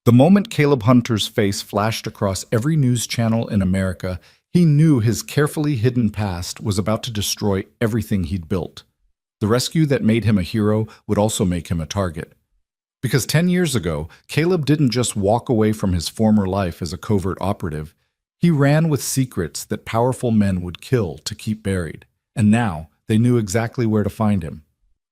The moment Caleb Hunter's face flashed across every news channel in America, he knew his carefully hidden past was about to destroy everything he'd built. The rescue that made him a hero would also make him a target. Because 10 years ago, Caleb didn't just walk away from his former life as a covert operative. He ran with secrets that powerful men would kill to keep buried. And now, they knew exactly where to find him.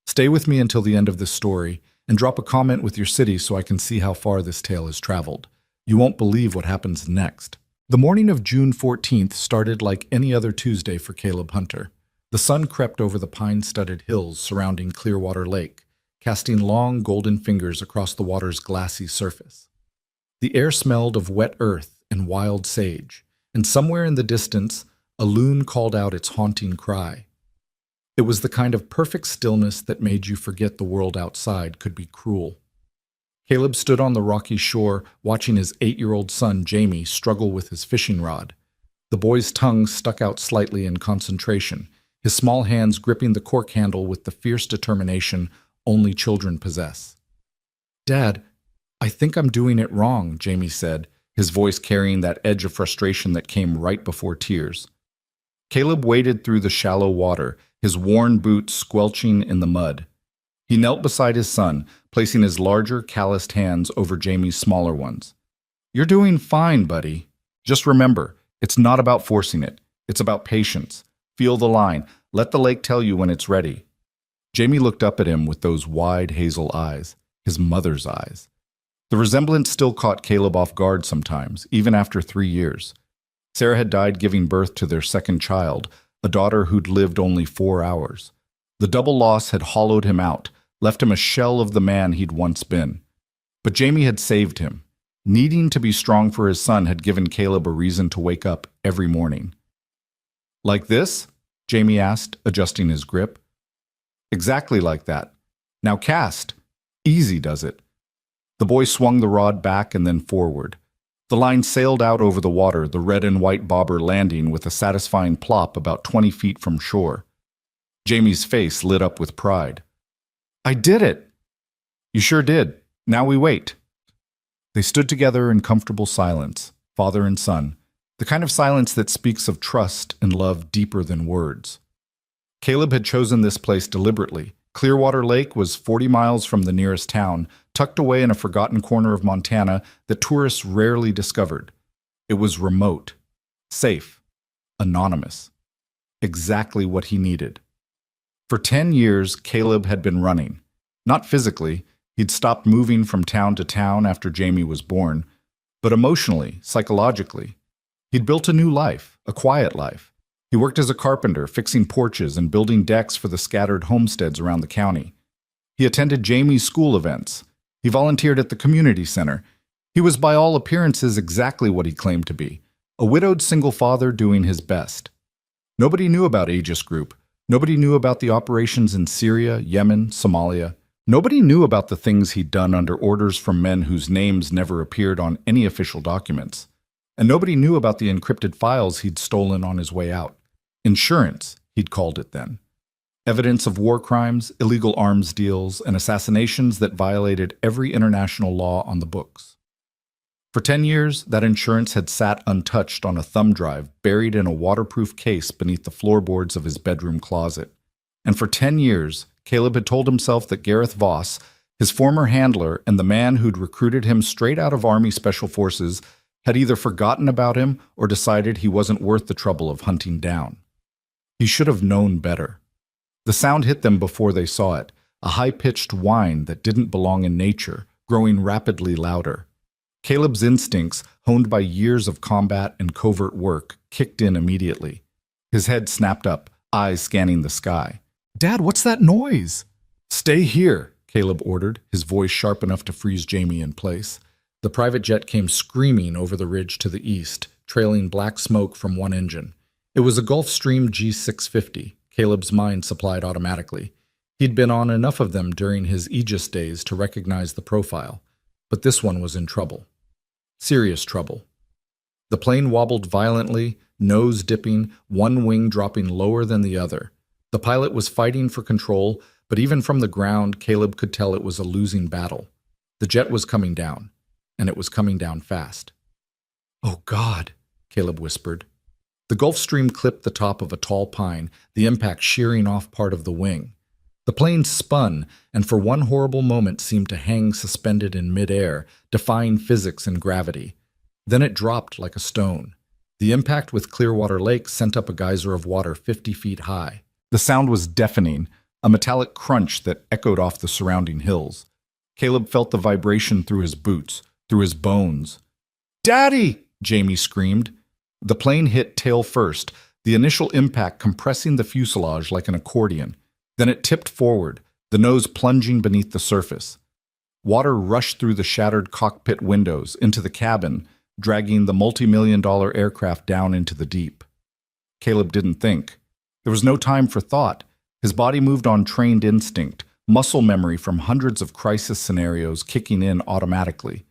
Stay with me until the end of this story, and drop a comment with your city so I can see how far this tale has traveled. You won't believe what happens next. The morning of June 14th started like any other Tuesday for Caleb Hunter. The sun crept over the pine-studded hills surrounding Clearwater Lake, casting long golden fingers across the water's glassy surface. The air smelled of wet earth and wild sage, and somewhere in the distance, a loon called out its haunting cry. It was the kind of perfect stillness that made you forget the world outside could be cruel. Caleb stood on the rocky shore, watching his 8-year-old son, Jamie, struggle with his fishing rod. The boy's tongue stuck out slightly in concentration, his small hands gripping the cork handle with the fierce determination only children possess. "Dad, I think I'm doing it wrong," Jamie said, his voice carrying that edge of frustration that came right before tears. Caleb waded through the shallow water, his worn boots squelching in the mud. He knelt beside his son, placing his larger, calloused hands over Jamie's smaller ones. "You're doing fine, buddy. Just remember, it's not about forcing it. It's about patience. Feel the line. Let the lake tell you when it's ready." Jamie looked up at him with those wide hazel eyes, his mother's eyes. The resemblance still caught Caleb off guard sometimes, even after 3 years. Sarah had died giving birth to their second child, a daughter who'd lived only 4 hours. The double loss had hollowed him out, left him a shell of the man he'd once been. But Jamie had saved him. Needing to be strong for his son had given Caleb a reason to wake up every morning. "Like this?" Jamie asked, adjusting his grip. "Exactly like that. Now cast. Easy does it." The boy swung the rod back and then forward. The line sailed out over the water, the red and white bobber landing with a satisfying plop about 20 feet from shore. Jamie's face lit up with pride. "I did it!" "You sure did. Now we wait." They stood together in comfortable silence, father and son, the kind of silence that speaks of trust and love deeper than words. Caleb had chosen this place deliberately. Clearwater Lake was 40 miles from the nearest town, tucked away in a forgotten corner of Montana that tourists rarely discovered. It was remote, safe, anonymous. Exactly what he needed. For 10 years, Caleb had been running. Not physically, he'd stopped moving from town to town after Jamie was born, but emotionally, psychologically. He'd built a new life, a quiet life. He worked as a carpenter, fixing porches and building decks for the scattered homesteads around the county. He attended Jamie's school events. He volunteered at the community center. He was by all appearances exactly what he claimed to be, a widowed single father doing his best. Nobody knew about Aegis Group. Nobody knew about the operations in Syria, Yemen, Somalia. Nobody knew about the things he'd done under orders from men whose names never appeared on any official documents. And nobody knew about the encrypted files he'd stolen on his way out. Insurance, he'd called it then. Evidence of war crimes, illegal arms deals, and assassinations that violated every international law on the books. For 10 years, that insurance had sat untouched on a thumb drive buried in a waterproof case beneath the floorboards of his bedroom closet. And for 10 years, Caleb had told himself that Gareth Voss, his former handler and the man who'd recruited him straight out of Army Special Forces, had either forgotten about him or decided he wasn't worth the trouble of hunting down. He should have known better. The sound hit them before they saw it, a high-pitched whine that didn't belong in nature, growing rapidly louder. Caleb's instincts, honed by years of combat and covert work, kicked in immediately. His head snapped up, eyes scanning the sky. "Dad, what's that noise?" "Stay here," Caleb ordered, his voice sharp enough to freeze Jamie in place. The private jet came screaming over the ridge to the east, trailing black smoke from one engine. It was a Gulfstream G650, Caleb's mind supplied automatically. He'd been on enough of them during his Aegis days to recognize the profile, but this one was in trouble. Serious trouble. The plane wobbled violently, nose dipping, one wing dropping lower than the other. The pilot was fighting for control, but even from the ground, Caleb could tell it was a losing battle. The jet was coming down. and it was coming down fast. "Oh, God," Caleb whispered. The Gulf Stream clipped the top of a tall pine, the impact shearing off part of the wing. The plane spun, and for one horrible moment seemed to hang suspended in midair, defying physics and gravity. Then it dropped like a stone. The impact with Clearwater Lake sent up a geyser of water 50 feet high. The sound was deafening, a metallic crunch that echoed off the surrounding hills. Caleb felt the vibration through his boots, through his bones. "Daddy!" Jamie screamed. The plane hit tail first, the initial impact compressing the fuselage like an accordion. Then it tipped forward, the nose plunging beneath the surface. Water rushed through the shattered cockpit windows into the cabin, dragging the multi-million-dollar aircraft down into the deep. Caleb didn't think. There was no time for thought. His body moved on trained instinct, muscle memory from hundreds of crisis scenarios kicking in automatically.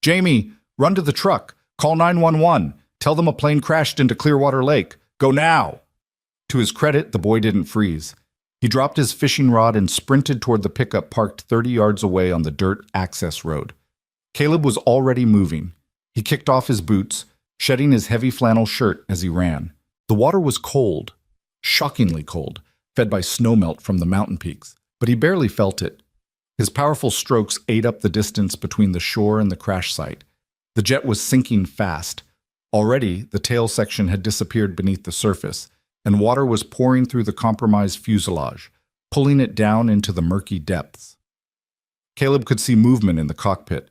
"Jamie, run to the truck. Call 911. Tell them a plane crashed into Clearwater Lake. Go now!" To his credit, the boy didn't freeze. He dropped his fishing rod and sprinted toward the pickup parked 30 yards away on the dirt access road. Caleb was already moving. He kicked off his boots, shedding his heavy flannel shirt as he ran. The water was cold, shockingly cold, fed by snowmelt from the mountain peaks, but he barely felt it. His powerful strokes ate up the distance between the shore and the crash site. The jet was sinking fast. Already, the tail section had disappeared beneath the surface, and water was pouring through the compromised fuselage, pulling it down into the murky depths. Caleb could see movement in the cockpit.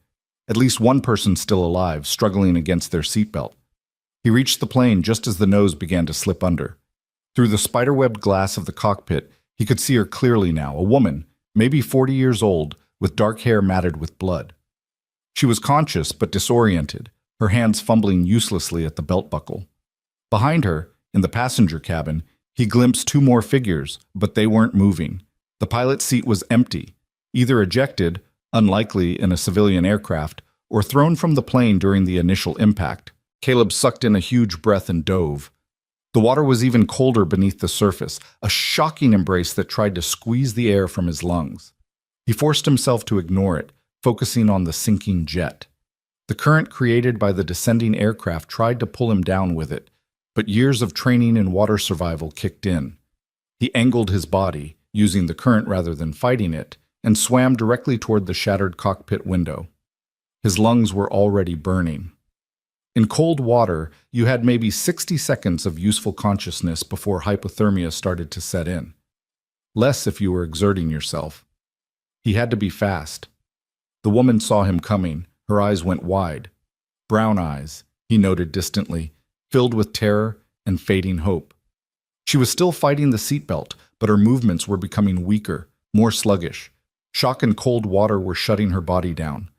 At least one person still alive, struggling against their seatbelt. He reached the plane just as the nose began to slip under. Through the spiderwebbed glass of the cockpit, he could see her clearly now, a woman, maybe 40 years old, with dark hair matted with blood. She was conscious but disoriented, her hands fumbling uselessly at the belt buckle. Behind her, in the passenger cabin, he glimpsed two more figures, but they weren't moving. The pilot's seat was empty, either ejected, unlikely in a civilian aircraft, or thrown from the plane during the initial impact. Caleb sucked in a huge breath and dove. The water was even colder beneath the surface, a shocking embrace that tried to squeeze the air from his lungs. He forced himself to ignore it, focusing on the sinking jet. The current created by the descending aircraft tried to pull him down with it, but years of training in water survival kicked in. He angled his body, using the current rather than fighting it, and swam directly toward the shattered cockpit window. His lungs were already burning. In cold water, you had maybe 60 seconds of useful consciousness before hypothermia started to set in. Less if you were exerting yourself. He had to be fast. The woman saw him coming. Her eyes went wide. Brown eyes, he noted distantly, filled with terror and fading hope. She was still fighting the seatbelt, but her movements were becoming weaker, more sluggish. Shock and cold water were shutting her body down.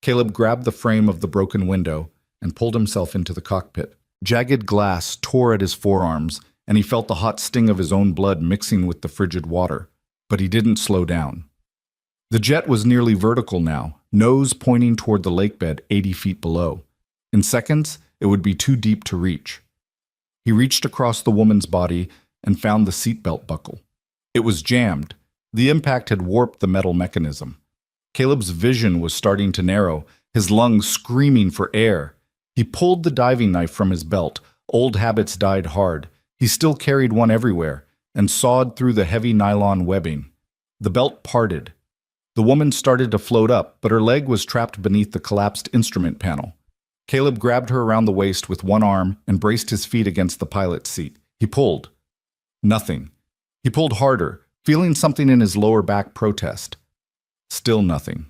Caleb grabbed the frame of the broken window and pulled himself into the cockpit. Jagged glass tore at his forearms, and he felt the hot sting of his own blood mixing with the frigid water. But he didn't slow down. The jet was nearly vertical now, nose pointing toward the lakebed 80 feet below. In seconds, it would be too deep to reach. He reached across the woman's body and found the seatbelt buckle. It was jammed. The impact had warped the metal mechanism. Caleb's vision was starting to narrow, his lungs screaming for air. He pulled the diving knife from his belt. Old habits died hard. He still carried one everywhere, and sawed through the heavy nylon webbing. The belt parted. The woman started to float up, but her leg was trapped beneath the collapsed instrument panel. Caleb grabbed her around the waist with one arm and braced his feet against the pilot's seat. He pulled. Nothing. He pulled harder, feeling something in his lower back protest. Still nothing.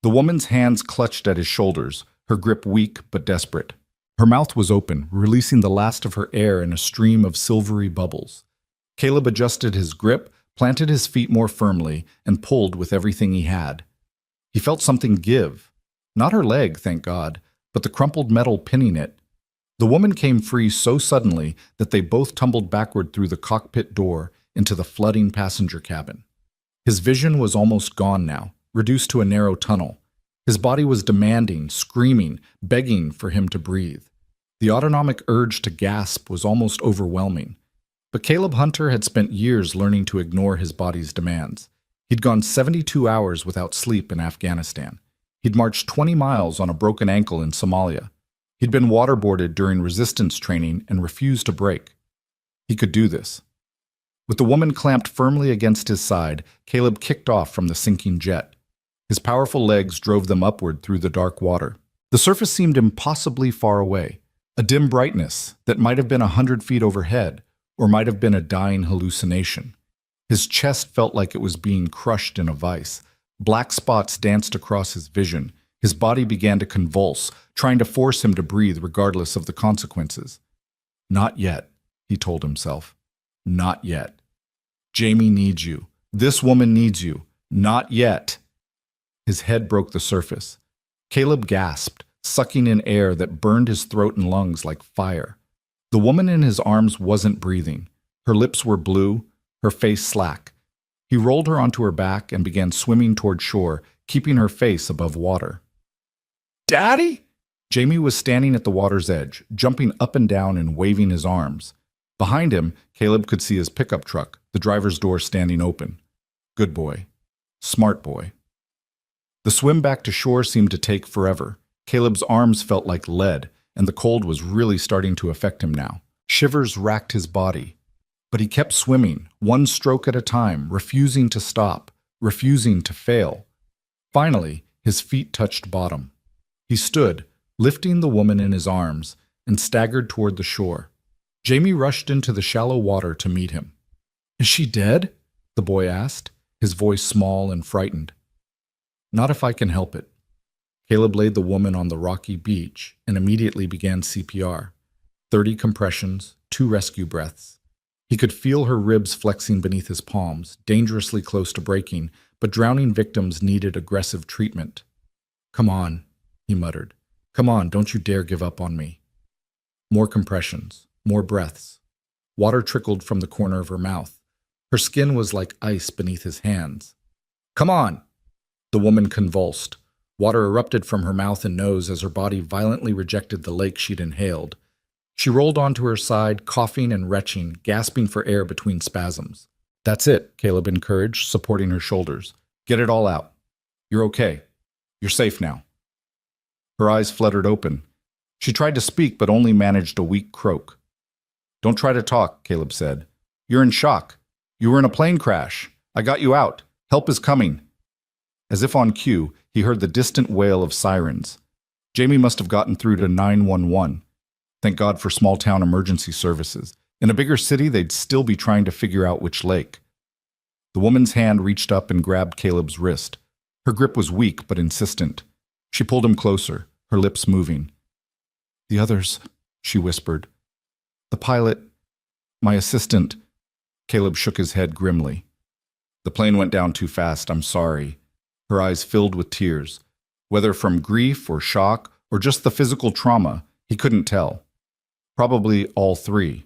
The woman's hands clutched at his shoulders, her grip weak but desperate. Her mouth was open, releasing the last of her air in a stream of silvery bubbles. Caleb adjusted his grip, planted his feet more firmly, and pulled with everything he had. He felt something give. Not her leg, thank God, but the crumpled metal pinning it. The woman came free so suddenly that they both tumbled backward through the cockpit door into the flooding passenger cabin. His vision was almost gone now, reduced to a narrow tunnel. His body was demanding, screaming, begging for him to breathe. The autonomic urge to gasp was almost overwhelming. But Caleb Hunter had spent years learning to ignore his body's demands. He'd gone 72 hours without sleep in Afghanistan. He'd marched 20 miles on a broken ankle in Somalia. He'd been waterboarded during resistance training and refused to break. He could do this. With the woman clamped firmly against his side, Caleb kicked off from the sinking jet. His powerful legs drove them upward through the dark water. The surface seemed impossibly far away, a dim brightness that might have been 100 feet overhead, or might have been a dying hallucination. His chest felt like it was being crushed in a vice. Black spots danced across his vision. His body began to convulse, trying to force him to breathe regardless of the consequences. Not yet, he told himself. Not yet. Jamie needs you. This woman needs you. Not yet. His head broke the surface. Caleb gasped, sucking in air that burned his throat and lungs like fire. The woman in his arms wasn't breathing. Her lips were blue, her face slack. He rolled her onto her back and began swimming toward shore, keeping her face above water. "Daddy?" Jamie was standing at the water's edge, jumping up and down and waving his arms. Behind him, Caleb could see his pickup truck, the driver's door standing open. Good boy. Smart boy. The swim back to shore seemed to take forever. Caleb's arms felt like lead, and the cold was really starting to affect him now. Shivers racked his body. But he kept swimming, one stroke at a time, refusing to stop, refusing to fail. Finally, his feet touched bottom. He stood, lifting the woman in his arms, and staggered toward the shore. Jamie rushed into the shallow water to meet him. "Is she dead?" the boy asked, his voice small and frightened. "Not if I can help it." Caleb laid the woman on the rocky beach and immediately began CPR. 30 compressions, 2 rescue breaths. He could feel her ribs flexing beneath his palms, dangerously close to breaking, but drowning victims needed aggressive treatment. "Come on," he muttered. "Come on, don't you dare give up on me." More compressions, more breaths. Water trickled from the corner of her mouth. Her skin was like ice beneath his hands. "Come on!" The woman convulsed. Water erupted from her mouth and nose as her body violently rejected the lake she'd inhaled. She rolled onto her side, coughing and retching, gasping for air between spasms. "That's it," Caleb encouraged, supporting her shoulders. "Get it all out. You're okay. You're safe now." Her eyes fluttered open. She tried to speak, but only managed a weak croak. "Don't try to talk," Caleb said. "You're in shock. You were in a plane crash. I got you out. Help is coming." As if on cue, he heard the distant wail of sirens. Jamie must have gotten through to 911. Thank God for small-town emergency services. In a bigger city, they'd still be trying to figure out which lake. The woman's hand reached up and grabbed Caleb's wrist. Her grip was weak but insistent. She pulled him closer, her lips moving. "The others," she whispered. "The pilot, my assistant." Caleb shook his head grimly. "The plane went down too fast, I'm sorry." Her eyes filled with tears. Whether from grief or shock or just the physical trauma, he couldn't tell. Probably all three.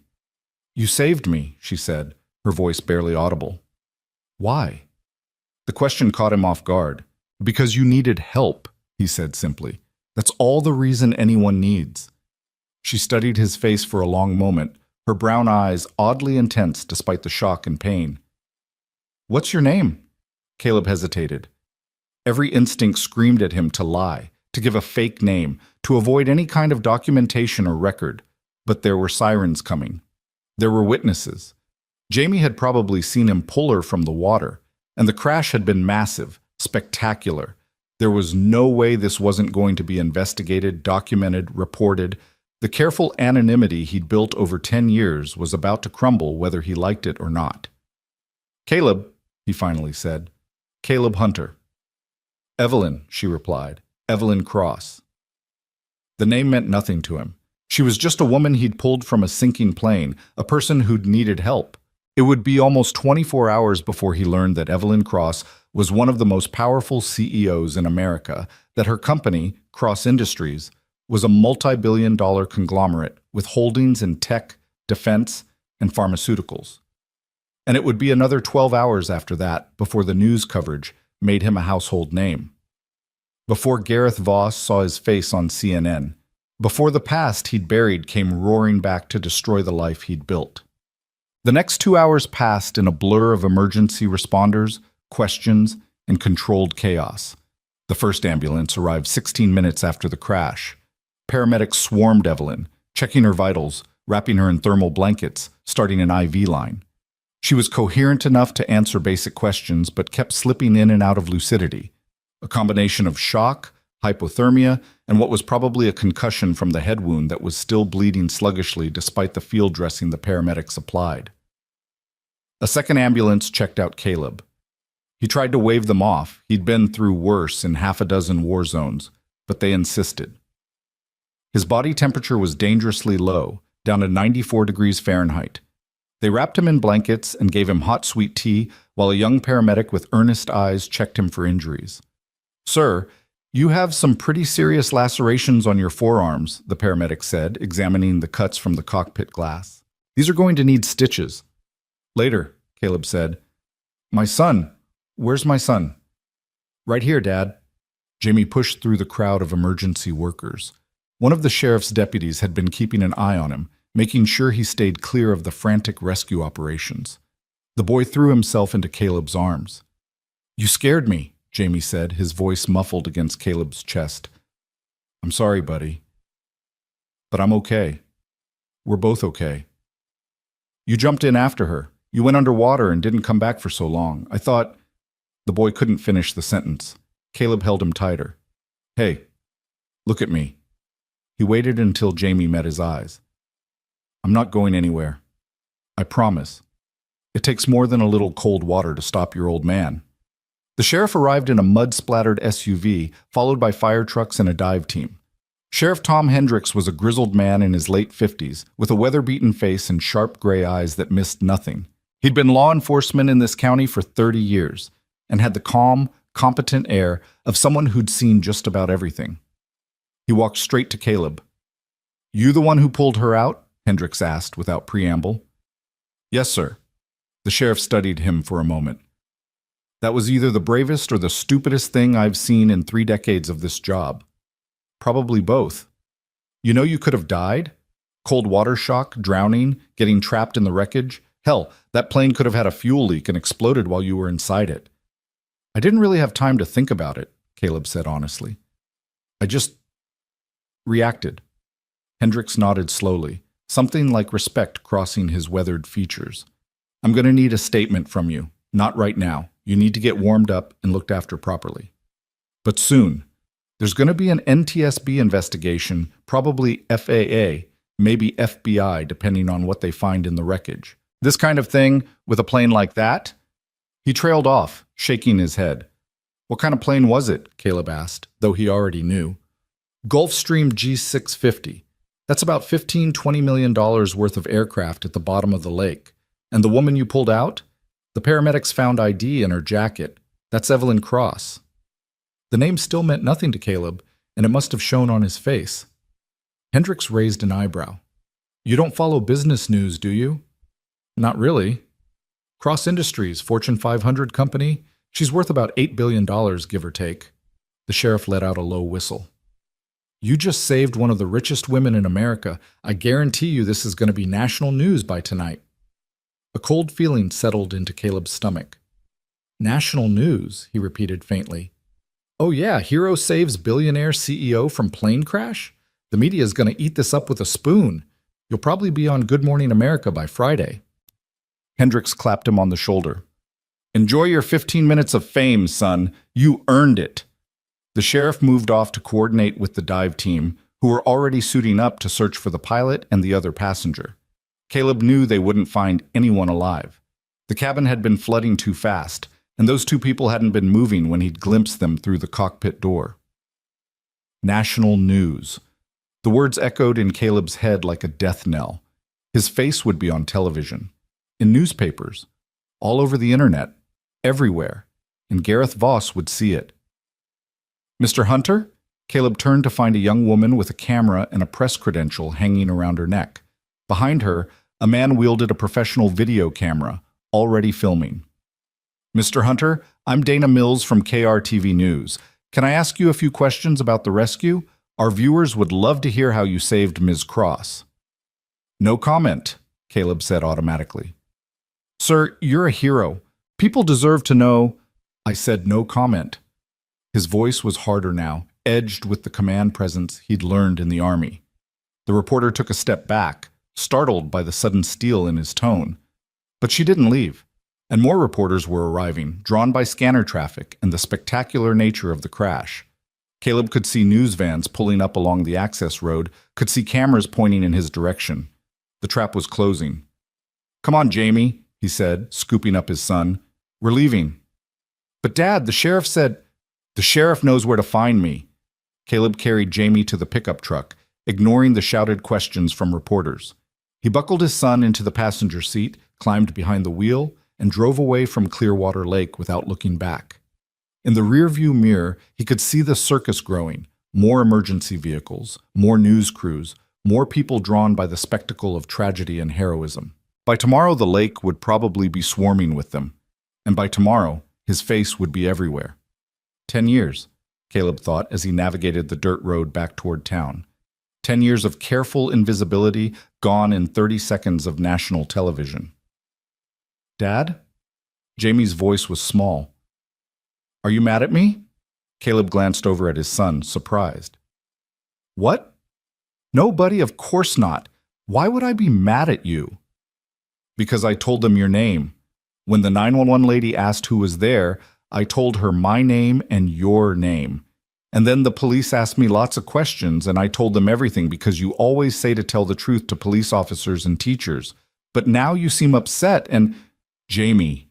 "You saved me," she said, her voice barely audible. "Why?" The question caught him off guard. "Because you needed help," he said simply. "That's all the reason anyone needs." She studied his face for a long moment, her brown eyes oddly intense despite the shock and pain. "What's your name?" Caleb hesitated. Every instinct screamed at him to lie, to give a fake name, to avoid any kind of documentation or record. But there were sirens coming. There were witnesses. Jamie had probably seen him pull her from the water, and the crash had been massive, spectacular. There was no way this wasn't going to be investigated, documented, reported. The careful anonymity he'd built over 10 years was about to crumble whether he liked it or not. "Caleb," he finally said. "Caleb Hunter." "Evelyn," she replied. "Evelyn Cross." The name meant nothing to him. She was just a woman he'd pulled from a sinking plane, a person who'd needed help. It would be almost 24 hours before he learned that Evelyn Cross was one of the most powerful CEOs in America, that her company, Cross Industries, was a multi-billion-dollar conglomerate with holdings in tech, defense, and pharmaceuticals. And it would be another 12 hours after that before the news coverage made him a household name. Before Gareth Voss saw his face on CNN, before the past he'd buried came roaring back to destroy the life he'd built. The next 2 hours passed in a blur of emergency responders, questions, and controlled chaos. The first ambulance arrived 16 minutes after the crash. Paramedics swarmed Evelyn, checking her vitals, wrapping her in thermal blankets, starting an IV line. She was coherent enough to answer basic questions, but kept slipping in and out of lucidity. A combination of shock, hypothermia, and what was probably a concussion from the head wound that was still bleeding sluggishly despite the field dressing the paramedics applied. A second ambulance checked out Caleb. He tried to wave them off. He'd been through worse in half a dozen war zones, but they insisted. His body temperature was dangerously low, down to 94 degrees Fahrenheit. They wrapped him in blankets and gave him hot sweet tea while a young paramedic with earnest eyes checked him for injuries. "Sir, you have some pretty serious lacerations on your forearms," the paramedic said, examining the cuts from the cockpit glass. "These are going to need stitches." "Later," Caleb said. "My son. Where's my son?" "Right here, Dad." Jamie pushed through the crowd of emergency workers. One of the sheriff's deputies had been keeping an eye on him, making sure he stayed clear of the frantic rescue operations. The boy threw himself into Caleb's arms. "You scared me," Jamie said, his voice muffled against Caleb's chest. "I'm sorry, buddy. But I'm okay. We're both okay. You jumped in after her. You went underwater and didn't come back for so long. I thought—" The boy couldn't finish the sentence. Caleb held him tighter. "Hey, look at me." He waited until Jamie met his eyes. "I'm not going anywhere. I promise. It takes more than a little cold water to stop your old man." The sheriff arrived in a mud-splattered SUV, followed by fire trucks and a dive team. Sheriff Tom Hendricks was a grizzled man in his late 50s, with a weather-beaten face and sharp gray eyes that missed nothing. He'd been law enforcement in this county for 30 years, and had the calm, competent air of someone who'd seen just about everything. He walked straight to Caleb. "You the one who pulled her out?" Hendricks asked without preamble. "Yes, sir." The sheriff studied him for a moment. "That was either the bravest or the stupidest thing I've seen in 3 decades of this job. Probably both. You know you could have died? Cold water shock, drowning, getting trapped in the wreckage. Hell, that plane could have had a fuel leak and exploded while you were inside it." "I didn't really have time to think about it," Caleb said honestly. "I just reacted." Hendricks nodded slowly, something like respect crossing his weathered features. "I'm going to need a statement from you. Not right now. You need to get warmed up and looked after properly. But soon. There's going to be an NTSB investigation, probably FAA, maybe FBI, depending on what they find in the wreckage. This kind of thing, with a plane like that?" He trailed off, shaking his head. "What kind of plane was it?" Caleb asked, though he already knew. "Gulfstream G650. That's about $15–20 million worth of aircraft at the bottom of the lake. And the woman you pulled out? The paramedics found ID in her jacket. That's Evelyn Cross." The name still meant nothing to Caleb, and it must have shown on his face. Hendricks raised an eyebrow. "You don't follow business news, do you?" "Not really. Cross Industries, Fortune 500 company. She's worth about $8 billion, give or take." The sheriff let out a low whistle. "You just saved one of the richest women in America. I guarantee you this is going to be national news by tonight." A cold feeling settled into Caleb's stomach. "National news," he repeated faintly. "Oh yeah, hero saves billionaire CEO from plane crash? The media is going to eat this up with a spoon. You'll probably be on Good Morning America by Friday." Hendricks clapped him on the shoulder. "Enjoy your 15 minutes of fame, son. You earned it." The sheriff moved off to coordinate with the dive team, who were already suiting up to search for the pilot and the other passenger. Caleb knew they wouldn't find anyone alive. The cabin had been flooding too fast, and those 2 people hadn't been moving when he'd glimpsed them through the cockpit door. National news. The words echoed in Caleb's head like a death knell. His face would be on television, in newspapers, all over the internet, everywhere, and Gareth Voss would see it. "Mr. Hunter?" Caleb turned to find a young woman with a camera and a press credential hanging around her neck. Behind her, a man wielded a professional video camera, already filming. "Mr. Hunter, I'm Dana Mills from KRTV News. Can I ask you a few questions about the rescue? Our viewers would love to hear how you saved Ms. Cross." "No comment," Caleb said automatically. "Sir, you're a hero. People deserve to know—" I said no comment. His voice was harder now, edged with the command presence he'd learned in the army. The reporter took a step back, startled by the sudden steel in his tone. But she didn't leave, and more reporters were arriving, drawn by scanner traffic and the spectacular nature of the crash. Caleb could see news vans pulling up along the access road, could see cameras pointing in his direction. The trap was closing. "Come on, Jamie," he said, scooping up his son. "We're leaving." "But Dad, the sheriff said—" "The sheriff knows where to find me." Caleb carried Jamie to the pickup truck, ignoring the shouted questions from reporters. He buckled his son into the passenger seat, climbed behind the wheel, and drove away from Clearwater Lake without looking back. In the rearview mirror, he could see the circus growing, more emergency vehicles, more news crews, more people drawn by the spectacle of tragedy and heroism. By tomorrow, the lake would probably be swarming with them, and by tomorrow, his face would be everywhere. 10 years, Caleb thought as he navigated the dirt road back toward town. 10 years of careful invisibility gone in 30 seconds of national television. "Dad?" Jamie's voice was small. "Are you mad at me?" Caleb glanced over at his son, surprised. "What? No, buddy, of course not. Why would I be mad at you?" "Because I told them your name. When the 911 lady asked who was there, I told her my name and your name. And then the police asked me lots of questions, and I told them everything because you always say to tell the truth to police officers and teachers. But now you seem upset and—" "Jamie."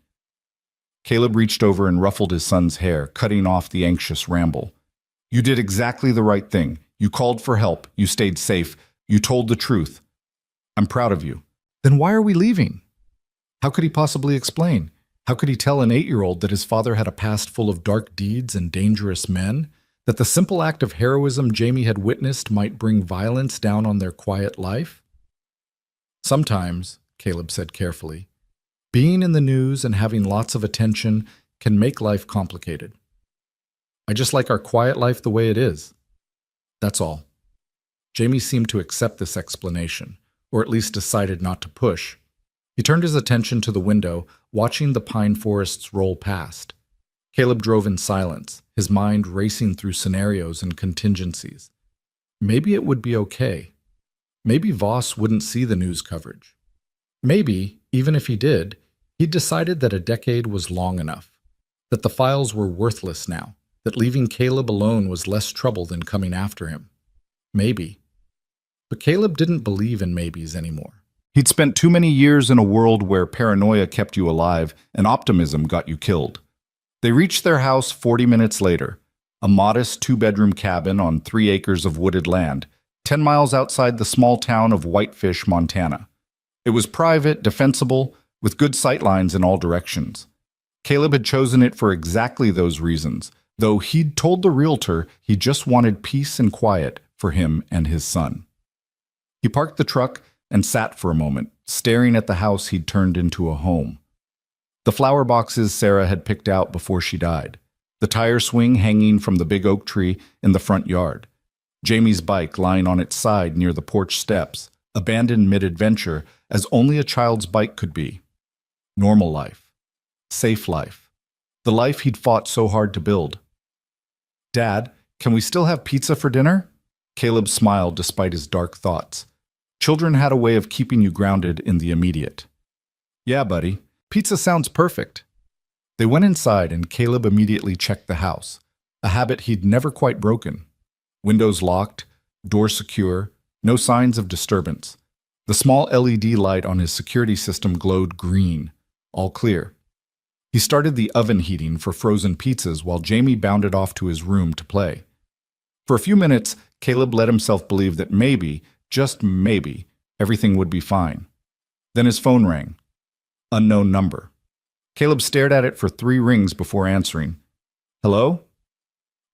Caleb reached over and ruffled his son's hair, cutting off the anxious ramble. "You did exactly the right thing. You called for help. You stayed safe. You told the truth. I'm proud of you." "Then why are we leaving?" How could he possibly explain? How could he tell an 8-year-old that his father had a past full of dark deeds and dangerous men? That the simple act of heroism Jamie had witnessed might bring violence down on their quiet life? "Sometimes," Caleb said carefully, "being in the news and having lots of attention can make life complicated. I just like our quiet life the way it is. That's all." Jamie seemed to accept this explanation, or at least decided not to push. He turned his attention to the window, watching the pine forests roll past. Caleb drove in silence, his mind racing through scenarios and contingencies. Maybe it would be okay. Maybe Voss wouldn't see the news coverage. Maybe, even if he did, he'd decided that a decade was long enough, that the files were worthless now, that leaving Caleb alone was less trouble than coming after him. Maybe. But Caleb didn't believe in maybes anymore. He'd spent too many years in a world where paranoia kept you alive and optimism got you killed. They reached their house 40 minutes later, a modest 2-bedroom cabin on 3 acres of wooded land, 10 miles outside the small town of Whitefish, Montana. It was private, defensible, with good sightlines in all directions. Caleb had chosen it for exactly those reasons, though he'd told the realtor he just wanted peace and quiet for him and his son. He parked the truck and sat for a moment, staring at the house he'd turned into a home. The flower boxes Sarah had picked out before she died, the tire swing hanging from the big oak tree in the front yard, Jamie's bike lying on its side near the porch steps, abandoned mid-adventure as only a child's bike could be. Normal life. Safe life. The life he'd fought so hard to build. "Dad, can we still have pizza for dinner?" Caleb smiled despite his dark thoughts. Children had a way of keeping you grounded in the immediate. "Yeah, buddy. Pizza sounds perfect." They went inside and Caleb immediately checked the house, a habit he'd never quite broken. Windows locked, door secure, no signs of disturbance. The small LED light on his security system glowed green, all clear. He started the oven heating for frozen pizzas while Jamie bounded off to his room to play. For a few minutes, Caleb let himself believe that maybe, just maybe, everything would be fine. Then his phone rang. Unknown number. Caleb stared at it for 3 rings before answering. "Hello?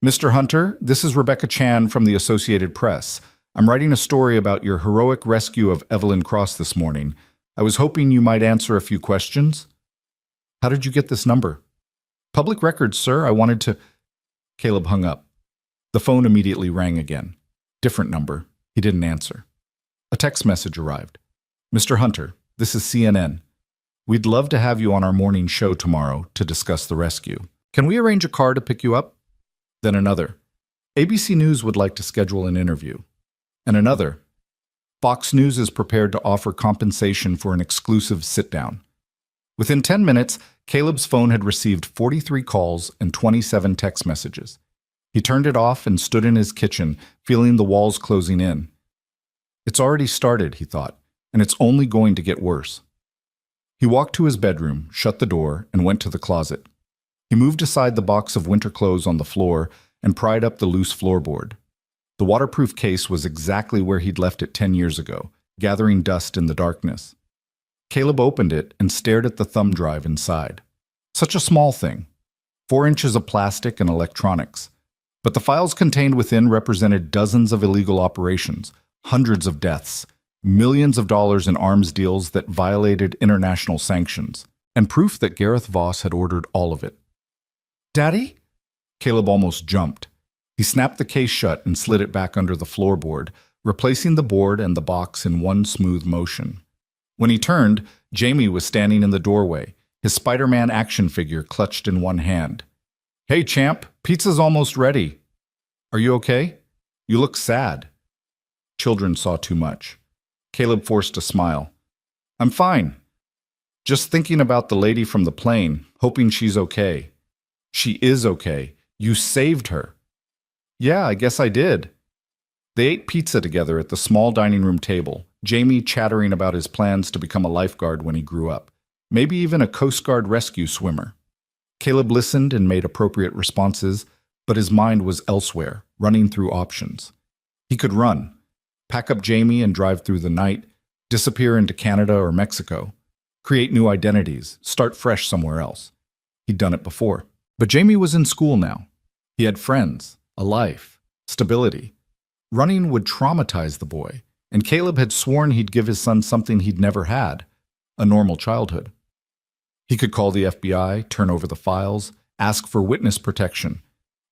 Mr. Hunter, this is Rebecca Chan from the Associated Press. I'm writing a story about your heroic rescue of Evelyn Cross this morning. I was hoping you might answer a few questions." "How did you get this number?" "Public records, sir. I wanted to—" Caleb hung up. The phone immediately rang again. Different number. He didn't answer. A text message arrived. "Mr. Hunter, this is CNN. We'd love to have you on our morning show tomorrow to discuss the rescue. Can we arrange a car to pick you up?" Then another. ABC News would like to schedule an interview. And another. Fox News is prepared to offer compensation for an exclusive sit-down. Within 10 minutes, Caleb's phone had received 43 calls and 27 text messages. He turned it off and stood in his kitchen, feeling the walls closing in. It's already started, he thought, and it's only going to get worse. He walked to his bedroom, shut the door, and went to the closet. He moved aside the box of winter clothes on the floor and pried up the loose floorboard. The waterproof case was exactly where he'd left it 10 years ago, gathering dust in the darkness. Caleb opened it and stared at the thumb drive inside. Such a small thing. 4 inches of plastic and electronics. But the files contained within represented dozens of illegal operations, hundreds of deaths, millions of dollars in arms deals that violated international sanctions, and proof that Gareth Voss had ordered all of it. "Daddy?" Caleb almost jumped. He snapped the case shut and slid it back under the floorboard, replacing the board and the box in one smooth motion. When he turned, Jamie was standing in the doorway, his Spider-Man action figure clutched in one hand. "Hey, champ, pizza's almost ready. Are you okay? You look sad." Children saw too much. Caleb forced a smile. "I'm fine. Just thinking about the lady from the plane, hoping she's okay." "She is okay. You saved her." "Yeah, I guess I did." They ate pizza together at the small dining room table, Jamie chattering about his plans to become a lifeguard when he grew up, maybe even a Coast Guard rescue swimmer. Caleb listened and made appropriate responses, but his mind was elsewhere, running through options. He could run, pack up Jamie and drive through the night, disappear into Canada or Mexico, create new identities, start fresh somewhere else. He'd done it before. But Jamie was in school now. He had friends, a life, stability. Running would traumatize the boy, and Caleb had sworn he'd give his son something he'd never had, a normal childhood. He could call the FBI, turn over the files, ask for witness protection,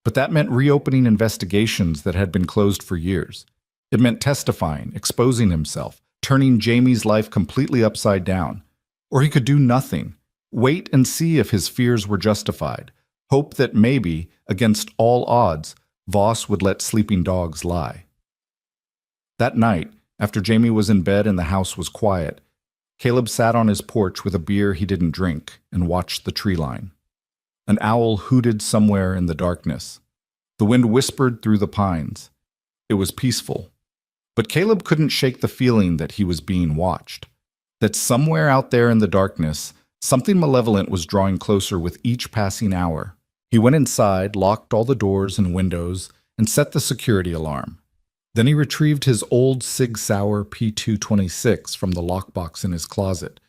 but that meant reopening investigations that had been closed for years. It meant testifying, exposing himself, turning Jamie's life completely upside down. Or he could do nothing, wait and see if his fears were justified, hope that maybe, against all odds, Voss would let sleeping dogs lie. That night, after Jamie was in bed and the house was quiet, Caleb sat on his porch with a beer he didn't drink and watched the tree line. An owl hooted somewhere in the darkness. The wind whispered through the pines. It was peaceful. But Caleb couldn't shake the feeling that he was being watched, that somewhere out there in the darkness, something malevolent was drawing closer with each passing hour. He went inside, locked all the doors and windows, and set the security alarm. Then he retrieved his old Sig Sauer P226 from the lockbox in his closet,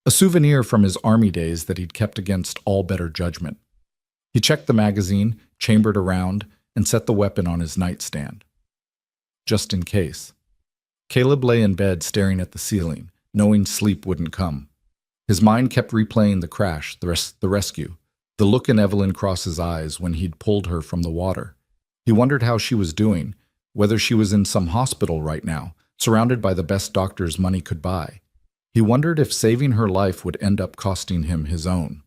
a souvenir from his army days that he'd kept against all better judgment. He checked the magazine, chambered around, and set the weapon on his nightstand. Just in case. Caleb lay in bed staring at the ceiling, knowing sleep wouldn't come. His mind kept replaying the crash, the rescue, the look in Evelyn Cross's eyes when he'd pulled her from the water. He wondered how she was doing, whether she was in some hospital right now, surrounded by the best doctors money could buy. He wondered if saving her life would end up costing him his own.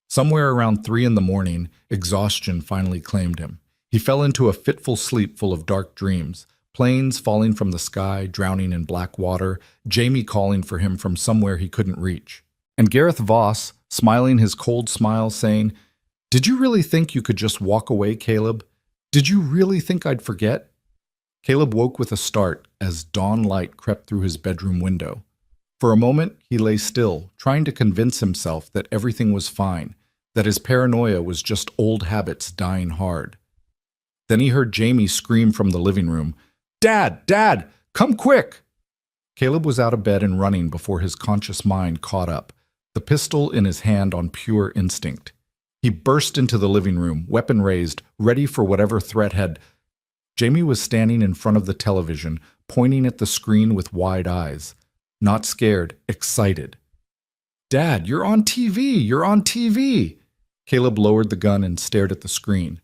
Somewhere around 3 a.m, exhaustion finally claimed him. He fell into a fitful sleep full of dark dreams, planes falling from the sky, drowning in black water, Jamie calling for him from somewhere he couldn't reach. And Gareth Voss, smiling his cold smile, saying, "Did you really think you could just walk away, Caleb? Did you really think I'd forget?" Caleb woke with a start as dawn light crept through his bedroom window. For a moment, he lay still, trying to convince himself that everything was fine, that his paranoia was just old habits dying hard. Then he heard Jamie scream from the living room, "Dad! Dad! Come quick!" Caleb was out of bed and running before his conscious mind caught up, the pistol in his hand on pure instinct. He burst into the living room, weapon raised, ready for whatever threat had. Jamie was standing in front of the television, pointing at the screen with wide eyes. Not scared, excited. "Dad, you're on TV! You're on TV!" Caleb lowered the gun and stared at the screen.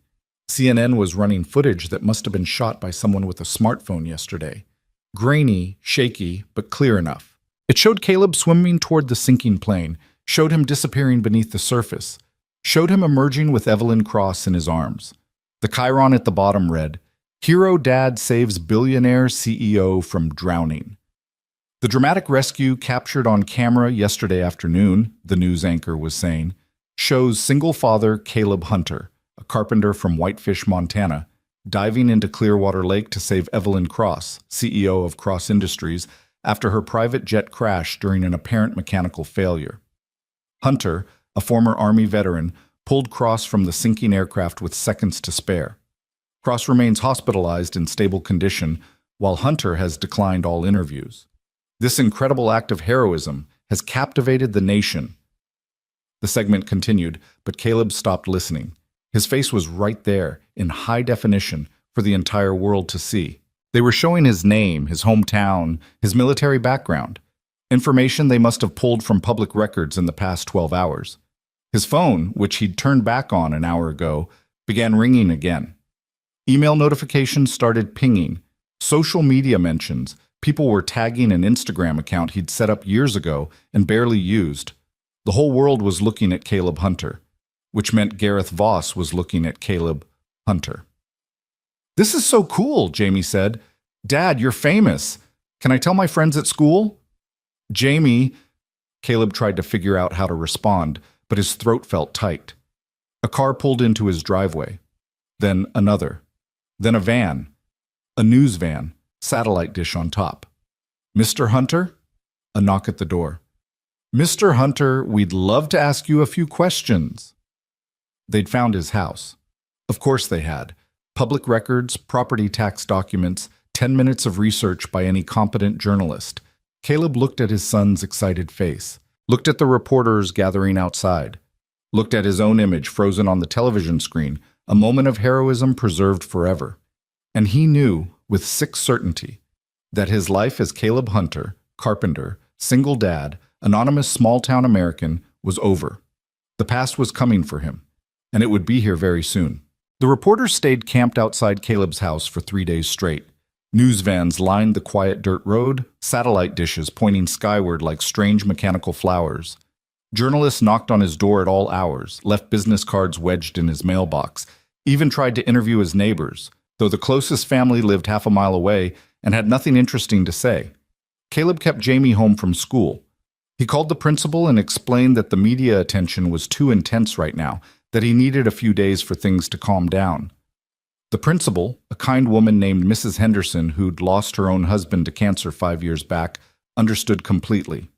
CNN was running footage that must have been shot by someone with a smartphone yesterday. Grainy, shaky, but clear enough. It showed Caleb swimming toward the sinking plane, showed him disappearing beneath the surface, showed him emerging with Evelyn Cross in his arms. The chyron at the bottom read, "Hero Dad saves billionaire CEO from drowning." The dramatic rescue captured on camera yesterday afternoon, the news anchor was saying, shows single father Caleb Hunter, a carpenter from Whitefish, Montana, diving into Clearwater Lake to save Evelyn Cross, CEO of Cross Industries, after her private jet crashed during an apparent mechanical failure. Hunter, a former Army veteran, pulled Cross from the sinking aircraft with seconds to spare. Cross remains hospitalized in stable condition, while Hunter has declined all interviews. This incredible act of heroism has captivated the nation. The segment continued, but Caleb stopped listening. His face was right there, in high definition, for the entire world to see. They were showing his name, his hometown, his military background, information they must have pulled from public records in the past 12 hours. His phone, which he'd turned back on an hour ago, began ringing again. Email notifications started pinging. Social media mentions. People were tagging an Instagram account he'd set up years ago and barely used. The whole world was looking at Caleb Hunter, which meant Gareth Voss was looking at Caleb Hunter. "This is so cool," Jamie said. "Dad, you're famous. Can I tell my friends at school?" "Jamie," Caleb tried to figure out how to respond, but his throat felt tight. A car pulled into his driveway. Then another. Then a van. A news van, satellite dish on top. "Mr. Hunter?" A knock at the door. "Mr. Hunter, we'd love to ask you a few questions." They'd found his house. Of course they had. Public records, property tax documents, 10 minutes of research by any competent journalist. Caleb looked at his son's excited face, looked at the reporters gathering outside, looked at his own image frozen on the television screen, a moment of heroism preserved forever. And he knew, with sick certainty, that his life as Caleb Hunter, carpenter, single dad, anonymous small-town American, was over. The past was coming for him, and it would be here very soon. The reporters stayed camped outside Caleb's house for 3 days straight. News vans lined the quiet dirt road, satellite dishes pointing skyward like strange mechanical flowers. Journalists knocked on his door at all hours, left business cards wedged in his mailbox, even tried to interview his neighbors, though the closest family lived half a mile away and had nothing interesting to say. Caleb kept Jamie home from school. He called the principal and explained that the media attention was too intense right now, that he needed a few days for things to calm down. The principal, a kind woman named Mrs. Henderson who'd lost her own husband to cancer 5 years back, understood completely.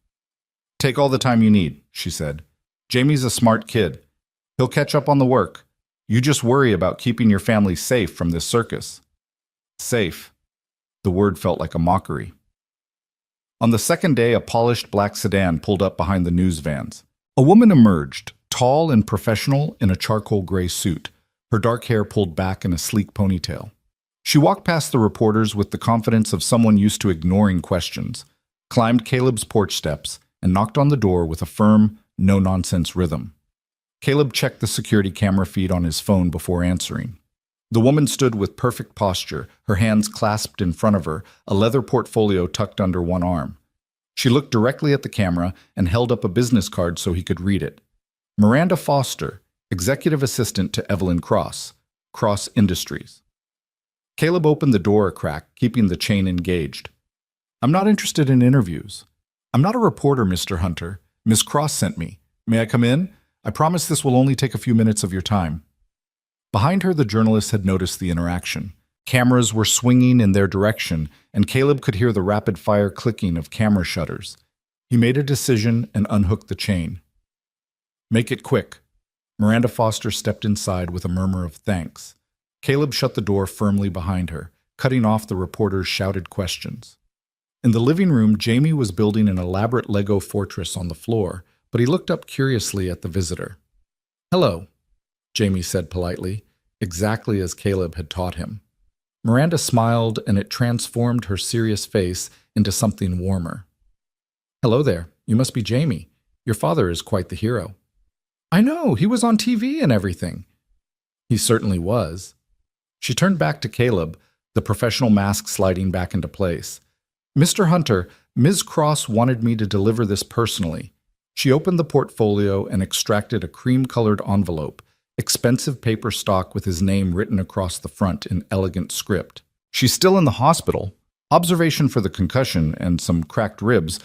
"Take all the time you need," she said. "Jamie's a smart kid. He'll catch up on the work. You just worry about keeping your family safe from this circus." Safe. The word felt like a mockery. On the second day, a polished black sedan pulled up behind the news vans. A woman emerged, tall and professional in a charcoal gray suit, her dark hair pulled back in a sleek ponytail. She walked past the reporters with the confidence of someone used to ignoring questions, climbed Caleb's porch steps, and knocked on the door with a firm, no-nonsense rhythm. Caleb checked the security camera feed on his phone before answering. The woman stood with perfect posture, her hands clasped in front of her, a leather portfolio tucked under one arm. She looked directly at the camera and held up a business card so he could read it. Miranda Foster, Executive Assistant to Evelyn Cross, Cross Industries. Caleb opened the door a crack, keeping the chain engaged. "I'm not interested in interviews. I'm not a reporter, Mr. Hunter. Miss Cross sent me. May I come in? I promise this will only take a few minutes of your time." Behind her, the journalists had noticed the interaction. Cameras were swinging in their direction, and Caleb could hear the rapid-fire clicking of camera shutters. He made a decision and unhooked the chain. "Make it quick." Miranda Foster stepped inside with a murmur of thanks. Caleb shut the door firmly behind her, cutting off the reporter's shouted questions. In the living room, Jamie was building an elaborate Lego fortress on the floor, but he looked up curiously at the visitor. "Hello," Jamie said politely, exactly as Caleb had taught him. Miranda smiled, and it transformed her serious face into something warmer. "Hello there. You must be Jamie. Your father is quite the hero." "I know. He was on TV and everything." "He certainly was." She turned back to Caleb, the professional mask sliding back into place. "Mr. Hunter, Ms. Cross wanted me to deliver this personally." She opened the portfolio and extracted a cream-colored envelope. expensive paper stock with his name written across the front in elegant script. She's still in the hospital. Observation for the concussion and some cracked ribs,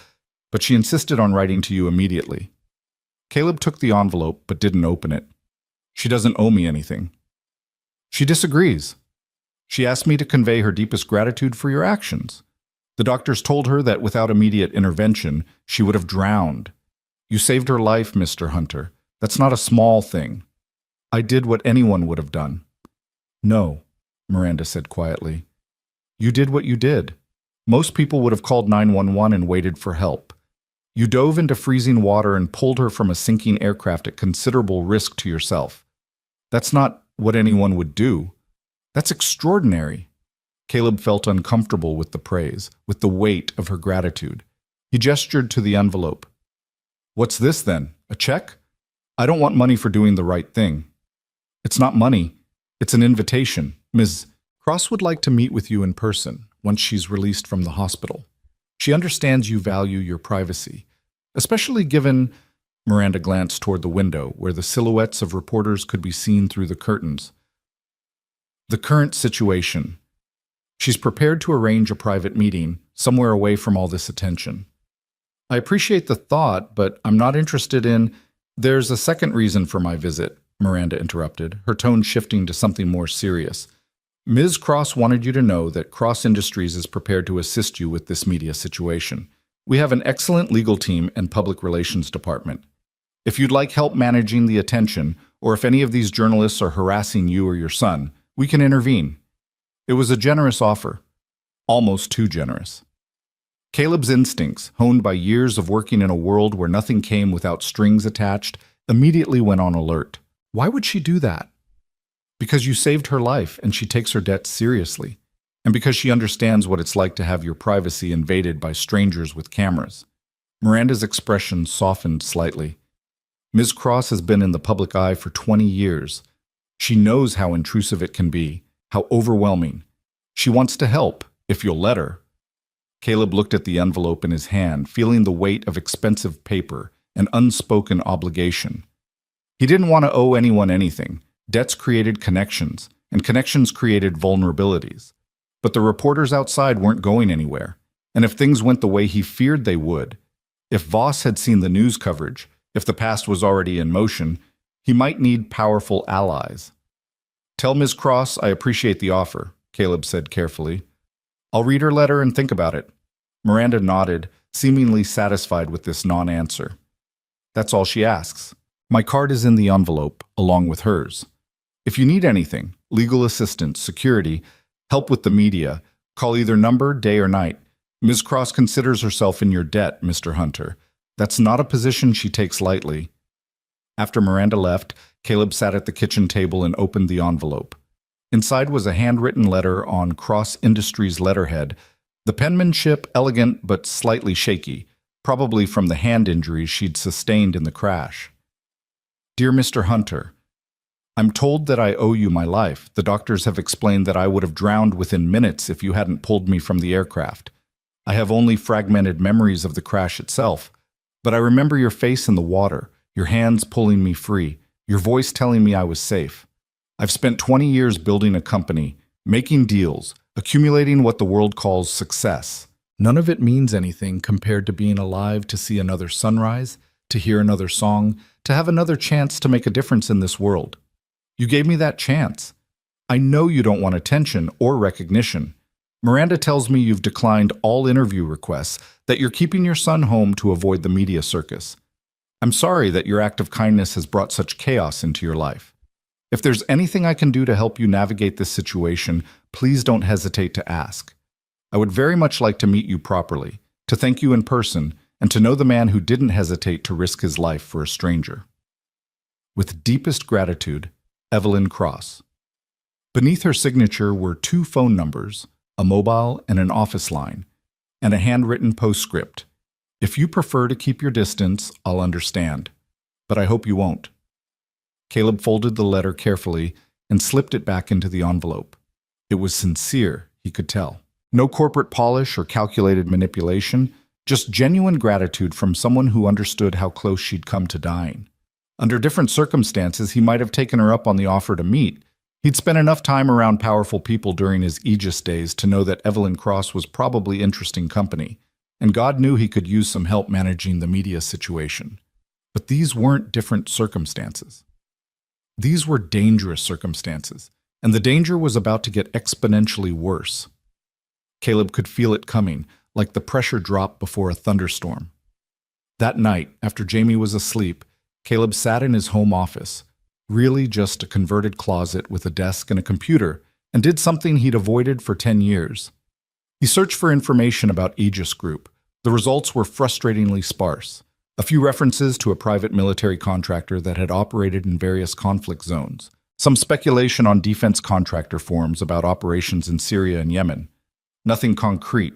but she insisted on writing to you immediately. Caleb took the envelope but didn't open it. She doesn't owe me anything. She disagrees. She asked me to convey her deepest gratitude for your actions. The doctors told her that without immediate intervention, she would have drowned. You saved her life, Mr. Hunter. That's not a small thing. I did what anyone would have done. No, Miranda said quietly. You did what you did. Most people would have called 911 and waited for help. You dove into freezing water and pulled her from a sinking aircraft at considerable risk to yourself. That's not what anyone would do. That's extraordinary. Caleb felt uncomfortable with the praise, with the weight of her gratitude. He gestured to the envelope. What's this then? A check? I don't want money for doing the right thing. It's not money. It's an invitation. Ms. Cross would like to meet with you in person once she's released from the hospital. She understands you value your privacy, especially given— Miranda glanced toward the window, where the silhouettes of reporters could be seen through the curtains. The current situation. She's prepared to arrange a private meeting, somewhere away from all this attention. I appreciate the thought, but I'm not interested in— There's a second reason for my visit, Miranda interrupted, her tone shifting to something more serious. Ms. Cross wanted you to know that Cross Industries is prepared to assist you with this media situation. We have an excellent legal team and public relations department. If you'd like help managing the attention, or if any of these journalists are harassing you or your son, we can intervene. It was a generous offer. Almost too generous. Caleb's instincts, honed by years of working in a world where nothing came without strings attached, immediately went on alert. Why would she do that? Because you saved her life and she takes her debts seriously, and because she understands what it's like to have your privacy invaded by strangers with cameras. Miranda's expression softened slightly. Ms. Cross has been in the public eye for 20 years. She knows how intrusive it can be, how overwhelming. She wants to help, if you'll let her. Caleb looked at the envelope in his hand, feeling the weight of expensive paper, an unspoken obligation. He didn't want to owe anyone anything. Debts created connections, and connections created vulnerabilities. But the reporters outside weren't going anywhere, and if things went the way he feared they would, if Voss had seen the news coverage, if the past was already in motion, he might need powerful allies. Tell Ms. Cross I appreciate the offer, Caleb said carefully. I'll read her letter and think about it. Miranda nodded, seemingly satisfied with this non-answer. That's all she asks. My card is in the envelope, along with hers. If you need anything, legal assistance, security, help with the media, call either number, day or night. Ms. Cross considers herself in your debt, Mr. Hunter. That's not a position she takes lightly. After Miranda left, Caleb sat at the kitchen table and opened the envelope. Inside was a handwritten letter on Cross Industries letterhead, the penmanship elegant but slightly shaky, probably from the hand injuries she'd sustained in the crash. Dear Mr. Hunter, I'm told that I owe you my life. The doctors have explained that I would have drowned within minutes if you hadn't pulled me from the aircraft. I have only fragmented memories of the crash itself, but I remember your face in the water, your hands pulling me free, your voice telling me I was safe. I've spent 20 years building a company, making deals, accumulating what the world calls success. None of it means anything compared to being alive to see another sunrise, to hear another song, to have another chance to make a difference in this world. You gave me that chance. I know you don't want attention or recognition. Miranda tells me you've declined all interview requests, that you're keeping your son home to avoid the media circus. I'm sorry that your act of kindness has brought such chaos into your life. If there's anything I can do to help you navigate this situation, please don't hesitate to ask. I would very much like to meet you properly, to thank you in person, and to know the man who didn't hesitate to risk his life for a stranger. With deepest gratitude, Evelyn Cross. Beneath her signature were 2 phone numbers, a mobile and an office line, and a handwritten postscript. If you prefer to keep your distance, I'll understand, but I hope you won't. Caleb folded the letter carefully and slipped it back into the envelope. It was sincere, he could tell. No corporate polish or calculated manipulation, just genuine gratitude from someone who understood how close she'd come to dying. Under different circumstances, he might have taken her up on the offer to meet. He'd spent enough time around powerful people during his Aegis days to know that Evelyn Cross was probably interesting company, and God knew he could use some help managing the media situation. But these weren't different circumstances. These were dangerous circumstances, and the danger was about to get exponentially worse. Caleb could feel it coming, like the pressure drop before a thunderstorm. That night, after Jamie was asleep, Caleb sat in his home office, really just a converted closet with a desk and a computer, and did something he'd avoided for 10 years. He searched for information about Aegis Group. The results were frustratingly sparse. A few references to a private military contractor that had operated in various conflict zones. Some speculation on defense contractor forums about operations in Syria and Yemen. Nothing concrete.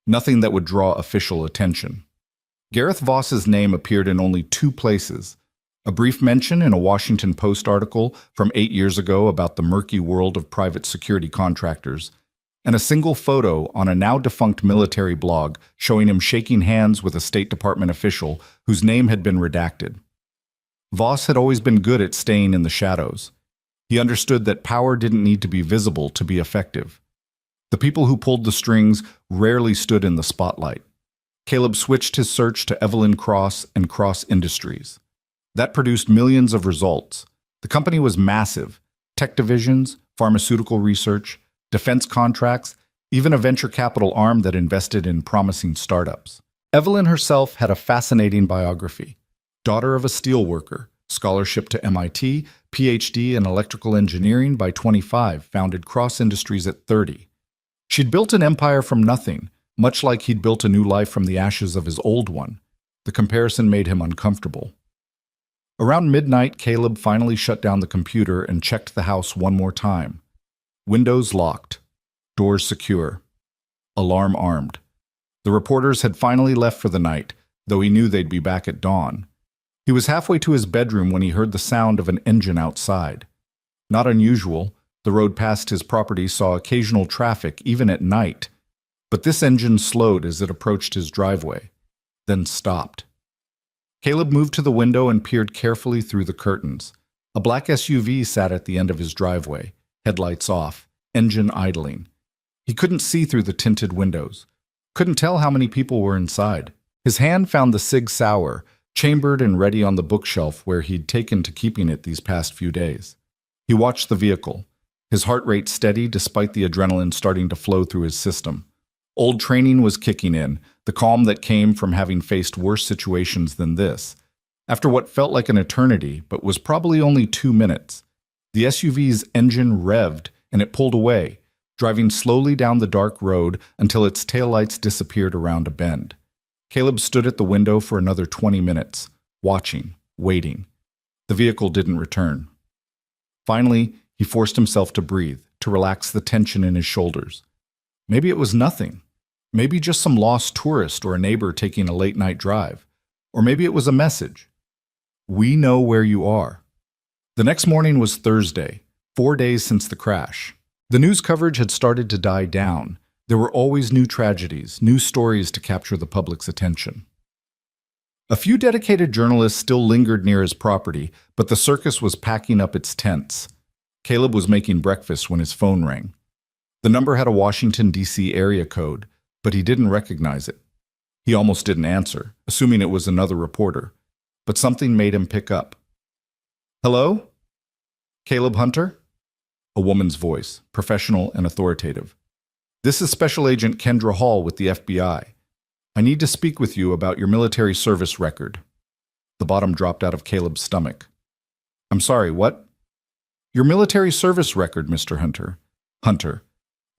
Nothing that would draw official attention. Gareth Voss's name appeared in only 2 places. A brief mention in a Washington Post article from 8 years ago about the murky world of private security contractors, and a single photo on a now-defunct military blog showing him shaking hands with a State Department official whose name had been redacted. Voss had always been good at staying in the shadows. He understood that power didn't need to be visible to be effective. The people who pulled the strings rarely stood in the spotlight. Caleb switched his search to Evelyn Cross and Cross Industries. That produced millions of results. The company was massive. Tech divisions, pharmaceutical research, defense contracts, even a venture capital arm that invested in promising startups. Evelyn herself had a fascinating biography. Daughter of a steelworker, scholarship to MIT, PhD in electrical engineering by 25, founded Cross Industries at 30. She'd built an empire from nothing, much like he'd built a new life from the ashes of his old one. The comparison made him uncomfortable. Around midnight, Caleb finally shut down the computer and checked the house one more time. Windows locked. Doors secure. Alarm armed. The reporters had finally left for the night, though he knew they'd be back at dawn. He was halfway to his bedroom when he heard the sound of an engine outside. Not unusual, the road past his property saw occasional traffic even at night, but this engine slowed as it approached his driveway, then stopped. Caleb moved to the window and peered carefully through the curtains. A black SUV sat at the end of his driveway, headlights off, engine idling. He couldn't see through the tinted windows, couldn't tell how many people were inside. His hand found the Sig Sauer, chambered and ready on the bookshelf where he'd taken to keeping it these past few days. He watched the vehicle, his heart rate steady despite the adrenaline starting to flow through his system. Old training was kicking in, the calm that came from having faced worse situations than this. After what felt like an eternity, but was probably only 2 minutes, the SUV's engine revved and it pulled away, driving slowly down the dark road until its taillights disappeared around a bend. Caleb stood at the window for another 20 minutes, watching, waiting. The vehicle didn't return. Finally, he forced himself to breathe, to relax the tension in his shoulders. Maybe it was nothing. Maybe just some lost tourist or a neighbor taking a late-night drive. Or maybe it was a message. We know where you are. The next morning was Thursday, 4 days since the crash. The news coverage had started to die down. There were always new tragedies, new stories to capture the public's attention. A few dedicated journalists still lingered near his property, but the circus was packing up its tents. Caleb was making breakfast when his phone rang. The number had a Washington, D.C. area code, but he didn't recognize it. He almost didn't answer, assuming it was another reporter, but something made him pick up. Hello? Caleb Hunter? A woman's voice, professional and authoritative. This is Special Agent Kendra Hall with the FBI. I need to speak with you about your military service record. The bottom dropped out of Caleb's stomach. I'm sorry, what? Your military service record, Mr. Hunter. Hunter.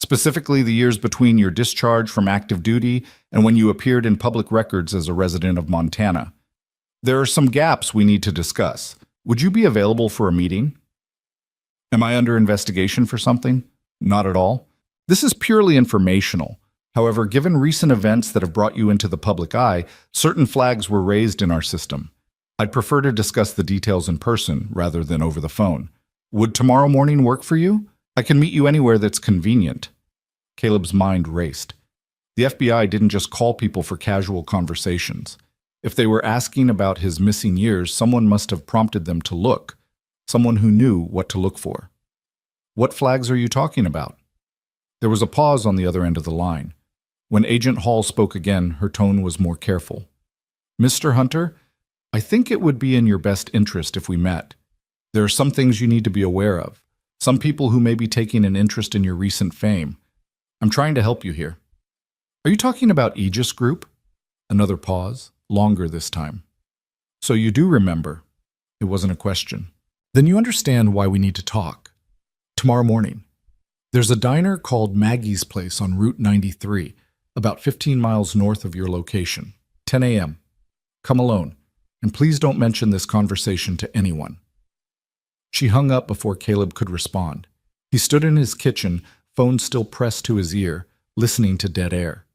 Specifically the years between your discharge from active duty and when you appeared in public records as a resident of Montana. There are some gaps we need to discuss. Would you be available for a meeting? Am I under investigation for something? Not at all. This is purely informational. However, given recent events that have brought you into the public eye, certain flags were raised in our system. I'd prefer to discuss the details in person rather than over the phone. Would tomorrow morning work for you? I can meet you anywhere that's convenient. Caleb's mind raced. The FBI didn't just call people for casual conversations. If they were asking about his missing years, someone must have prompted them to look, someone who knew what to look for. What flags are you talking about? There was a pause on the other end of the line. When Agent Hall spoke again, her tone was more careful. Mr. Hunter, I think it would be in your best interest if we met. There are some things you need to be aware of, some people who may be taking an interest in your recent fame. I'm trying to help you here. Are you talking about Aegis Group? Another pause, longer this time. So you do remember. It wasn't a question. Then you understand why we need to talk. Tomorrow morning. There's a diner called Maggie's Place on Route 93, about 15 miles north of your location. 10 a.m. Come alone, and please don't mention this conversation to anyone. She hung up before Caleb could respond. He stood in his kitchen, phone still pressed to his ear, listening to dead air.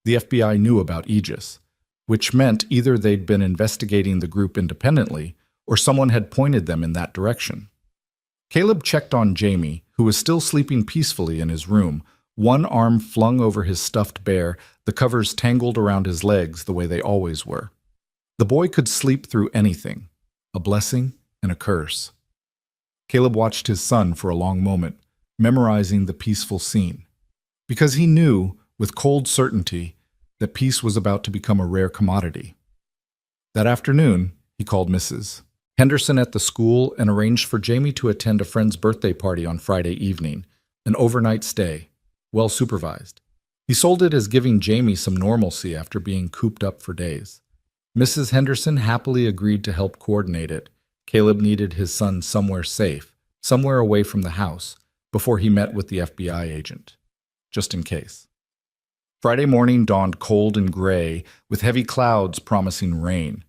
The FBI knew about Aegis, which meant either they'd been investigating the group independently or someone had pointed them in that direction. Caleb checked on Jamie, who was still sleeping peacefully in his room, one arm flung over his stuffed bear, the covers tangled around his legs the way they always were. The boy could sleep through anything, a blessing and a curse. Caleb watched his son for a long moment, memorizing the peaceful scene, because he knew, with cold certainty, that peace was about to become a rare commodity. That afternoon, he called Mrs. Henderson at the school and arranged for Jamie to attend a friend's birthday party on Friday evening, an overnight stay, well supervised. He sold it as giving Jamie some normalcy after being cooped up for days. Mrs. Henderson happily agreed to help coordinate it. Caleb needed his son somewhere safe, somewhere away from the house, before he met with the FBI agent, just in case. Friday morning dawned cold and gray, with heavy clouds promising rain.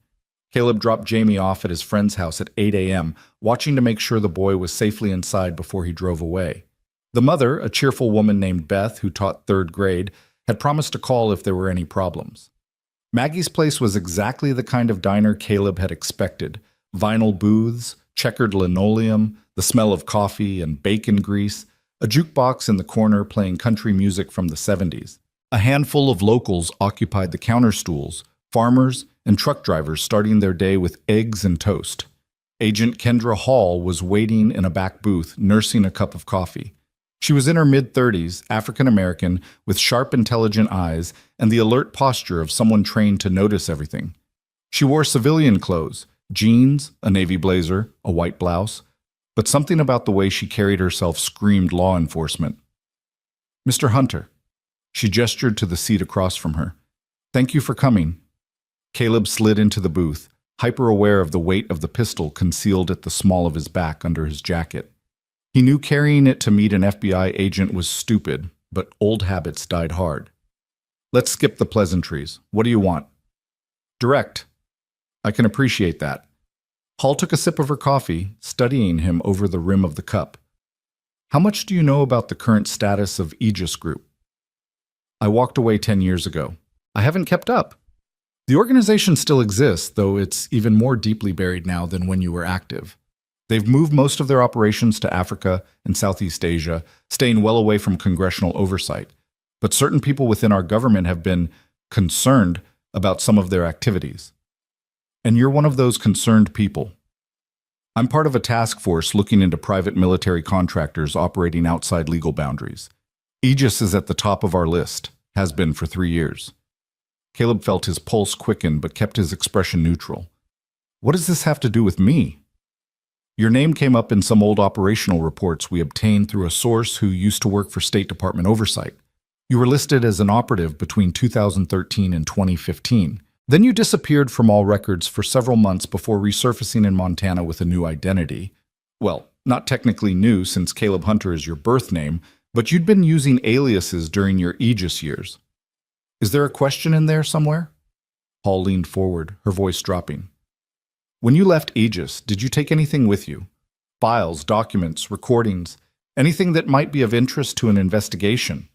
Caleb dropped Jamie off at his friend's house at 8 a.m., watching to make sure the boy was safely inside before he drove away. The mother, a cheerful woman named Beth who taught third grade, had promised to call if there were any problems. Maggie's Place was exactly the kind of diner Caleb had expected. Vinyl booths, checkered linoleum, the smell of coffee and bacon grease, a jukebox in the corner playing country music from the 70s. A handful of locals occupied the counter stools, farmers and truck drivers starting their day with eggs and toast. Agent Kendra Hall was waiting in a back booth, nursing a cup of coffee. She was in her mid-30s, African-American, with sharp, intelligent eyes and the alert posture of someone trained to notice everything. She wore civilian clothes, jeans, a navy blazer, a white blouse, but something about the way she carried herself screamed law enforcement. Mr. Hunter. She gestured to the seat across from her. Thank you for coming. Caleb slid into the booth, hyper-aware of the weight of the pistol concealed at the small of his back under his jacket. He knew carrying it to meet an FBI agent was stupid, but old habits died hard. Let's skip the pleasantries. What do you want? Direct. I can appreciate that. Hall took a sip of her coffee, studying him over the rim of the cup. How much do you know about the current status of Aegis Group? I walked away 10 years ago. I haven't kept up. The organization still exists, though it's even more deeply buried now than when you were active. They've moved most of their operations to Africa and Southeast Asia, staying well away from congressional oversight. But certain people within our government have been concerned about some of their activities. And you're one of those concerned people. I'm part of a task force looking into private military contractors operating outside legal boundaries. Aegis is at the top of our list, has been for 3 years. Caleb felt his pulse quicken but kept his expression neutral. What does this have to do with me? Your name came up in some old operational reports we obtained through a source who used to work for State Department oversight. You were listed as an operative between 2013 and 2015. Then you disappeared from all records for several months before resurfacing in Montana with a new identity. Well, not technically new since Caleb Hunter is your birth name, but you'd been using aliases during your Aegis years. Is there a question in there somewhere? Hall leaned forward, her voice dropping. When you left Aegis, did you take anything with you? Files, documents, recordings, anything that might be of interest to an investigation?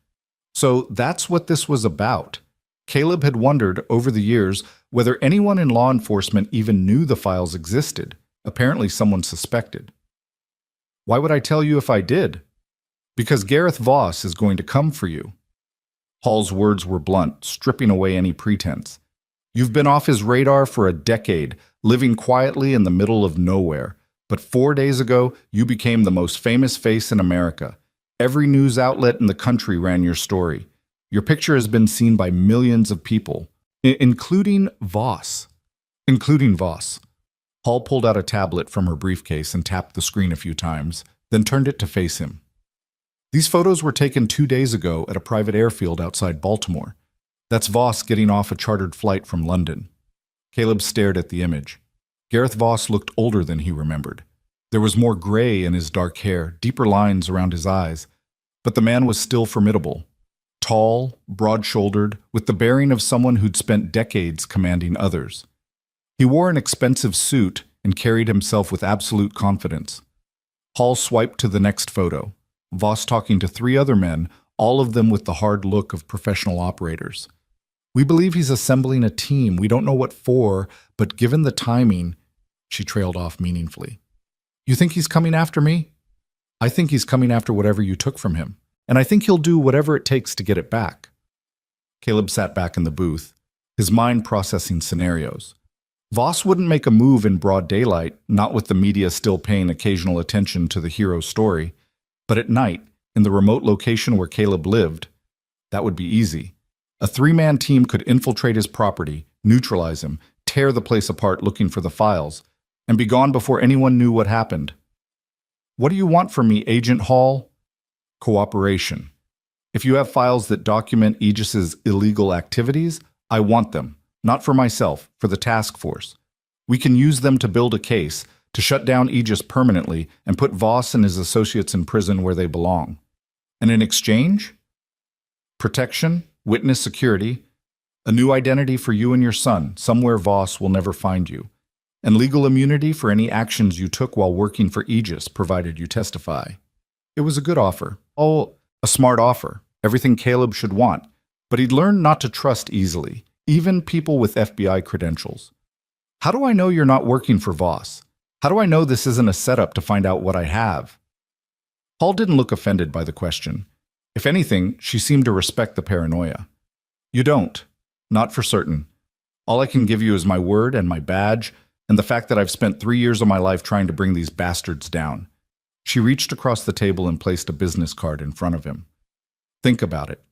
So that's what this was about. Caleb had wondered over the years whether anyone in law enforcement even knew the files existed. Apparently someone suspected. Why would I tell you if I did? Because Gareth Voss is going to come for you. Hall's words were blunt, stripping away any pretense. You've been off his radar for a decade, living quietly in the middle of nowhere. But 4 days ago, you became the most famous face in America. Every news outlet in the country ran your story. Your picture has been seen by millions of people, including Voss. Including Voss. Hall pulled out a tablet from her briefcase and tapped the screen a few times, then turned it to face him. These photos were taken 2 days ago at a private airfield outside Baltimore. That's Voss getting off a chartered flight from London. Caleb stared at the image. Gareth Voss looked older than he remembered. There was more gray in his dark hair, deeper lines around his eyes. But the man was still formidable. Tall, broad-shouldered, with the bearing of someone who'd spent decades commanding others. He wore an expensive suit and carried himself with absolute confidence. Hall swiped to the next photo. Voss talking to 3 other men, all of them with the hard look of professional operators. We believe he's assembling a team. We don't know what for, but given the timing, she trailed off meaningfully. You think he's coming after me? I think he's coming after whatever you took from him, and I think he'll do whatever it takes to get it back. Caleb sat back in the booth, his mind processing scenarios. Voss wouldn't make a move in broad daylight, not with the media still paying occasional attention to the hero's story, but at night, in the remote location where Caleb lived, that would be easy. A 3-man team could infiltrate his property, neutralize him, tear the place apart looking for the files, and be gone before anyone knew what happened. What do you want from me, Agent Hall? Cooperation. If you have files that document Aegis's illegal activities, I want them, not for myself, for the task force. We can use them to build a case, to shut down Aegis permanently and put Voss and his associates in prison where they belong. And in exchange? Protection, witness security, a new identity for you and your son, somewhere Voss will never find you, and legal immunity for any actions you took while working for Aegis, provided you testify. It was a good offer. Oh, a smart offer. Everything Caleb should want. But he'd learned not to trust easily, even people with FBI credentials. How do I know you're not working for Voss? How do I know this isn't a setup to find out what I have? Hall didn't look offended by the question. If anything, she seemed to respect the paranoia. You don't. Not for certain. All I can give you is my word and my badge, and the fact that I've spent 3 years of my life trying to bring these bastards down. She reached across the table and placed a business card in front of him. Think about it.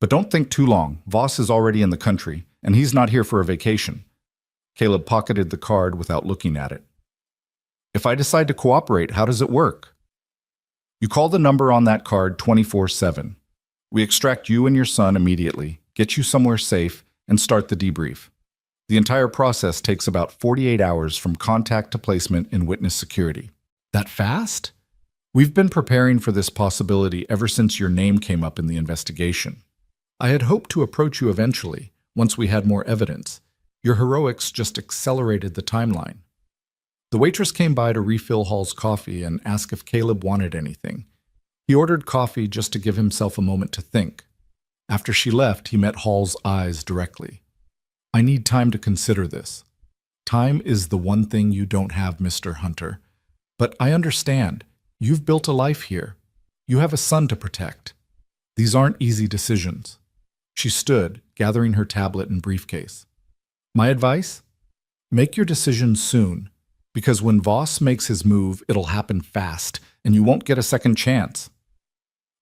But don't think too long. Voss is already in the country, and he's not here for a vacation. Caleb pocketed the card without looking at it. If I decide to cooperate, how does it work? You call the number on that card 24/7. We extract you and your son immediately, get you somewhere safe, and start the debrief. The entire process takes about 48 hours from contact to placement in witness security. That fast? We've been preparing for this possibility ever since your name came up in the investigation. I had hoped to approach you eventually, once we had more evidence. Your heroics just accelerated the timeline. The waitress came by to refill Hall's coffee and ask if Caleb wanted anything. He ordered coffee just to give himself a moment to think. After she left, he met Hall's eyes directly. I need time to consider this. Time is the one thing you don't have, Mr. Hunter. But I understand. You've built a life here. You have a son to protect. These aren't easy decisions. She stood, gathering her tablet and briefcase. My advice? Make your decision soon, because when Voss makes his move, it'll happen fast, and you won't get a second chance.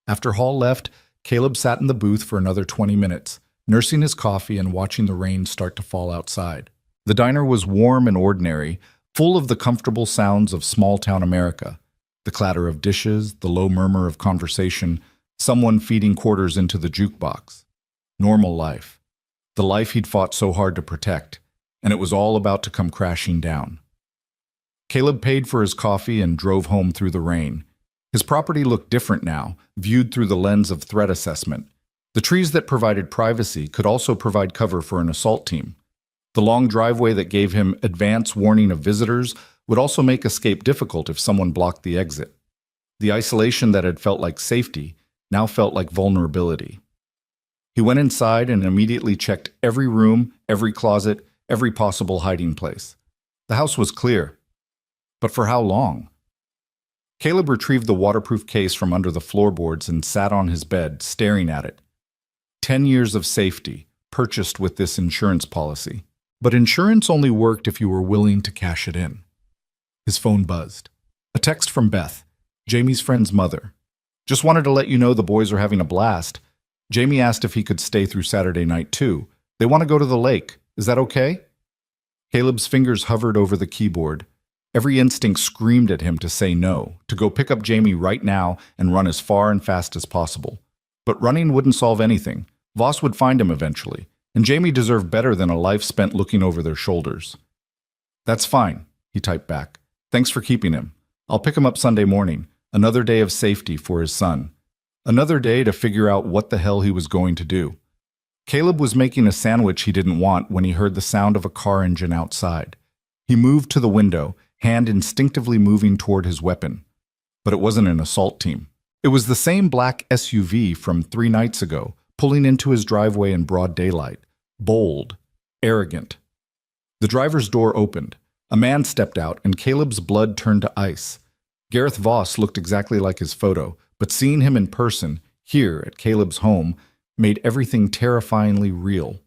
After Hall left, Caleb sat in the booth for another 20 minutes, nursing his coffee and watching the rain start to fall outside. The diner was warm and ordinary, full of the comfortable sounds of small-town America. The clatter of dishes, the low murmur of conversation, someone feeding quarters into the jukebox. Normal life. The life he'd fought so hard to protect, and it was all about to come crashing down. Caleb paid for his coffee and drove home through the rain. His property looked different now, viewed through the lens of threat assessment. The trees that provided privacy could also provide cover for an assault team. The long driveway that gave him advance warning of visitors would also make escape difficult if someone blocked the exit. The isolation that had felt like safety now felt like vulnerability. He went inside and immediately checked every room, every closet, every possible hiding place. The house was clear. But for how long? Caleb retrieved the waterproof case from under the floorboards and sat on his bed, staring at it. 10 years of safety, purchased with this insurance policy. But insurance only worked if you were willing to cash it in. His phone buzzed. A text from Beth, Jamie's friend's mother. Just wanted to let you know the boys are having a blast. Jamie asked if he could stay through Saturday night too. They want to go to the lake. Is that okay? Caleb's fingers hovered over the keyboard. Every instinct screamed at him to say no, to go pick up Jamie right now and run as far and fast as possible. But running wouldn't solve anything. Voss would find him eventually, and Jamie deserved better than a life spent looking over their shoulders. That's fine, he typed back. Thanks for keeping him. I'll pick him up Sunday morning. Another day of safety for his son. Another day to figure out what the hell he was going to do. Caleb was making a sandwich he didn't want when he heard the sound of a car engine outside. He moved to the window, hand instinctively moving toward his weapon. But it wasn't an assault team. It was the same black SUV from 3 nights ago, pulling into his driveway in broad daylight. Bold, arrogant. The driver's door opened. A man stepped out, and Caleb's blood turned to ice. Gareth Voss looked exactly like his photo, but seeing him in person, here at Caleb's home, made everything terrifyingly real.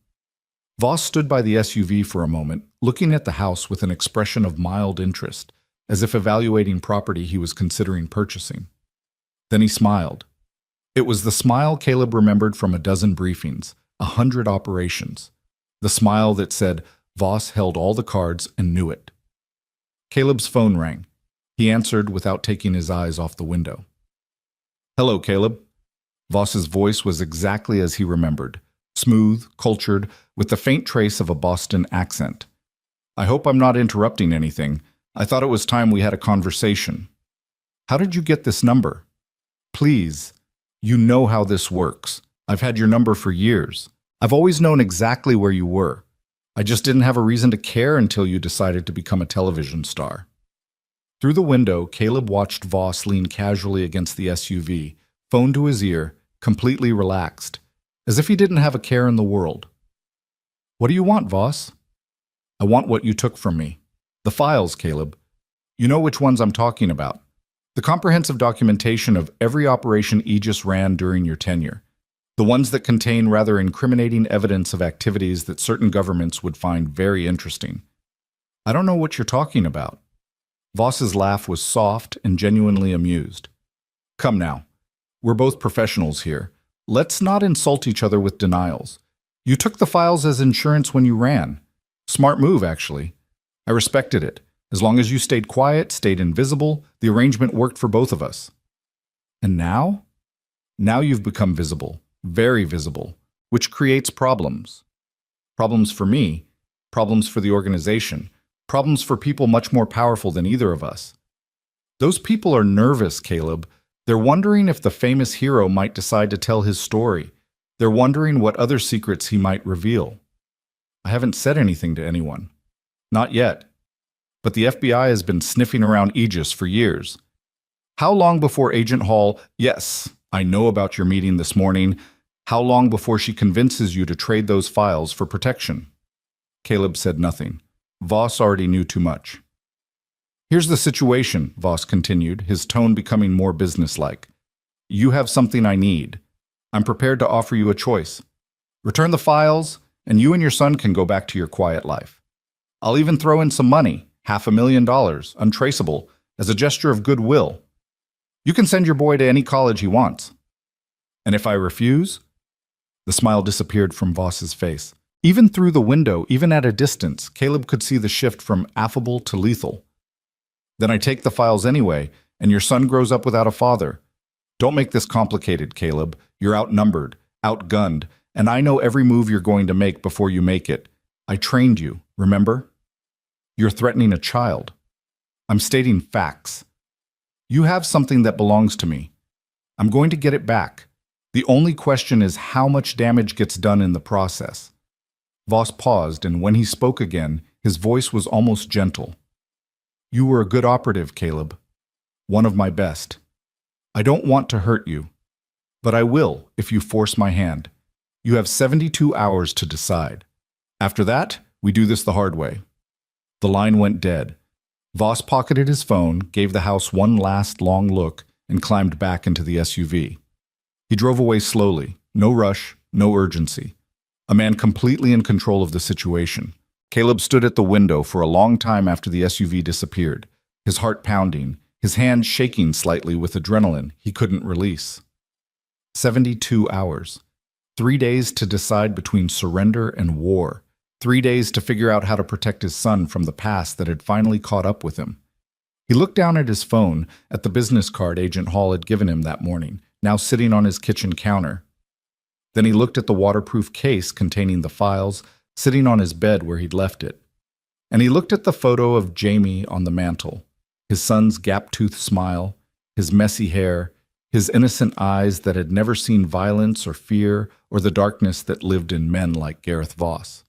Voss stood by the SUV for a moment, looking at the house with an expression of mild interest, as if evaluating property he was considering purchasing. Then he smiled. It was the smile Caleb remembered from a dozen briefings, 100 operations. The smile that said Voss held all the cards and knew it. Caleb's phone rang. He answered without taking his eyes off the window. Hello, Caleb. Voss's voice was exactly as he remembered, smooth, cultured, with the faint trace of a Boston accent. I hope I'm not interrupting anything. I thought it was time we had a conversation. How did you get this number? Please, you know how this works. I've had your number for years. I've always known exactly where you were. I just didn't have a reason to care until you decided to become a television star. Through the window, Caleb watched Voss lean casually against the SUV, phone to his ear, completely relaxed, as if he didn't have a care in the world. What do you want, Voss? I want what you took from me. The files, Caleb. You know which ones I'm talking about. The comprehensive documentation of every operation Aegis ran during your tenure. The ones that contain rather incriminating evidence of activities that certain governments would find very interesting. I don't know what you're talking about. Voss's laugh was soft and genuinely amused. Come now. We're both professionals here. Let's not insult each other with denials. You took the files as insurance when you ran. Smart move, actually. I respected it. As long as you stayed quiet, stayed invisible, the arrangement worked for both of us. And now? Now you've become visible, very visible, which creates problems. Problems for me, problems for the organization, problems for people much more powerful than either of us. Those people are nervous, Caleb. They're wondering if the famous hero might decide to tell his story. They're wondering what other secrets he might reveal. I haven't said anything to anyone. Not yet. But the FBI has been sniffing around Aegis for years. How long before Agent Hall, yes, I know about your meeting this morning, how long before she convinces you to trade those files for protection? Caleb said nothing. Voss already knew too much. Here's the situation, Voss continued, his tone becoming more businesslike. You have something I need. I'm prepared to offer you a choice. Return the files, and you and your son can go back to your quiet life. I'll even throw in some money, $500,000, untraceable, as a gesture of goodwill. You can send your boy to any college he wants. And if I refuse? The smile disappeared from Voss's face. Even through the window, even at a distance, Caleb could see the shift from affable to lethal. Then I take the files anyway, and your son grows up without a father. Don't make this complicated, Caleb. You're outnumbered, outgunned, and I know every move you're going to make before you make it. I trained you, remember? You're threatening a child. I'm stating facts. You have something that belongs to me. I'm going to get it back. The only question is how much damage gets done in the process. Voss paused, and when he spoke again, his voice was almost gentle. You were a good operative, Caleb. One of my best. I don't want to hurt you, but I will if you force my hand. You have 72 hours to decide. After that, we do this the hard way. The line went dead. Voss pocketed his phone, gave the house one last long look, and climbed back into the SUV. He drove away slowly, no rush, no urgency. A man completely in control of the situation, Caleb stood at the window for a long time after the SUV disappeared, his heart pounding, his hands shaking slightly with adrenaline he couldn't release. 72 hours. 3 days to decide between surrender and war. 3 days to figure out how to protect his son from the past that had finally caught up with him. He looked down at his phone, at the business card Agent Hall had given him that morning, now sitting on his kitchen counter. Then he looked at the waterproof case containing the files, sitting on his bed where he'd left it. And he looked at the photo of Jamie on the mantel, his son's gap-toothed smile, his messy hair, his innocent eyes that had never seen violence or fear or the darkness that lived in men like Gareth Voss.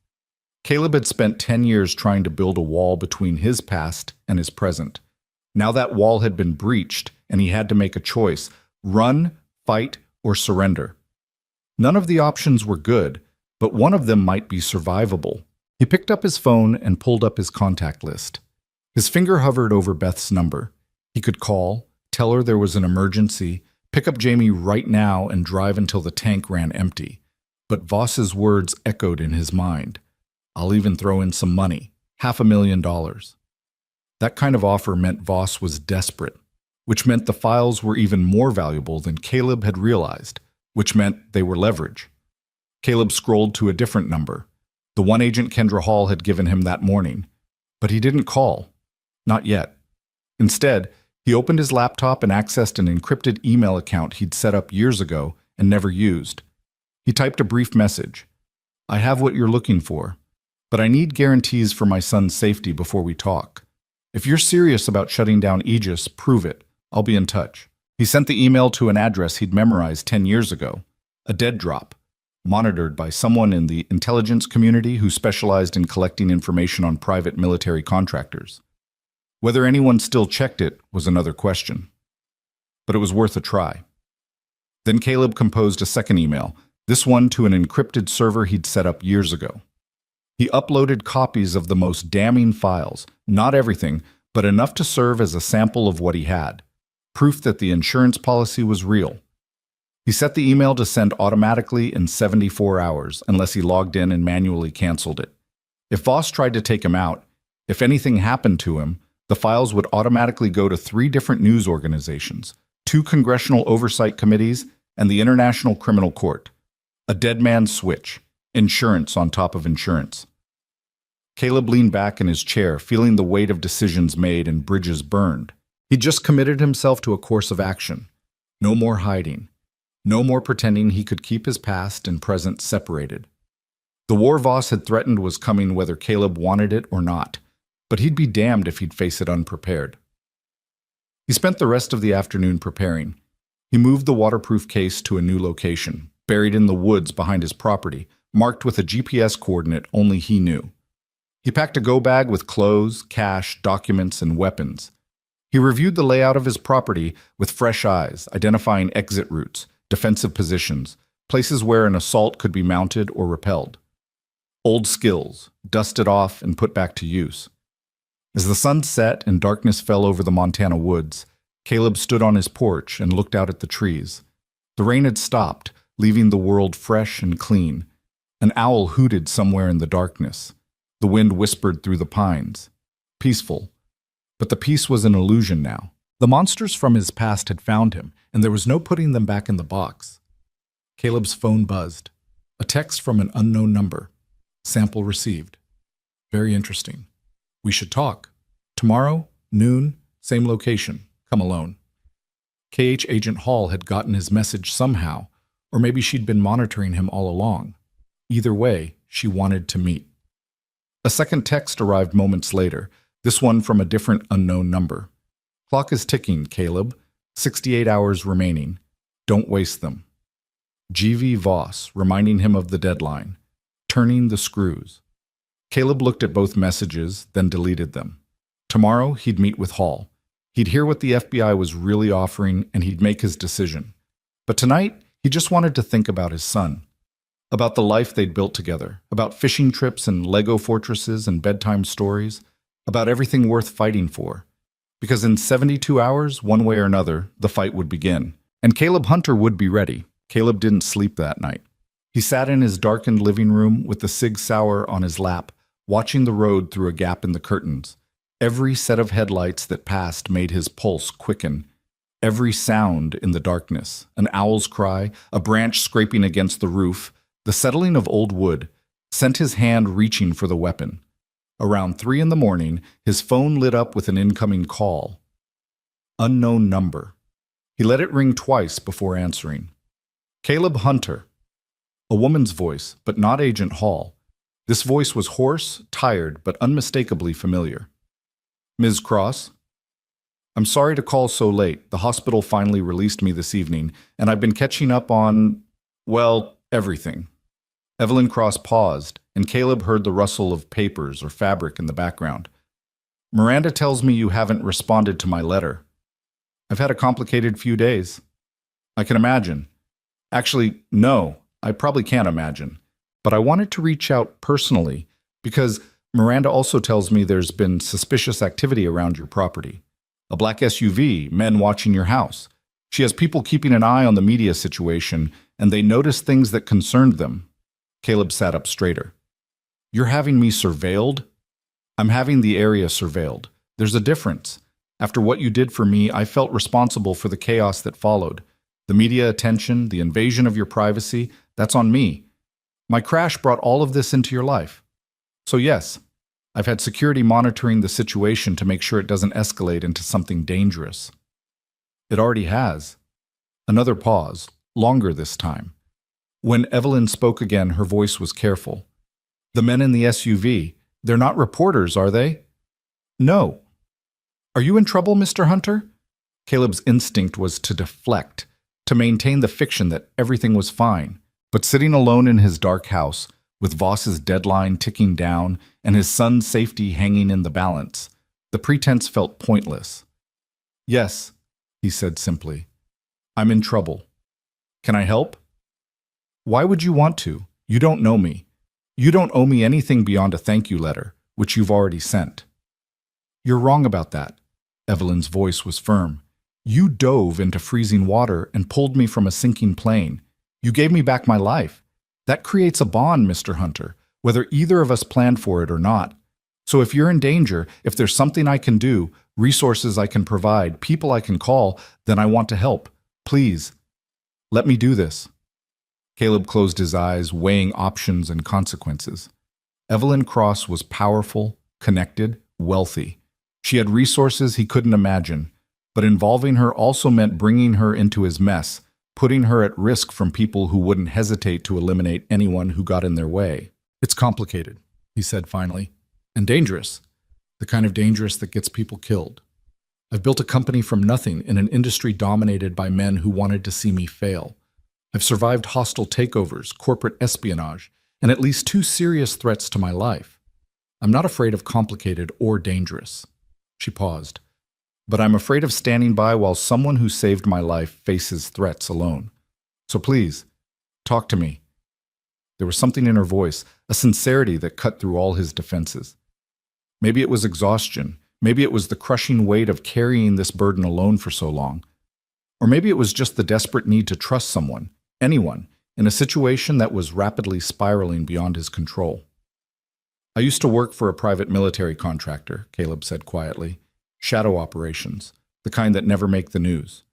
Caleb had spent 10 years trying to build a wall between his past and his present. Now that wall had been breached, and he had to make a choice: run, fight, or surrender. None of the options were good, but one of them might be survivable. He picked up his phone and pulled up his contact list. His finger hovered over Beth's number. He could call, tell her there was an emergency, pick up Jamie right now and drive until the tank ran empty. But Voss's words echoed in his mind. I'll even throw in some money, $500,000. That kind of offer meant Voss was desperate, which meant the files were even more valuable than Caleb had realized, which meant they were leverage. Caleb scrolled to a different number, the one Agent Kendra Hall had given him that morning. But he didn't call. Not yet. Instead, he opened his laptop and accessed an encrypted email account he'd set up years ago and never used. He typed a brief message. I have what you're looking for, but I need guarantees for my son's safety before we talk. If you're serious about shutting down Aegis, prove it. I'll be in touch. He sent the email to an address he'd memorized 10 years ago, a dead drop, monitored by someone in the intelligence community who specialized in collecting information on private military contractors. Whether anyone still checked it was another question. But it was worth a try. Then Caleb composed a second email, this one to an encrypted server he'd set up years ago. He uploaded copies of the most damning files, not everything, but enough to serve as a sample of what he had, proof that the insurance policy was real. He set the email to send automatically in 74 hours, unless he logged in and manually canceled it. If Voss tried to take him out, if anything happened to him, the files would automatically go to 3 different news organizations, 2 congressional oversight committees, and the International Criminal Court. A dead man's switch, insurance on top of insurance. Caleb leaned back in his chair, feeling the weight of decisions made and bridges burned. He'd just committed himself to a course of action. No more hiding. No more pretending he could keep his past and present separated. The war Voss had threatened was coming whether Caleb wanted it or not, but he'd be damned if he'd face it unprepared. He spent the rest of the afternoon preparing. He moved the waterproof case to a new location, buried in the woods behind his property, marked with a GPS coordinate only he knew. He packed a go-bag with clothes, cash, documents, and weapons. He reviewed the layout of his property with fresh eyes, identifying exit routes, defensive positions, places where an assault could be mounted or repelled. Old skills, dusted off and put back to use. As the sun set and darkness fell over the Montana woods, Caleb stood on his porch and looked out at the trees. The rain had stopped, leaving the world fresh and clean. An owl hooted somewhere in the darkness. The wind whispered through the pines. Peaceful. But the peace was an illusion now. The monsters from his past had found him, and there was no putting them back in the box. Caleb's phone buzzed. A text from an unknown number. Sample received. Very interesting. We should talk. Tomorrow, noon, same location. Come alone. KH Agent Hall had gotten his message somehow, or maybe she'd been monitoring him all along. Either way, she wanted to meet. A second text arrived moments later, this one from a different unknown number. Clock is ticking, Caleb. 68 hours remaining. Don't waste them. G.V. Voss, reminding him of the deadline. Turning the screws. Caleb looked at both messages, then deleted them. Tomorrow, he'd meet with Hall. He'd hear what the FBI was really offering, and he'd make his decision. But tonight, he just wanted to think about his son. About the life they'd built together. About fishing trips and Lego fortresses and bedtime stories. About everything worth fighting for. Because in 72 hours, one way or another, the fight would begin. And Caleb Hunter would be ready. Caleb didn't sleep that night. He sat in his darkened living room with the Sig Sauer on his lap, watching the road through a gap in the curtains. Every set of headlights that passed made his pulse quicken. Every sound in the darkness, an owl's cry, a branch scraping against the roof, the settling of old wood, sent his hand reaching for the weapon. Around 3 a.m, his phone lit up with an incoming call. Unknown number. He let it ring twice before answering. Caleb Hunter. A woman's voice, but not Agent Hall. This voice was hoarse, tired, but unmistakably familiar. Ms. Cross? I'm sorry to call so late. The hospital finally released me this evening, and I've been catching up on, well, everything. Evelyn Cross paused, and Caleb heard the rustle of papers or fabric in the background. Miranda tells me you haven't responded to my letter. I've had a complicated few days. I can imagine. Actually, no, I probably can't imagine. But I wanted to reach out personally because Miranda also tells me there's been suspicious activity around your property. A black SUV, men watching your house. She has people keeping an eye on the media situation, and they notice things that concerned them. Caleb sat up straighter. You're having me surveilled? I'm having the area surveilled. There's a difference. After what you did for me, I felt responsible for the chaos that followed. The media attention, the invasion of your privacy, that's on me. My crash brought all of this into your life. So yes, I've had security monitoring the situation to make sure it doesn't escalate into something dangerous. It already has. Another pause, longer this time. When Evelyn spoke again, her voice was careful. The men in the SUV, they're not reporters, are they? No. Are you in trouble, Mr. Hunter? Caleb's instinct was to deflect, to maintain the fiction that everything was fine. But sitting alone in his dark house, with Voss's deadline ticking down and his son's safety hanging in the balance, the pretense felt pointless. Yes, he said simply. I'm in trouble. Can I help? Why would you want to? You don't know me. You don't owe me anything beyond a thank you letter, which you've already sent. You're wrong about that. Evelyn's voice was firm. You dove into freezing water and pulled me from a sinking plane. You gave me back my life. That creates a bond, Mr. Hunter, whether either of us planned for it or not. So if you're in danger, if there's something I can do, resources I can provide, people I can call, then I want to help. Please, let me do this. Caleb closed his eyes, weighing options and consequences. Evelyn Cross was powerful, connected, wealthy. She had resources he couldn't imagine, but involving her also meant bringing her into his mess, putting her at risk from people who wouldn't hesitate to eliminate anyone who got in their way. It's complicated, he said finally, and dangerous, the kind of dangerous that gets people killed. I've built a company from nothing in an industry dominated by men who wanted to see me fail. I've survived hostile takeovers, corporate espionage, and at least 2 serious threats to my life. I'm not afraid of complicated or dangerous. She paused. But I'm afraid of standing by while someone who saved my life faces threats alone. So please, talk to me. There was something in her voice, a sincerity that cut through all his defenses. Maybe it was exhaustion. Maybe it was the crushing weight of carrying this burden alone for so long. Or maybe it was just the desperate need to trust someone, anyone, in a situation that was rapidly spiraling beyond his control. I used to work for a private military contractor, Caleb said quietly. Shadow operations, the kind that never make the news.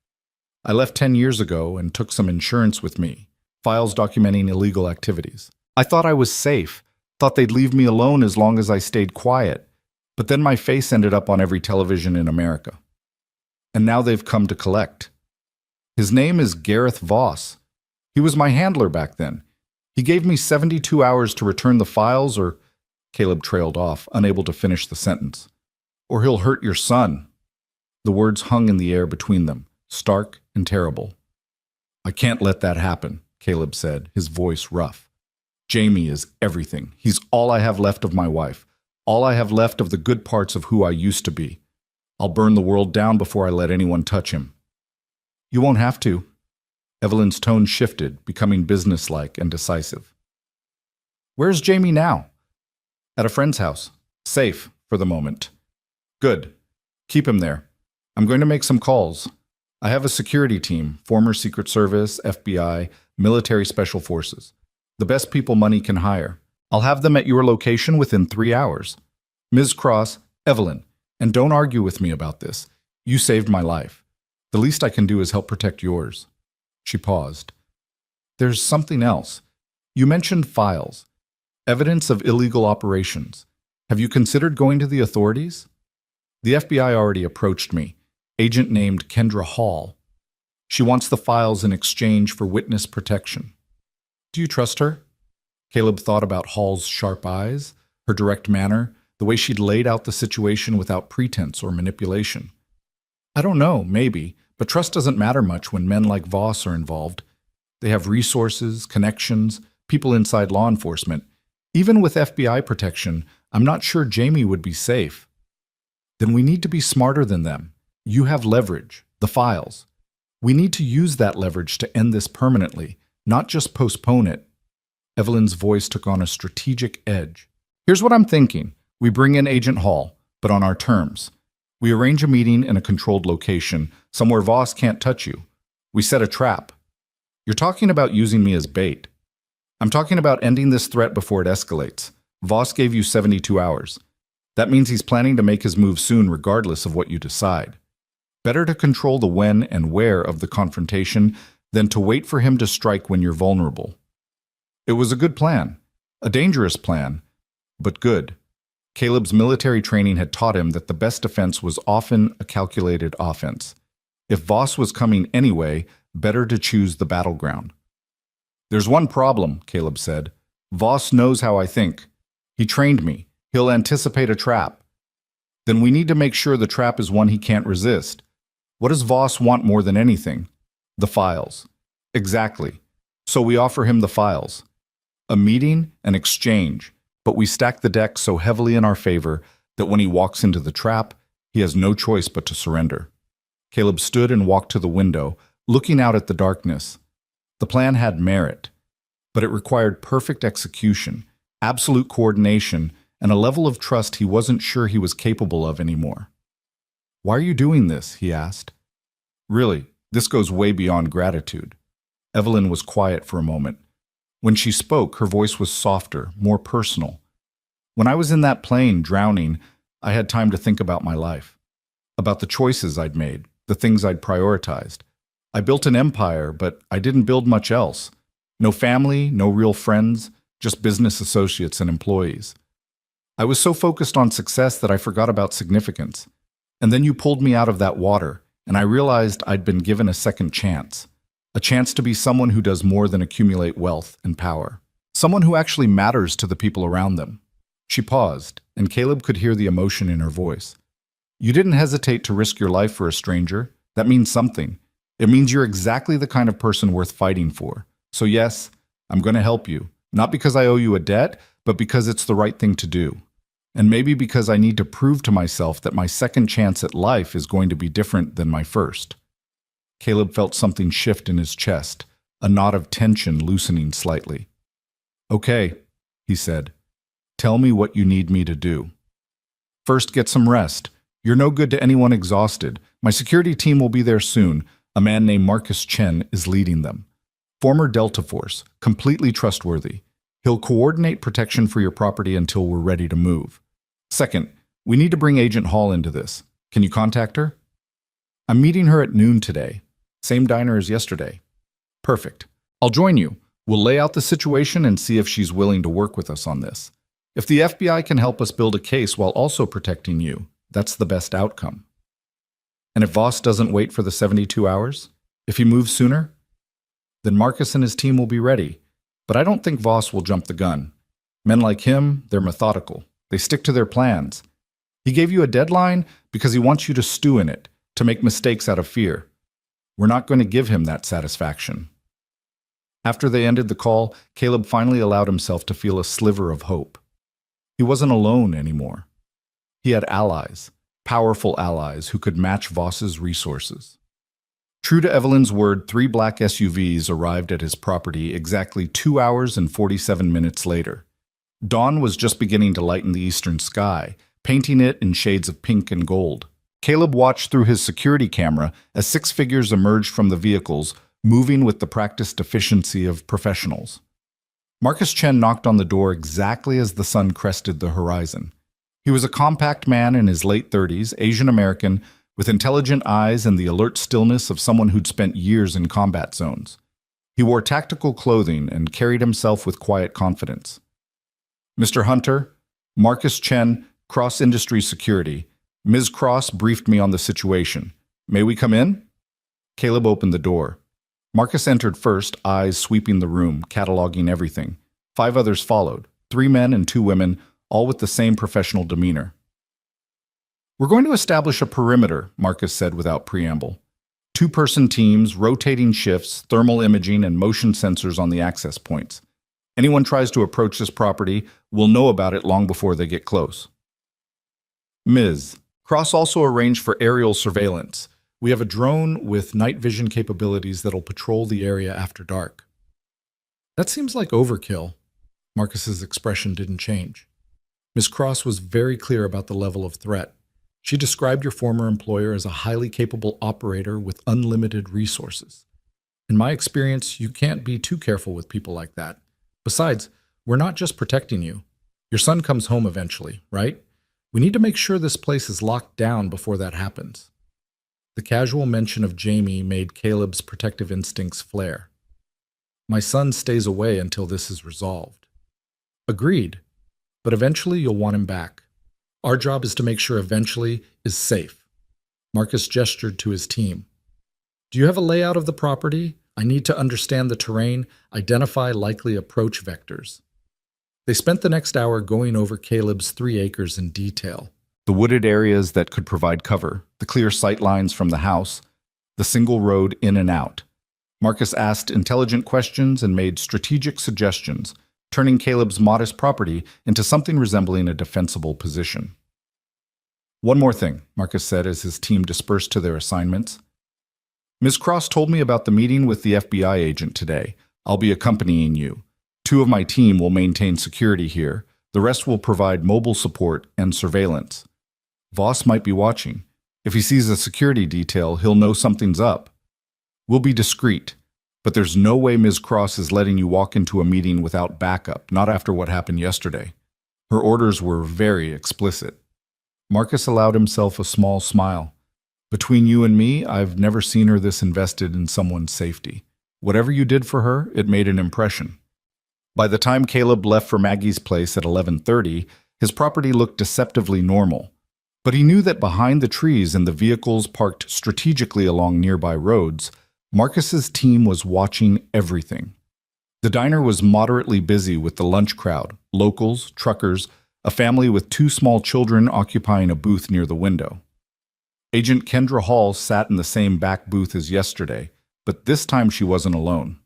I left 10 years ago and took some insurance with me, files documenting illegal activities. I thought I was safe, thought they'd leave me alone as long as I stayed quiet, but then my face ended up on every television in America. And now they've come to collect. His name is Gareth Voss. He was my handler back then. He gave me 72 hours to return the files or... Caleb trailed off, unable to finish the sentence. Or he'll hurt your son. The words hung in the air between them, stark and terrible. I can't let that happen, Caleb said, his voice rough. Jamie is everything. He's all I have left of my wife, all I have left of the good parts of who I used to be. I'll burn the world down before I let anyone touch him. You won't have to. Evelyn's tone shifted, becoming businesslike and decisive. Where's Jamie now? At a friend's house. Safe, for the moment. Good. Keep him there. I'm going to make some calls. I have a security team, former Secret Service, FBI, military special forces. The best people money can hire. I'll have them at your location within 3 hours. Ms. Cross, Evelyn, and don't argue with me about this. You saved my life. The least I can do is help protect yours." She paused. "There's something else. You mentioned files. Evidence of illegal operations. Have you considered going to the authorities?" "The FBI already approached me. Agent named Kendra Hall. She wants the files in exchange for witness protection." "Do you trust her?" Caleb thought about Hall's sharp eyes, her direct manner, the way she'd laid out the situation without pretense or manipulation. "I don't know, maybe, but trust doesn't matter much when men like Voss are involved. They have resources, connections, people inside law enforcement. Even with FBI protection, I'm not sure Jamie would be safe." "Then we need to be smarter than them. You have leverage, the files. We need to use that leverage to end this permanently, not just postpone it." Evelyn's voice took on a strategic edge. "Here's what I'm thinking. We bring in Agent Hall, but on our terms. We arrange a meeting in a controlled location, somewhere Voss can't touch you. We set a trap. You're talking about using me as bait. I'm talking about ending this threat before it escalates. Voss gave you 72 hours. That means he's planning to make his move soon regardless of what you decide. Better to control the when and where of the confrontation than to wait for him to strike when you're vulnerable." It was a good plan. A dangerous plan, but good. Caleb's military training had taught him that the best defense was often a calculated offense. If Voss was coming anyway, better to choose the battleground. "There's one problem," Caleb said. "Voss knows how I think. He trained me. He'll anticipate a trap. Then we need to make sure the trap is one he can't resist. What does Voss want more than anything? The files." "Exactly. So we offer him the files. A meeting, an exchange, but we stack the deck so heavily in our favor that when he walks into the trap, he has no choice but to surrender." Caleb stood and walked to the window, looking out at the darkness. The plan had merit, but it required perfect execution, absolute coordination, and a level of trust he wasn't sure he was capable of anymore. "Why are you doing this?" he asked. "Really, this goes way beyond gratitude." Evelyn was quiet for a moment. When she spoke, her voice was softer, more personal. "When I was in that plane, drowning, I had time to think about my life, about the choices I'd made, the things I'd prioritized. I built an empire, but I didn't build much else. No family, no real friends, just business associates and employees. I was so focused on success that I forgot about significance. And then you pulled me out of that water, and I realized I'd been given a second chance. A chance to be someone who does more than accumulate wealth and power. Someone who actually matters to the people around them." She paused, and Caleb could hear the emotion in her voice. "You didn't hesitate to risk your life for a stranger. That means something. It means you're exactly the kind of person worth fighting for. So yes, I'm going to help you. Not because I owe you a debt, but because it's the right thing to do. And maybe because I need to prove to myself that my second chance at life is going to be different than my first." Caleb felt something shift in his chest, a knot of tension loosening slightly. "Okay," he said. "Tell me what you need me to do." "First, get some rest. You're no good to anyone exhausted. My security team will be there soon. A man named Marcus Chen is leading them. Former Delta Force, completely trustworthy. He'll coordinate protection for your property until we're ready to move. Second, we need to bring Agent Hall into this. Can you contact her?" "I'm meeting her at noon today. Same diner as yesterday." "Perfect. I'll join you. We'll lay out the situation and see if she's willing to work with us on this. If the FBI can help us build a case while also protecting you, that's the best outcome." "And if Voss doesn't wait for the 72 hours? If he moves sooner?" "Then Marcus and his team will be ready. But I don't think Voss will jump the gun. Men like him, they're methodical. They stick to their plans. He gave you a deadline because he wants you to stew in it, to make mistakes out of fear. We're not going to give him that satisfaction." After they ended the call, Caleb finally allowed himself to feel a sliver of hope. He wasn't alone anymore. He had allies, powerful allies who could match Voss's resources. True to Evelyn's word, 3 black SUVs arrived at his property exactly 2 hours and 47 minutes later. Dawn was just beginning to lighten the eastern sky, painting it in shades of pink and gold. Caleb watched through his security camera as 6 figures emerged from the vehicles, moving with the practiced efficiency of professionals. Marcus Chen knocked on the door exactly as the sun crested the horizon. He was a compact man in his late 30s, Asian American, with intelligent eyes and the alert stillness of someone who'd spent years in combat zones. He wore tactical clothing and carried himself with quiet confidence. "Mr. Hunter, Marcus Chen, Cross Industry Security. Ms. Cross briefed me on the situation. May we come in?" Caleb opened the door. Marcus entered first, eyes sweeping the room, cataloging everything. 5 others followed, 3 men and 2 women, all with the same professional demeanor. "We're going to establish a perimeter," Marcus said without preamble. 2-person teams, rotating shifts, thermal imaging, and motion sensors on the access points. Anyone tries to approach this property will know about it long before they get close. "Ms. Cross also arranged for aerial surveillance. We have a drone with night vision capabilities that'll patrol the area after dark." "That seems like overkill." Marcus's expression didn't change. Ms. Cross was very clear about the level of threat. She described your former employer as a highly capable operator with unlimited resources. "In my experience, you can't be too careful with people like that. Besides, we're not just protecting you. Your son comes home eventually, right? We need to make sure this place is locked down before that happens." The casual mention of Jamie made Caleb's protective instincts flare. "My son stays away until this is resolved." "Agreed, but eventually you'll want him back. Our job is to make sure eventually is safe." Marcus gestured to his team. "Do you have a layout of the property? I need to understand the terrain, identify likely approach vectors." They spent the next hour going over Caleb's 3 acres in detail. The wooded areas that could provide cover, the clear sight lines from the house, the single road in and out. Marcus asked intelligent questions and made strategic suggestions, turning Caleb's modest property into something resembling a defensible position. "One more thing," Marcus said as his team dispersed to their assignments. "Ms. Cross told me about the meeting with the FBI agent today. I'll be accompanying you. 2 of my team will maintain security here. The rest will provide mobile support and surveillance. Voss might be watching. If he sees a security detail, he'll know something's up. We'll be discreet, but there's no way Ms. Cross is letting you walk into a meeting without backup, not after what happened yesterday. Her orders were very explicit." Marcus allowed himself a small smile. "Between you and me, I've never seen her this invested in someone's safety. Whatever you did for her, it made an impression." By the time Caleb left for Maggie's place at 11:30, his property looked deceptively normal. But he knew that behind the trees and the vehicles parked strategically along nearby roads, Marcus's team was watching everything. The diner was moderately busy with the lunch crowd, locals, truckers, a family with 2 small children occupying a booth near the window. Agent Kendra Hall sat in the same back booth as yesterday, but this time she wasn't alone.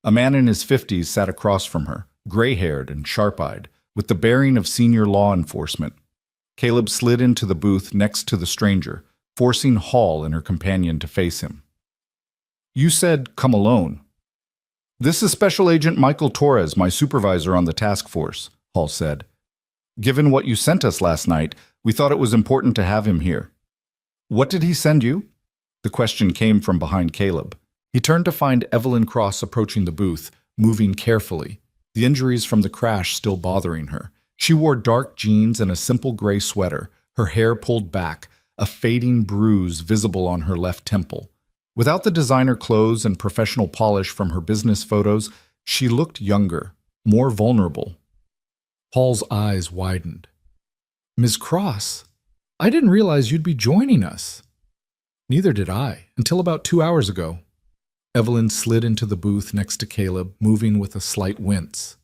A man in his 50s sat across from her, gray-haired and sharp-eyed, with the bearing of senior law enforcement. Caleb slid into the booth next to the stranger, forcing Hall and her companion to face him. "You said come alone." "This is Special Agent Michael Torres, my supervisor on the task force," Hall said. "Given what you sent us last night, we thought it was important to have him here." "What did he send you?" The question came from behind Caleb. He turned to find Evelyn Cross approaching the booth, moving carefully, the injuries from the crash still bothering her. She wore dark jeans and a simple gray sweater, her hair pulled back, a fading bruise visible on her left temple. Without the designer clothes and professional polish from her business photos, she looked younger, more vulnerable. Hall's eyes widened. "Ms. Cross, I didn't realize you'd be joining us." "Neither did I, until about 2 hours ago." Evelyn slid into the booth next to Caleb, moving with a slight wince.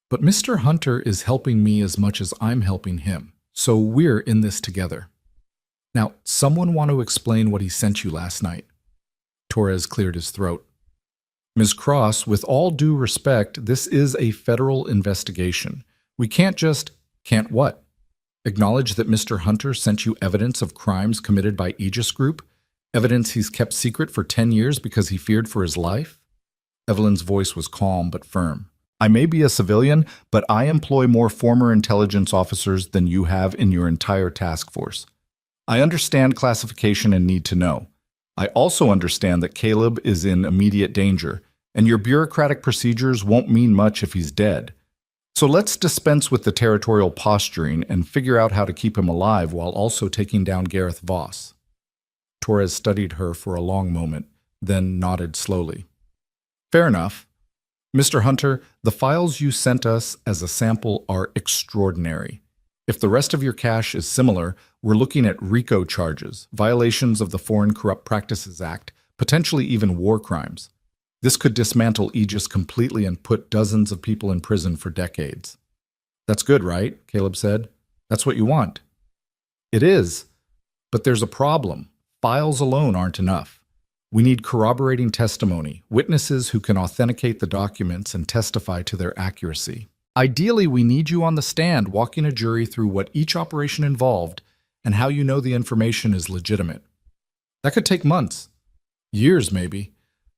"But Mr. Hunter is helping me as much as I'm helping him, so we're in this together. Now, someone want to explain what he sent you last night?" Torres cleared his throat. "Ms. Cross, with all due respect, this is a federal investigation. We can't just—" "Can't what? Acknowledge that Mr. Hunter sent you evidence of crimes committed by Aegis Group? Evidence he's kept secret for 10 years because he feared for his life?" Evelyn's voice was calm but firm. "I may be a civilian, but I employ more former intelligence officers than you have in your entire task force. I understand classification and need to know. I also understand that Caleb is in immediate danger, and your bureaucratic procedures won't mean much if he's dead. So let's dispense with the territorial posturing and figure out how to keep him alive while also taking down Gareth Voss. Torres studied her for a long moment, then nodded slowly. Fair enough. Mr. Hunter, the files you sent us as a sample are extraordinary. If the rest of your cache is similar, we're looking at RICO charges, violations of the Foreign Corrupt Practices Act, potentially even war crimes. This could dismantle Aegis completely and put dozens of people in prison for decades. That's good, right? Caleb said. That's what you want. It is, but there's a problem. Files alone aren't enough. We need corroborating testimony, witnesses who can authenticate the documents and testify to their accuracy. Ideally, we need you on the stand walking a jury through what each operation involved and how you know the information is legitimate. That could take months, years maybe.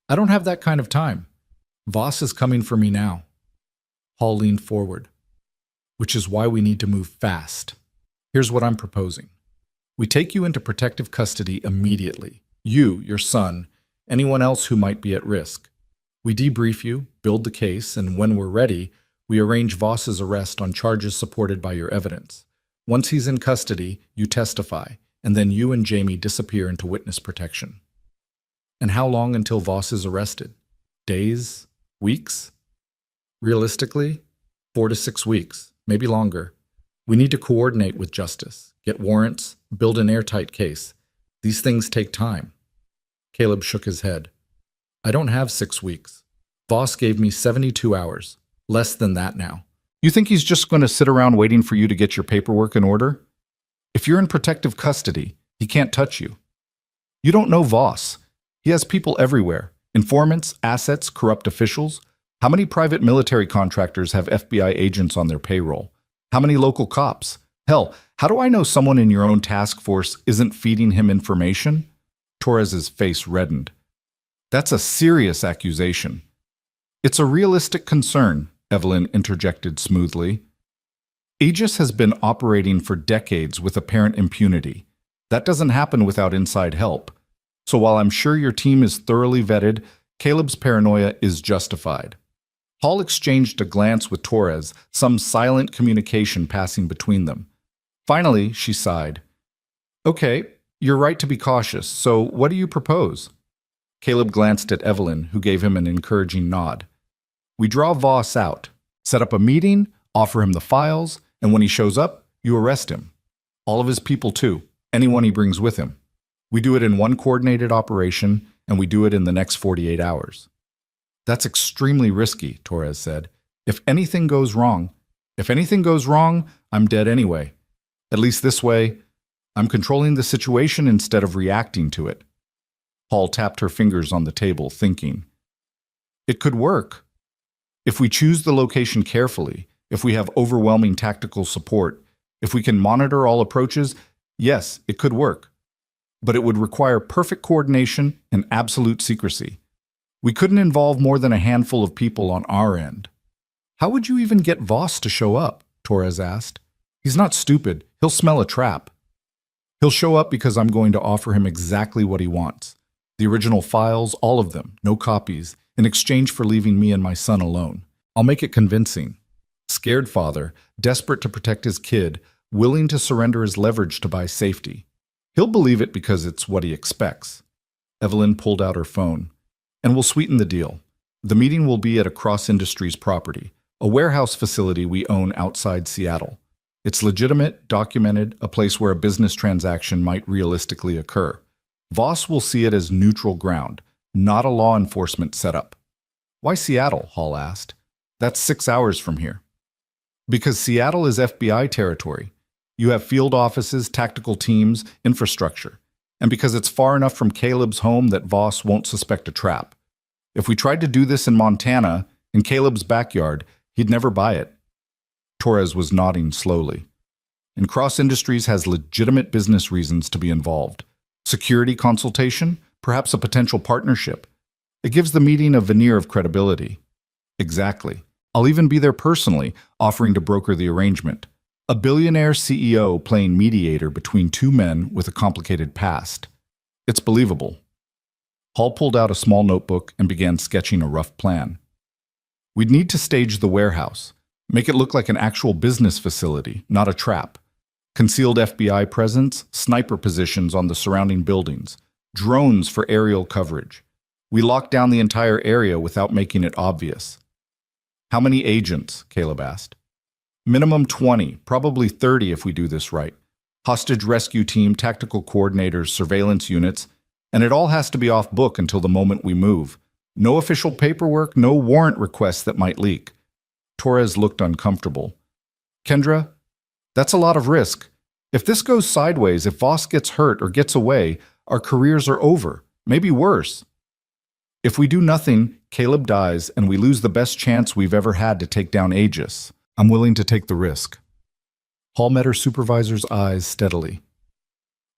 I don't have that kind of time. Voss is coming for me now. Hall leaned forward, which is why we need to move fast. Here's what I'm proposing. We take you into protective custody immediately. You, your son, anyone else who might be at risk. We debrief you, build the case, and when we're ready, we arrange Voss's arrest on charges supported by your evidence. Once he's in custody, you testify, and then you and Jamie disappear into witness protection. And how long until Voss is arrested? Days? Weeks? Realistically, 4 to 6 weeks, maybe longer. We need to coordinate with justice, get warrants, build an airtight case. These things take time. Caleb shook his head. I don't have 6 weeks. Voss gave me 72 hours. Less than that now. You think he's just going to sit around waiting for you to get your paperwork in order? If you're in protective custody, he can't touch you. You don't know Voss. He has people everywhere. Informants, assets, corrupt officials. How many private military contractors have FBI agents on their payroll? How many local cops? Hell, how do I know someone in your own task force isn't feeding him information? Torres's face reddened. That's a serious accusation. It's a realistic concern, Evelyn interjected smoothly. Aegis has been operating for decades with apparent impunity. That doesn't happen without inside help. So while I'm sure your team is thoroughly vetted, Caleb's paranoia is justified. Hall exchanged a glance with Torres, some silent communication passing between them. Finally, she sighed. Okay, you're right to be cautious, so what do you propose? Caleb glanced at Evelyn, who gave him an encouraging nod. We draw Voss out, set up a meeting, offer him the files, and when he shows up, you arrest him. All of his people too, anyone he brings with him. We do it in one coordinated operation, and we do it in the next 48 hours. That's extremely risky, Torres said. If anything goes wrong, I'm dead anyway. At least this way, I'm controlling the situation instead of reacting to it. Hall tapped her fingers on the table, thinking. It could work. If we choose the location carefully, if we have overwhelming tactical support, if we can monitor all approaches, yes, it could work. But it would require perfect coordination and absolute secrecy. We couldn't involve more than a handful of people on our end. How would you even get Voss to show up? Torres asked. He's not stupid. He'll smell a trap. He'll show up because I'm going to offer him exactly what he wants. The original files, all of them, no copies, in exchange for leaving me and my son alone. I'll make it convincing. Scared father, desperate to protect his kid, willing to surrender his leverage to buy safety. He'll believe it because it's what he expects. Evelyn pulled out her phone. And we'll sweeten the deal. The meeting will be at a Cross Industries property, a warehouse facility we own outside Seattle. It's legitimate, documented, a place where a business transaction might realistically occur. Voss will see it as neutral ground, not a law enforcement setup. Why Seattle? Hall asked. That's 6 hours from here. Because Seattle is FBI territory. You have field offices, tactical teams, infrastructure. And because it's far enough from Caleb's home that Voss won't suspect a trap. If we tried to do this in Montana, in Caleb's backyard, he'd never buy it. Torres was nodding slowly. And Cross Industries has legitimate business reasons to be involved. Security consultation, perhaps a potential partnership. It gives the meeting a veneer of credibility. Exactly. I'll even be there personally, offering to broker the arrangement. A billionaire CEO playing mediator between two men with a complicated past. It's believable. Hall pulled out a small notebook and began sketching a rough plan. We'd need to stage the warehouse, make it look like an actual business facility, not a trap. Concealed FBI presence, sniper positions on the surrounding buildings, drones for aerial coverage. We locked down the entire area without making it obvious. How many agents? Caleb asked. Minimum 20, probably 30 if we do this right. Hostage rescue team, tactical coordinators, surveillance units, and it all has to be off book until the moment we move. No official paperwork, no warrant requests that might leak. Torres looked uncomfortable. Kendra, that's a lot of risk. If this goes sideways, if Voss gets hurt or gets away, our careers are over, maybe worse. If we do nothing, Caleb dies and we lose the best chance we've ever had to take down Aegis. I'm willing to take the risk. Hall met her supervisor's eyes steadily.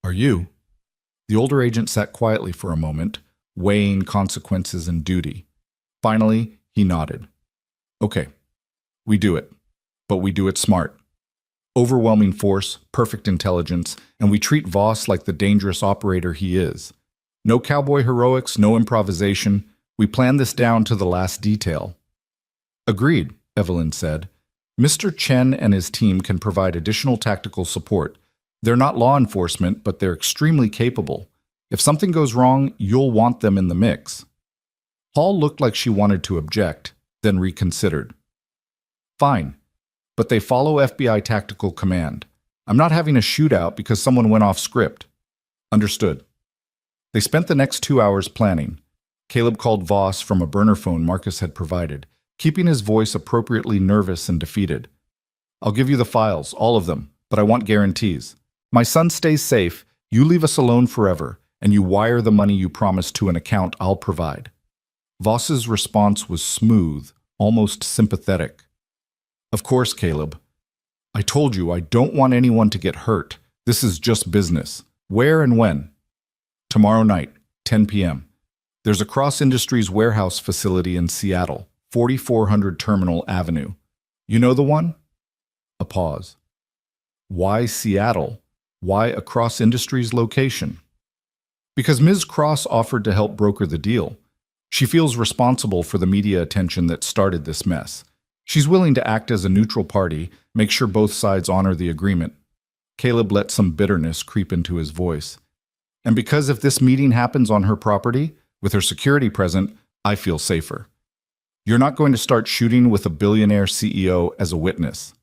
Are you? The older agent sat quietly for a moment, weighing consequences and duty. Finally, he nodded. Okay, we do it, but we do it smart. Overwhelming force, perfect intelligence, and we treat Voss like the dangerous operator he is. No cowboy heroics, no improvisation. We plan this down to the last detail. Agreed, Evelyn said. Mr. Chen and his team can provide additional tactical support. They're not law enforcement, but they're extremely capable. If something goes wrong, you'll want them in the mix. Hall looked like she wanted to object, then reconsidered. Fine, but they follow FBI tactical command. I'm not having a shootout because someone went off script. Understood. They spent the next 2 hours planning. Caleb called Voss from a burner phone Marcus had provided, keeping his voice appropriately nervous and defeated. I'll give you the files, all of them, but I want guarantees. My son stays safe, you leave us alone forever, and you wire the money you promised to an account I'll provide. Voss's response was smooth, almost sympathetic. Of course, Caleb. I told you I don't want anyone to get hurt. This is just business. Where and when? Tomorrow night, 10 p.m. There's a Cross Industries warehouse facility in Seattle, 4400 Terminal Avenue. You know the one? A pause. Why Seattle? Why a Cross Industries location? Because Ms. Cross offered to help broker the deal. She feels responsible for the media attention that started this mess. She's willing to act as a neutral party, make sure both sides honor the agreement. Caleb let some bitterness creep into his voice. And because if this meeting happens on her property, with her security present, I feel safer. You're not going to start shooting with a billionaire CEO as a witness.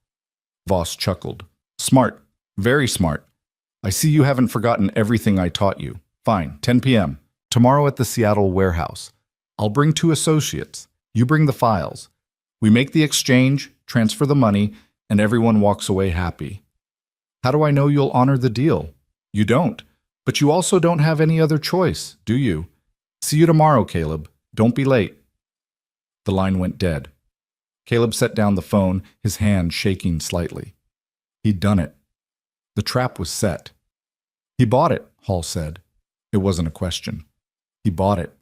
Voss chuckled. Smart. Very smart. I see you haven't forgotten everything I taught you. Fine, 10 p.m. Tomorrow at the Seattle warehouse. I'll bring 2 associates. You bring the files. We make the exchange, transfer the money, and everyone walks away happy. How do I know you'll honor the deal? You don't. But you also don't have any other choice, do you? See you tomorrow, Caleb. Don't be late. The line went dead. Caleb set down the phone, his hand shaking slightly. He'd done it. The trap was set. He bought it, Hall said. It wasn't a question. He bought it.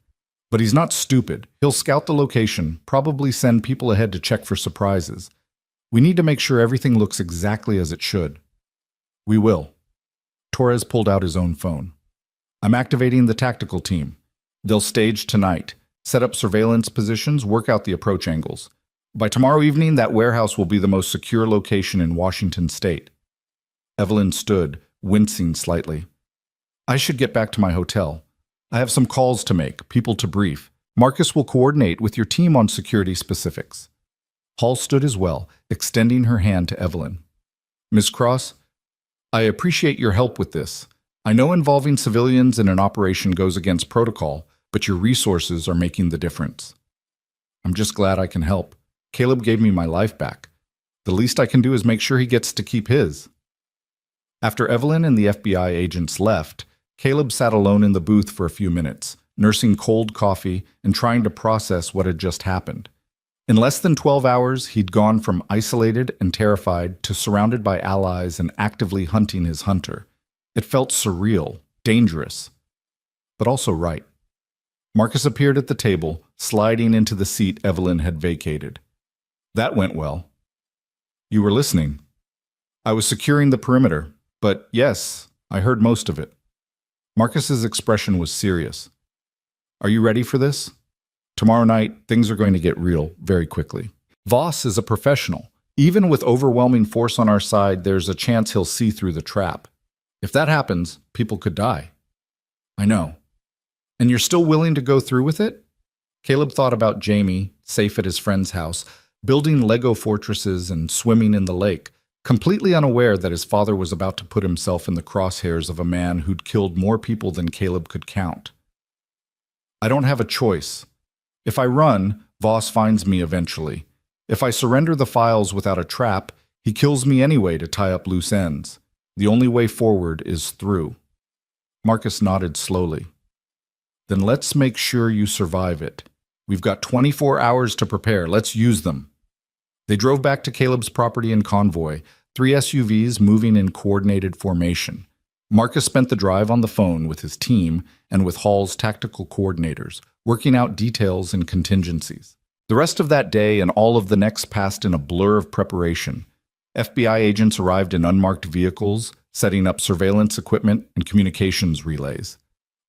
But he's not stupid. He'll scout the location, probably send people ahead to check for surprises. We need to make sure everything looks exactly as it should. We will. Torres pulled out his own phone. I'm activating the tactical team. They'll stage tonight, set up surveillance positions, work out the approach angles. By tomorrow evening, that warehouse will be the most secure location in Washington state. Evelyn stood, wincing slightly. I should get back to my hotel. I have some calls to make, people to brief. Marcus will coordinate with your team on security specifics. Hall stood as well, extending her hand to Evelyn. Ms. Cross, I appreciate your help with this. I know involving civilians in an operation goes against protocol, but your resources are making the difference. I'm just glad I can help. Caleb gave me my life back. The least I can do is make sure he gets to keep his. After Evelyn and the FBI agents left, Caleb sat alone in the booth for a few minutes, nursing cold coffee and trying to process what had just happened. In less than 12 hours, he'd gone from isolated and terrified to surrounded by allies and actively hunting his hunter. It felt surreal, dangerous, but also right. Marcus appeared at the table, sliding into the seat Evelyn had vacated. That went well. You were listening. I was securing the perimeter, but yes, I heard most of it. Marcus's expression was serious. Are you ready for this? Tomorrow night, things are going to get real very quickly. Voss is a professional. Even with overwhelming force on our side, there's a chance he'll see through the trap. If that happens, people could die. I know. And you're still willing to go through with it? Caleb thought about Jamie, safe at his friend's house, building Lego fortresses and swimming in the lake, completely unaware that his father was about to put himself in the crosshairs of a man who'd killed more people than Caleb could count. I don't have a choice. If I run, Voss finds me eventually. If I surrender the files without a trap, he kills me anyway to tie up loose ends. The only way forward is through. Marcus nodded slowly. Then let's make sure you survive it. We've got 24 hours to prepare. Let's use them. They drove back to Caleb's property in convoy, 3 SUVs moving in coordinated formation. Marcus spent the drive on the phone with his team and with Hall's tactical coordinators, working out details and contingencies. The rest of that day and all of the next passed in a blur of preparation. FBI agents arrived in unmarked vehicles, setting up surveillance equipment and communications relays.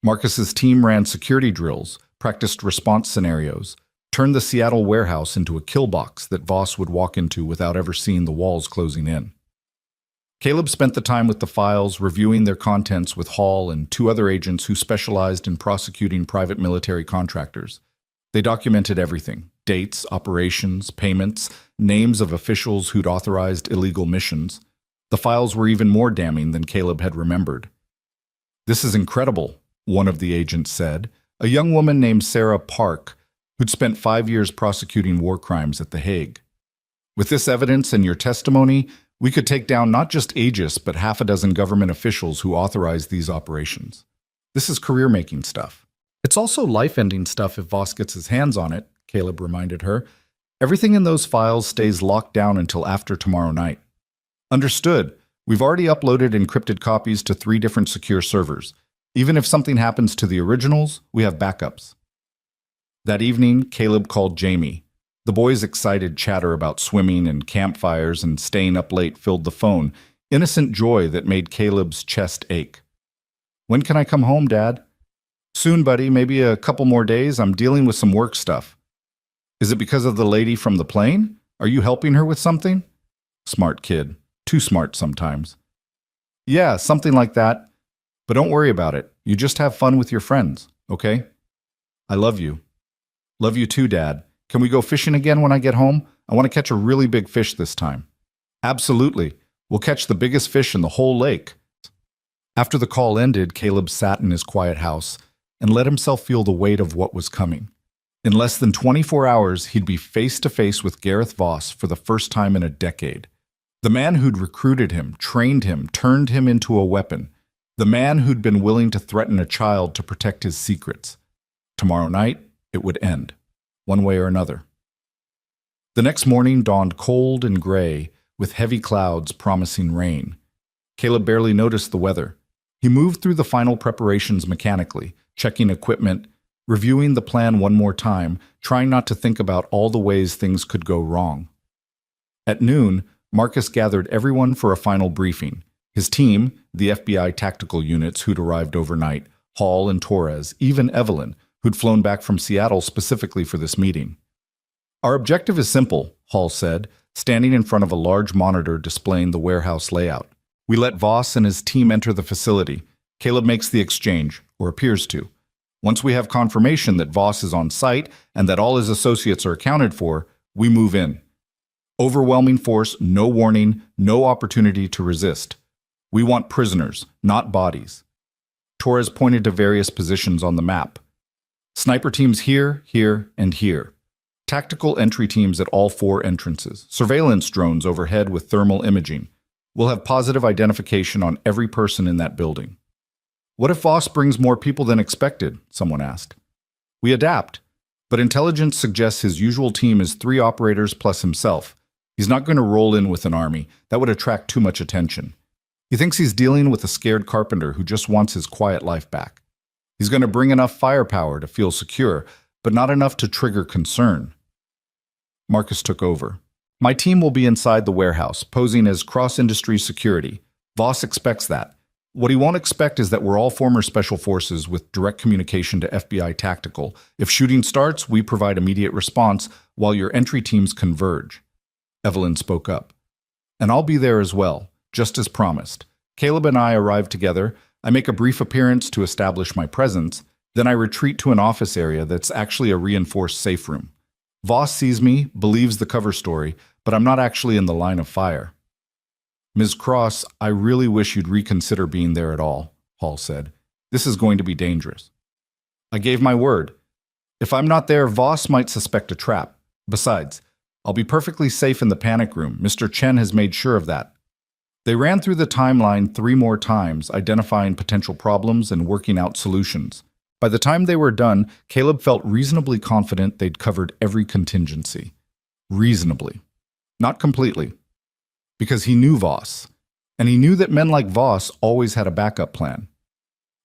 Marcus's team ran security drills, practiced response scenarios, turned the Seattle warehouse into a kill box that Voss would walk into without ever seeing the walls closing in. Caleb spent the time with the files, reviewing their contents with Hall and 2 other agents who specialized in prosecuting private military contractors. They documented everything: dates, operations, payments, names of officials who'd authorized illegal missions. The files were even more damning than Caleb had remembered. "This is incredible," one of the agents said, a young woman named Sarah Park, who'd spent 5 years prosecuting war crimes at The Hague. "With this evidence and your testimony, we could take down not just Aegis, but 6 government officials who authorized these operations. This is career-making stuff." "It's also life-ending stuff if Voss gets his hands on it," Caleb reminded her. "Everything in those files stays locked down until after tomorrow night." "Understood. We've already uploaded encrypted copies to 3 different secure servers. Even if something happens to the originals, we have backups." That evening, Caleb called Jamie. The boys' excited chatter about swimming and campfires and staying up late filled the phone, innocent joy that made Caleb's chest ache. "When can I come home, Dad?" "Soon, buddy, maybe a couple more days. I'm dealing with some work stuff." "Is it because of the lady from the plane? Are you helping her with something?" "Smart kid. Too smart sometimes." "Yeah, something like that. But don't worry about it. You just have fun with your friends, okay? I love you." "Love you too, Dad. Can we go fishing again when I get home? I want to catch a really big fish this time." "Absolutely. We'll catch the biggest fish in the whole lake." After the call ended, Caleb sat in his quiet house and let himself feel the weight of what was coming. In less than 24 hours, he'd be face to face with Gareth Voss for the first time in a decade. The man who'd recruited him, trained him, turned him into a weapon. The man who'd been willing to threaten a child to protect his secrets. Tomorrow night, it would end, one way or another. The next morning dawned cold and gray, with heavy clouds promising rain. Caleb barely noticed the weather. He moved through the final preparations mechanically, checking equipment, reviewing the plan one more time, trying not to think about all the ways things could go wrong. At noon, Marcus gathered everyone for a final briefing. His team, the FBI tactical units who'd arrived overnight, Hall and Torres, even Evelyn, who'd flown back from Seattle specifically for this meeting. "Our objective is simple," Hall said, standing in front of a large monitor displaying the warehouse layout. "We let Voss and his team enter the facility. Caleb makes the exchange, or appears to. Once we have confirmation that Voss is on site and that all his associates are accounted for, we move in. Overwhelming force, no warning, no opportunity to resist. We want prisoners, not bodies." Torres pointed to various positions on the map. "Sniper teams here, here, and here. Tactical entry teams at all 4 entrances. Surveillance drones overhead with thermal imaging. We'll have positive identification on every person in that building." "What if Voss brings more people than expected?" someone asked. "We adapt, but intelligence suggests his usual team is 3 operators plus himself. He's not going to roll in with an army. That would attract too much attention. He thinks he's dealing with a scared carpenter who just wants his quiet life back. He's going to bring enough firepower to feel secure, but not enough to trigger concern." Marcus took over. "My team will be inside the warehouse, posing as cross-industry security. Voss expects that. What he won't expect is that we're all former special forces with direct communication to FBI tactical. If shooting starts, we provide immediate response while your entry teams converge. Evelyn spoke up. And I'll be there as well, just as promised. Caleb and I arrive together. I make a brief appearance to establish my presence. Then I retreat to an office area that's actually a reinforced safe room. Voss sees me, believes the cover story, but I'm not actually in the line of fire. Ms. Cross, I really wish you'd reconsider being there at all, Hall said. This is going to be dangerous. I gave my word. If I'm not there, Voss might suspect a trap. Besides, I'll be perfectly safe in the panic room. Mr. Chen has made sure of that. They ran through the timeline 3 more times, identifying potential problems and working out solutions. By the time they were done, Caleb felt reasonably confident they'd covered every contingency. Reasonably. Not completely. Because he knew Voss. And he knew that men like Voss always had a backup plan.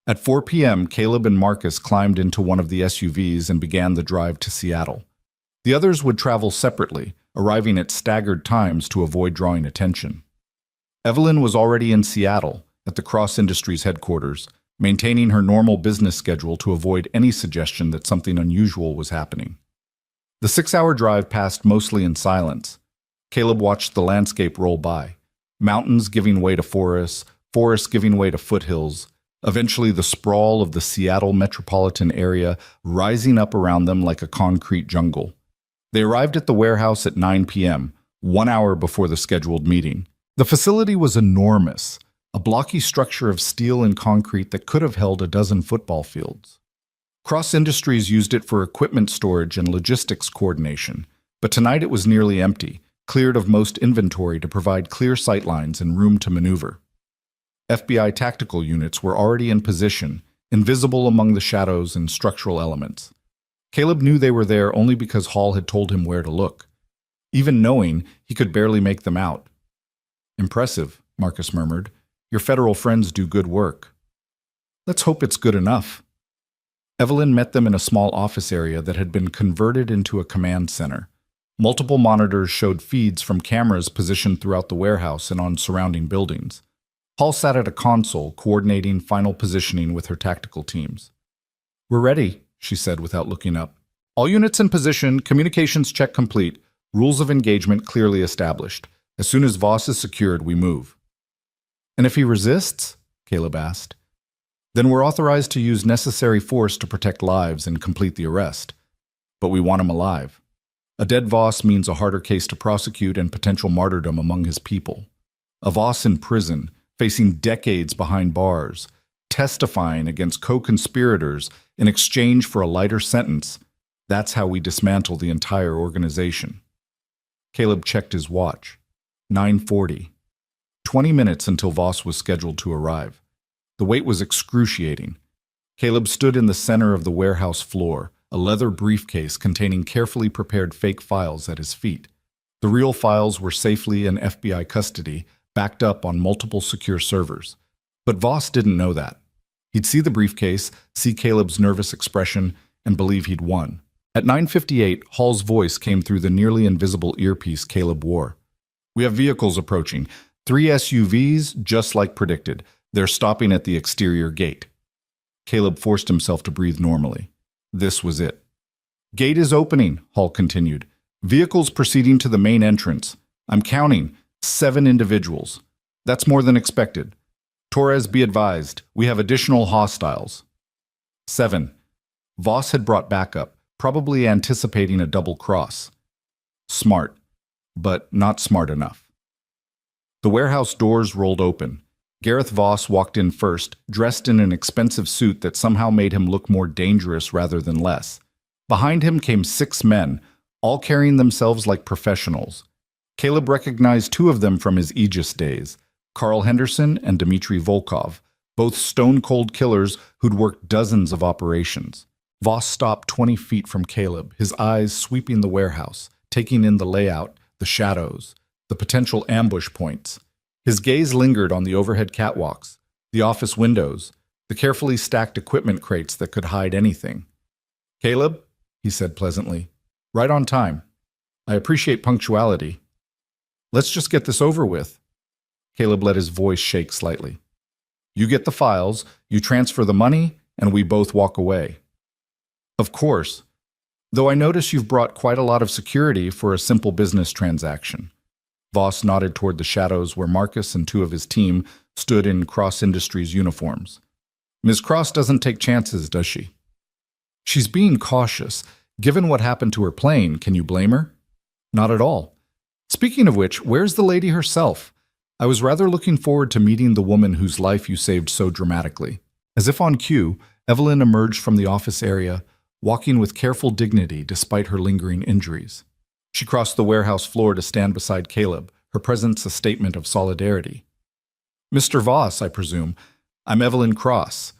At 4 p.m., Caleb and Marcus climbed into one of the SUVs and began the drive to Seattle. The others would travel separately, arriving at staggered times to avoid drawing attention. Evelyn was already in Seattle, at the Cross Industries headquarters, maintaining her normal business schedule to avoid any suggestion that something unusual was happening. The 6-hour drive passed mostly in silence. Caleb watched the landscape roll by, mountains giving way to forests, forests giving way to foothills, eventually the sprawl of the Seattle metropolitan area rising up around them like a concrete jungle. They arrived at the warehouse at 9 p.m., 1 hour before the scheduled meeting. The facility was enormous, a blocky structure of steel and concrete that could have held a dozen football fields. Cross Industries used it for equipment storage and logistics coordination, but tonight it was nearly empty, cleared of most inventory to provide clear sightlines and room to maneuver. FBI tactical units were already in position, invisible among the shadows and structural elements. Caleb knew they were there only because Hall had told him where to look. Even knowing, he could barely make them out. Impressive, Marcus murmured. Your federal friends do good work. Let's hope it's good enough. Evelyn met them in a small office area that had been converted into a command center. Multiple monitors showed feeds from cameras positioned throughout the warehouse and on surrounding buildings. Hall sat at a console, coordinating final positioning with her tactical teams. We're ready, she said without looking up. All units in position, communications check complete, rules of engagement clearly established. As soon as Voss is secured, we move. And if he resists? Caleb asked. Then we're authorized to use necessary force to protect lives and complete the arrest. But we want him alive. A dead Voss means a harder case to prosecute and potential martyrdom among his people. A Voss in prison, facing decades behind bars, testifying against co-conspirators in exchange for a lighter sentence. That's how we dismantle the entire organization. Caleb checked his watch. 9:40. 20 minutes until Voss was scheduled to arrive. The wait was excruciating. Caleb stood in the center of the warehouse floor, a leather briefcase containing carefully prepared fake files at his feet. The real files were safely in FBI custody, backed up on multiple secure servers. But Voss didn't know that. He'd see the briefcase, see Caleb's nervous expression, and believe he'd won. At 9:58, Hall's voice came through the nearly invisible earpiece Caleb wore. We have vehicles approaching. 3 SUVs, just like predicted. They're stopping at the exterior gate. Caleb forced himself to breathe normally. This was it. Gate is opening, Hall continued. Vehicles proceeding to the main entrance. I'm counting. 7 individuals. That's more than expected. Torres, be advised. We have additional hostiles. 7. Voss had brought backup, probably anticipating a double cross. Smart, but not smart enough. The warehouse doors rolled open. Gareth Voss walked in first, dressed in an expensive suit that somehow made him look more dangerous rather than less. Behind him came 6 men, all carrying themselves like professionals. Caleb recognized 2 of them from his Aegis days, Carl Henderson and Dmitry Volkov, both stone-cold killers who'd worked dozens of operations. Voss stopped 20 feet from Caleb, his eyes sweeping the warehouse, taking in the layout, the shadows, the potential ambush points. His gaze lingered on the overhead catwalks, the office windows, the carefully stacked equipment crates that could hide anything. Caleb, he said pleasantly, right on time. I appreciate punctuality. Let's just get this over with. Caleb let his voice shake slightly. You get the files, you transfer the money, and we both walk away. Of course, though I notice you've brought quite a lot of security for a simple business transaction. Voss nodded toward the shadows where Marcus and two of his team stood in Cross Industries uniforms. Ms. Cross doesn't take chances, does she? She's being cautious. Given what happened to her plane, can you blame her? Not at all. Speaking of which, where's the lady herself? I was rather looking forward to meeting the woman whose life you saved so dramatically. As if on cue, Evelyn emerged from the office area, walking with careful dignity despite her lingering injuries. She crossed the warehouse floor to stand beside Caleb, her presence a statement of solidarity. Mr. Voss, I presume. I'm Evelyn Cross.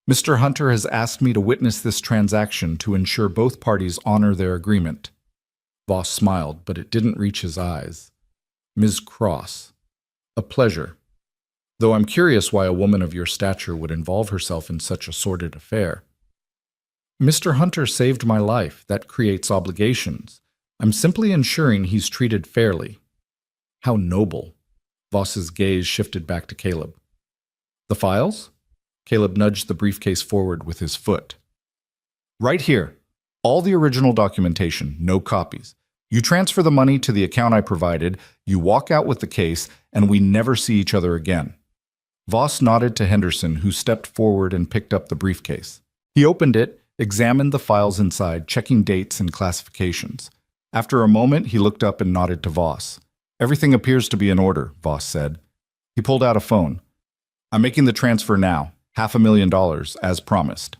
Mr. Hunter has asked me to witness this transaction to ensure both parties honor their agreement. Voss smiled, but it didn't reach his eyes. Ms. Cross. A pleasure. Though I'm curious why a woman of your stature would involve herself in such a sordid affair. Mr. Hunter saved my life. That creates obligations. I'm simply ensuring he's treated fairly. How noble. Voss's gaze shifted back to Caleb. The files? Caleb nudged the briefcase forward with his foot. Right here. All the original documentation, no copies. You transfer the money to the account I provided, you walk out with the case, and we never see each other again. Voss nodded to Henderson, who stepped forward and picked up the briefcase. He opened it, examined the files inside, checking dates and classifications. After a moment, he looked up and nodded to Voss. Everything appears to be in order, Voss said. He pulled out a phone. I'm making the transfer now, $500,000, as promised.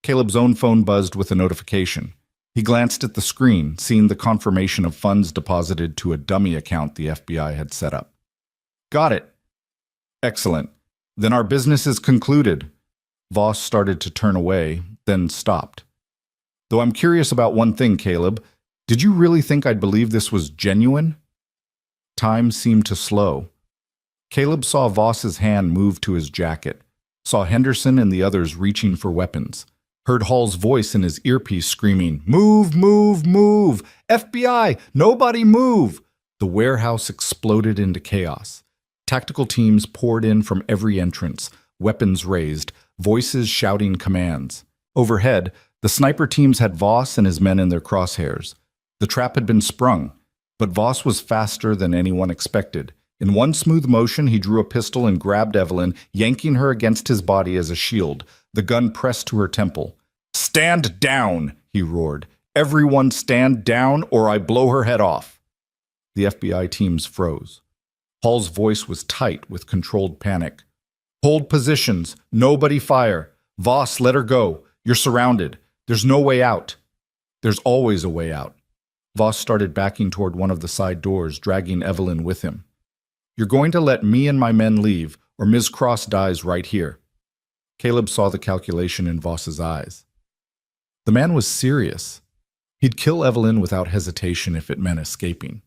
Caleb's own phone buzzed with a notification. He glanced at the screen, seeing the confirmation of funds deposited to a dummy account the FBI had set up. Got it. Excellent. Then our business is concluded. Voss started to turn away, then stopped. Though I'm curious about one thing, Caleb. Did you really think I'd believe this was genuine? Time seemed to slow. Caleb saw Voss's hand move to his jacket, saw Henderson and the others reaching for weapons, heard Hall's voice in his earpiece screaming, "Move, move, move! FBI, nobody move!" The warehouse exploded into chaos. Tactical teams poured in from every entrance, weapons raised, voices shouting commands. Overhead, the sniper teams had Voss and his men in their crosshairs. The trap had been sprung, but Voss was faster than anyone expected. In one smooth motion, he drew a pistol and grabbed Evelyn, yanking her against his body as a shield. The gun pressed to her temple. "Stand down!" he roared. "Everyone stand down or I blow her head off." The FBI teams froze. Hall's voice was tight with controlled panic. "Hold positions. Nobody fire. Voss, let her go. You're surrounded. There's no way out." "There's always a way out." Voss started backing toward one of the side doors, dragging Evelyn with him. "You're going to let me and my men leave, or Ms. Cross dies right here." Caleb saw the calculation in Voss's eyes. The man was serious. He'd kill Evelyn without hesitation if it meant escaping.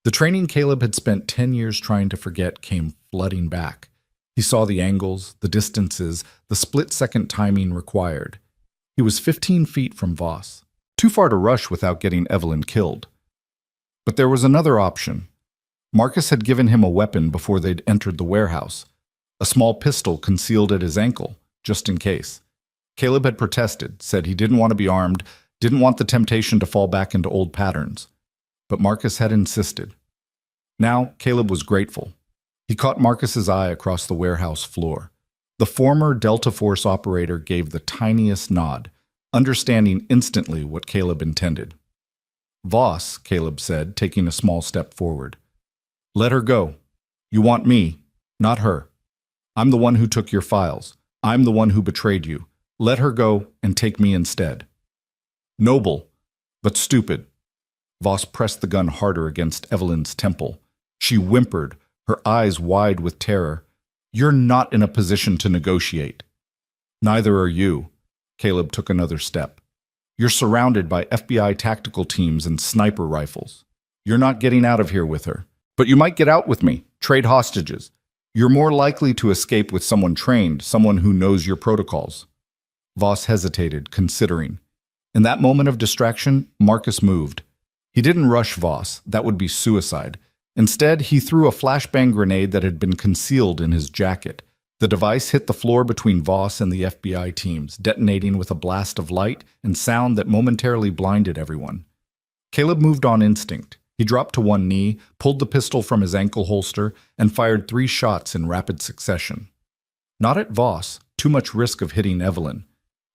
The training Caleb had spent 10 years trying to forget came flooding back. He saw the angles, the distances, the split-second timing required. He was 15 feet from Voss, too far to rush without getting Evelyn killed. But there was another option. Marcus had given him a weapon before they'd entered the warehouse, a small pistol concealed at his ankle, just in case. Caleb had protested, said he didn't want to be armed, didn't want the temptation to fall back into old patterns. But Marcus had insisted. Now, Caleb was grateful. He caught Marcus's eye across the warehouse floor. The former Delta Force operator gave the tiniest nod, understanding instantly what Caleb intended. "Voss," Caleb said, taking a small step forward. "Let her go. You want me, not her. I'm the one who took your files. I'm the one who betrayed you. Let her go and take me instead." Noble, but stupid. Voss pressed the gun harder against Evelyn's temple. She whimpered, her eyes wide with terror. "You're not in a position to negotiate." "Neither are you." Caleb took another step. "You're surrounded by FBI tactical teams and sniper rifles. You're not getting out of here with her. But you might get out with me, trade hostages. You're more likely to escape with someone trained, someone who knows your protocols." Voss hesitated, considering. In that moment of distraction, Marcus moved. He didn't rush Voss. That would be suicide. Instead, he threw a flashbang grenade that had been concealed in his jacket. The device hit the floor between Voss and the FBI teams, detonating with a blast of light and sound that momentarily blinded everyone. Caleb moved on instinct. He dropped to one knee, pulled the pistol from his ankle holster, and fired 3 shots in rapid succession. Not at Voss, too much risk of hitting Evelyn,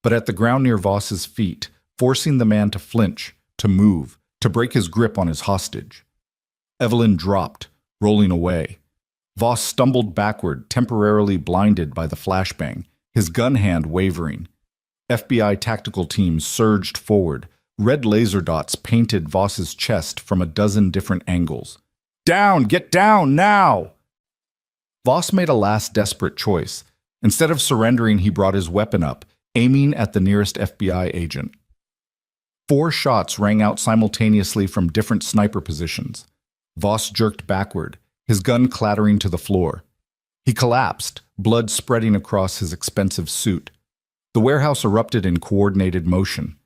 but at the ground near Voss's feet, forcing the man to flinch, to move, to break his grip on his hostage. Evelyn dropped, rolling away. Voss stumbled backward, temporarily blinded by the flashbang, his gun hand wavering. FBI tactical teams surged forward. Red laser dots painted Voss's chest from a dozen different angles. Down! Get down, now! Voss made a last desperate choice. Instead of surrendering, he brought his weapon up, aiming at the nearest FBI agent. 4 shots rang out simultaneously from different sniper positions. Voss jerked backward, his gun clattering to the floor. He collapsed, blood spreading across his expensive suit. The warehouse erupted in coordinated motion.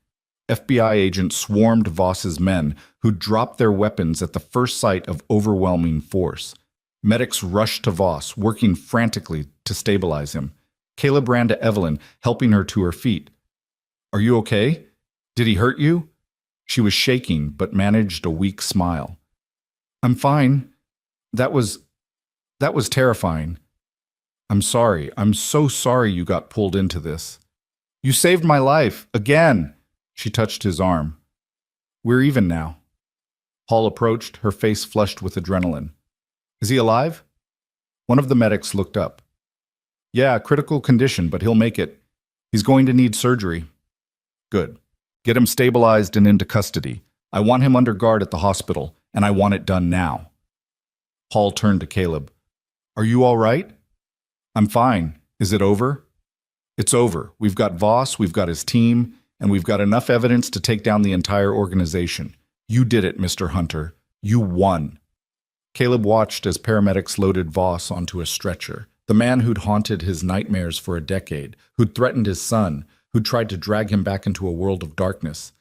FBI agents swarmed Voss's men, who dropped their weapons at the first sight of overwhelming force. Medics rushed to Voss, working frantically to stabilize him. Caleb ran to Evelyn, helping her to her feet. "Are you okay? Did he hurt you?" She was shaking, but managed a weak smile. "I'm fine. That was terrifying. I'm sorry. I'm so sorry you got pulled into this. You saved my life, again." She touched his arm. "We're even now." Hall approached, her face flushed with adrenaline. "Is he alive?" One of the medics looked up. "Yeah, critical condition, but he'll make it. He's going to need surgery." "Good. Get him stabilized and into custody. I want him under guard at the hospital, and I want it done now." Hall turned to Caleb. "Are you all right?" "I'm fine. Is it over?" "It's over. We've got Voss, we've got his team, and we've got enough evidence to take down the entire organization. You did it, Mr. Hunter. You won." Caleb watched as paramedics loaded Voss onto a stretcher, the man who'd haunted his nightmares for a decade, who'd threatened his son, who'd tried to drag him back into a world of darkness.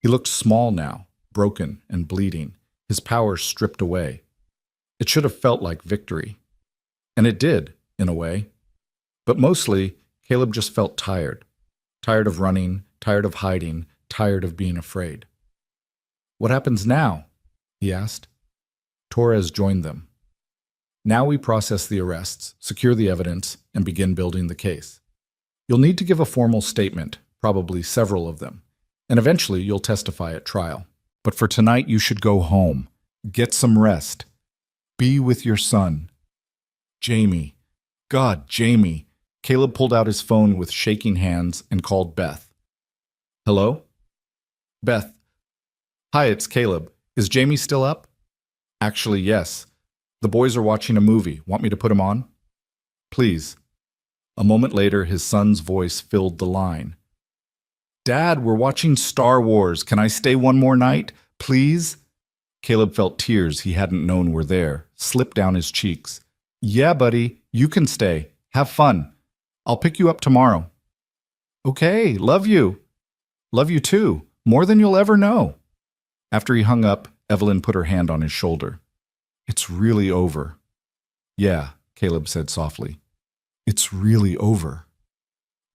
He looked small now, broken and bleeding, his powers stripped away. It should have felt like victory. And it did, in a way. But mostly, Caleb just felt tired. Tired of running, tired of hiding, tired of being afraid. "What happens now?" he asked. Torres joined them. "Now we process the arrests, secure the evidence, and begin building the case. You'll need to give a formal statement, probably several of them, and eventually you'll testify at trial. But for tonight, you should go home. Get some rest. Be with your son." "Jamie. God, Jamie." Caleb pulled out his phone with shaking hands and called Beth. "Hello?" "Beth. Hi, it's Caleb. Is Jamie still up?" "Actually, yes. The boys are watching a movie. Want me to put him on?" "Please." A moment later, his son's voice filled the line. "Dad, we're watching Star Wars. Can I stay one more night? Please?" Caleb felt tears he hadn't known were there slip down his cheeks. "Yeah, buddy, you can stay. Have fun. I'll pick you up tomorrow." "Okay, love you." "Love you too, more than you'll ever know." After he hung up, Evelyn put her hand on his shoulder. "It's really over." "Yeah," Caleb said softly. "It's really over."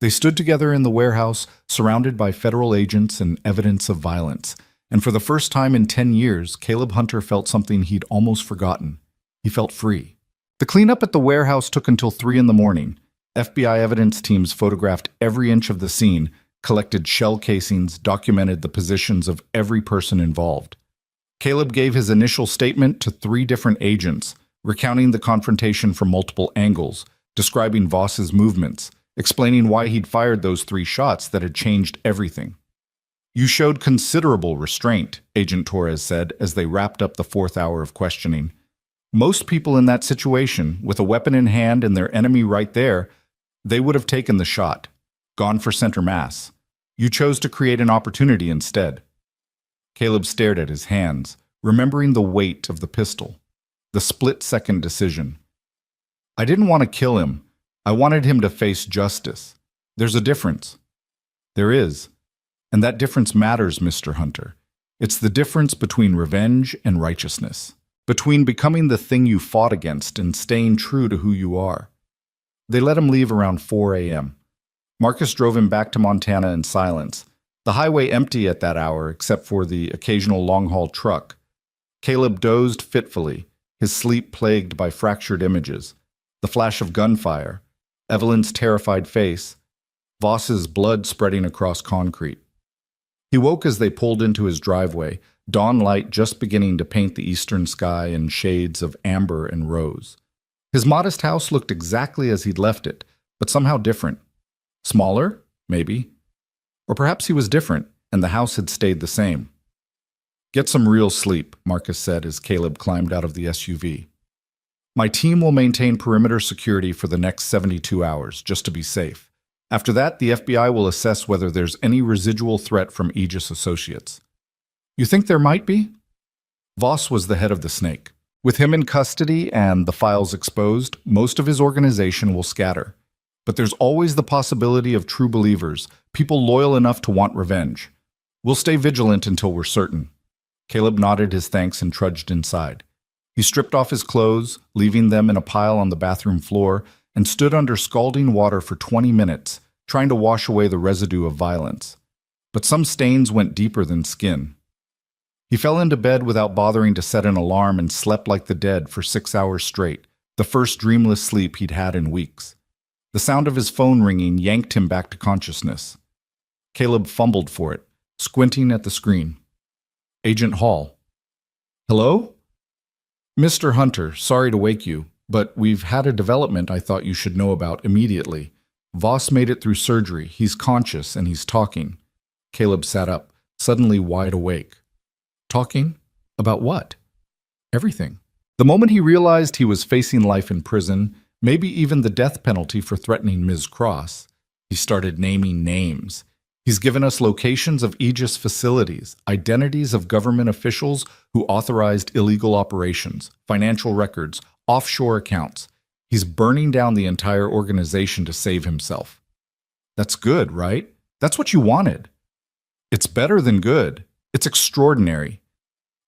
They stood together in the warehouse, surrounded by federal agents and evidence of violence. And for the first time in 10 years, Caleb Hunter felt something he'd almost forgotten. He felt free. The cleanup at the warehouse took until 3 in the morning. FBI evidence teams photographed every inch of the scene, collected shell casings, documented the positions of every person involved. Caleb gave his initial statement to 3 different agents, recounting the confrontation from multiple angles, describing Voss's movements, explaining why he'd fired those 3 shots that had changed everything. "You showed considerable restraint," Agent Torres said as they wrapped up the 4th hour of questioning. "Most people in that situation, with a weapon in hand and their enemy right there, they would have taken the shot, gone for center mass. You chose to create an opportunity instead." Caleb stared at his hands, remembering the weight of the pistol, the split-second decision. "I didn't want to kill him. I wanted him to face justice. There's a difference." "There is. And that difference matters, Mr. Hunter. It's the difference between revenge and righteousness, between becoming the thing you fought against and staying true to who you are. They let him leave around 4 a.m. Marcus drove him back to Montana in silence, the highway empty at that hour except for the occasional long-haul truck. Caleb dozed fitfully, his sleep plagued by fractured images, the flash of gunfire, Evelyn's terrified face, Voss's blood spreading across concrete. He woke as they pulled into his driveway, dawn light just beginning to paint the eastern sky in shades of amber and rose. His modest house looked exactly as he'd left it, but somehow different. Smaller, maybe. Or perhaps he was different, and the house had stayed the same. "Get some real sleep," Marcus said as Caleb climbed out of the SUV. "My team will maintain perimeter security for the next 72 hours, just to be safe. After that, the FBI will assess whether there's any residual threat from Aegis Associates." "You think there might be?" Voss was the head of the snake. With him in custody and the files exposed, most of his organization will scatter. But there's always the possibility of true believers, people loyal enough to want revenge. We'll stay vigilant until we're certain. Caleb nodded his thanks and trudged inside. He stripped off his clothes, leaving them in a pile on the bathroom floor, and stood under scalding water for 20 minutes, trying to wash away the residue of violence. But some stains went deeper than skin. He fell into bed without bothering to set an alarm and slept like the dead for 6 hours straight, the first dreamless sleep he'd had in weeks. The sound of his phone ringing yanked him back to consciousness. Caleb fumbled for it, squinting at the screen. Agent Hall. "Hello? Mr. Hunter, sorry to wake you, but we've had a development I thought you should know about immediately. Voss made it through surgery. He's conscious and he's talking." Caleb sat up, suddenly wide awake. Talking? About what? Everything. The moment he realized he was facing life in prison, maybe even the death penalty for threatening Ms. Cross, he started naming names. He's given us locations of Aegis facilities, identities of government officials who authorized illegal operations, financial records, offshore accounts. He's burning down the entire organization to save himself. That's good, right? That's what you wanted. It's better than good. It's extraordinary.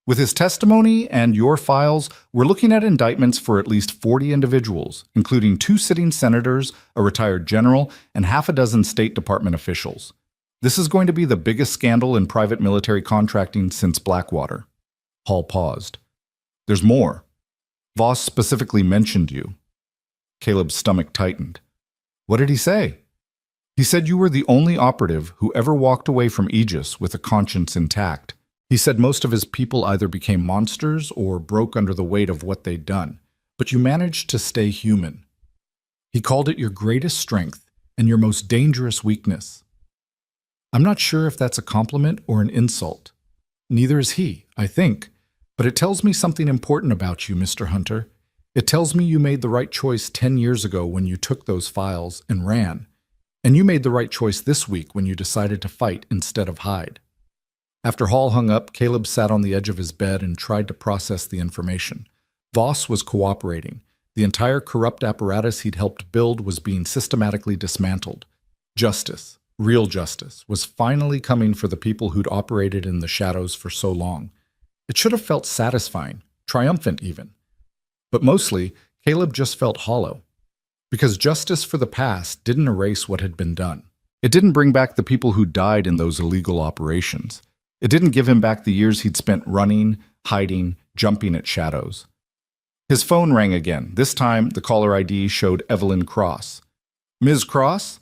With his testimony and your files, we're looking at indictments for at least 40 individuals, including 2 sitting senators, a retired general, and half a dozen State Department officials. This is going to be the biggest scandal in private military contracting since Blackwater. Hall paused. There's more. Voss specifically mentioned you. Caleb's stomach tightened. What did he say? He said you were the only operative who ever walked away from Aegis with a conscience intact. He said most of his people either became monsters or broke under the weight of what they'd done, but you managed to stay human. He called it your greatest strength and your most dangerous weakness. I'm not sure if that's a compliment or an insult. Neither is he, I think, but it tells me something important about you, Mr. Hunter. It tells me you made the right choice 10 years ago when you took those files and ran, and you made the right choice this week when you decided to fight instead of hide. After Hall hung up, Caleb sat on the edge of his bed and tried to process the information. Voss was cooperating. The entire corrupt apparatus he'd helped build was being systematically dismantled. Justice, real justice, was finally coming for the people who'd operated in the shadows for so long. It should have felt satisfying, triumphant even. But mostly, Caleb just felt hollow. Because justice for the past didn't erase what had been done. It didn't bring back the people who died in those illegal operations. It didn't give him back the years he'd spent running, hiding, jumping at shadows. His phone rang again. This time, the caller ID showed Evelyn Cross. "Ms. Cross?"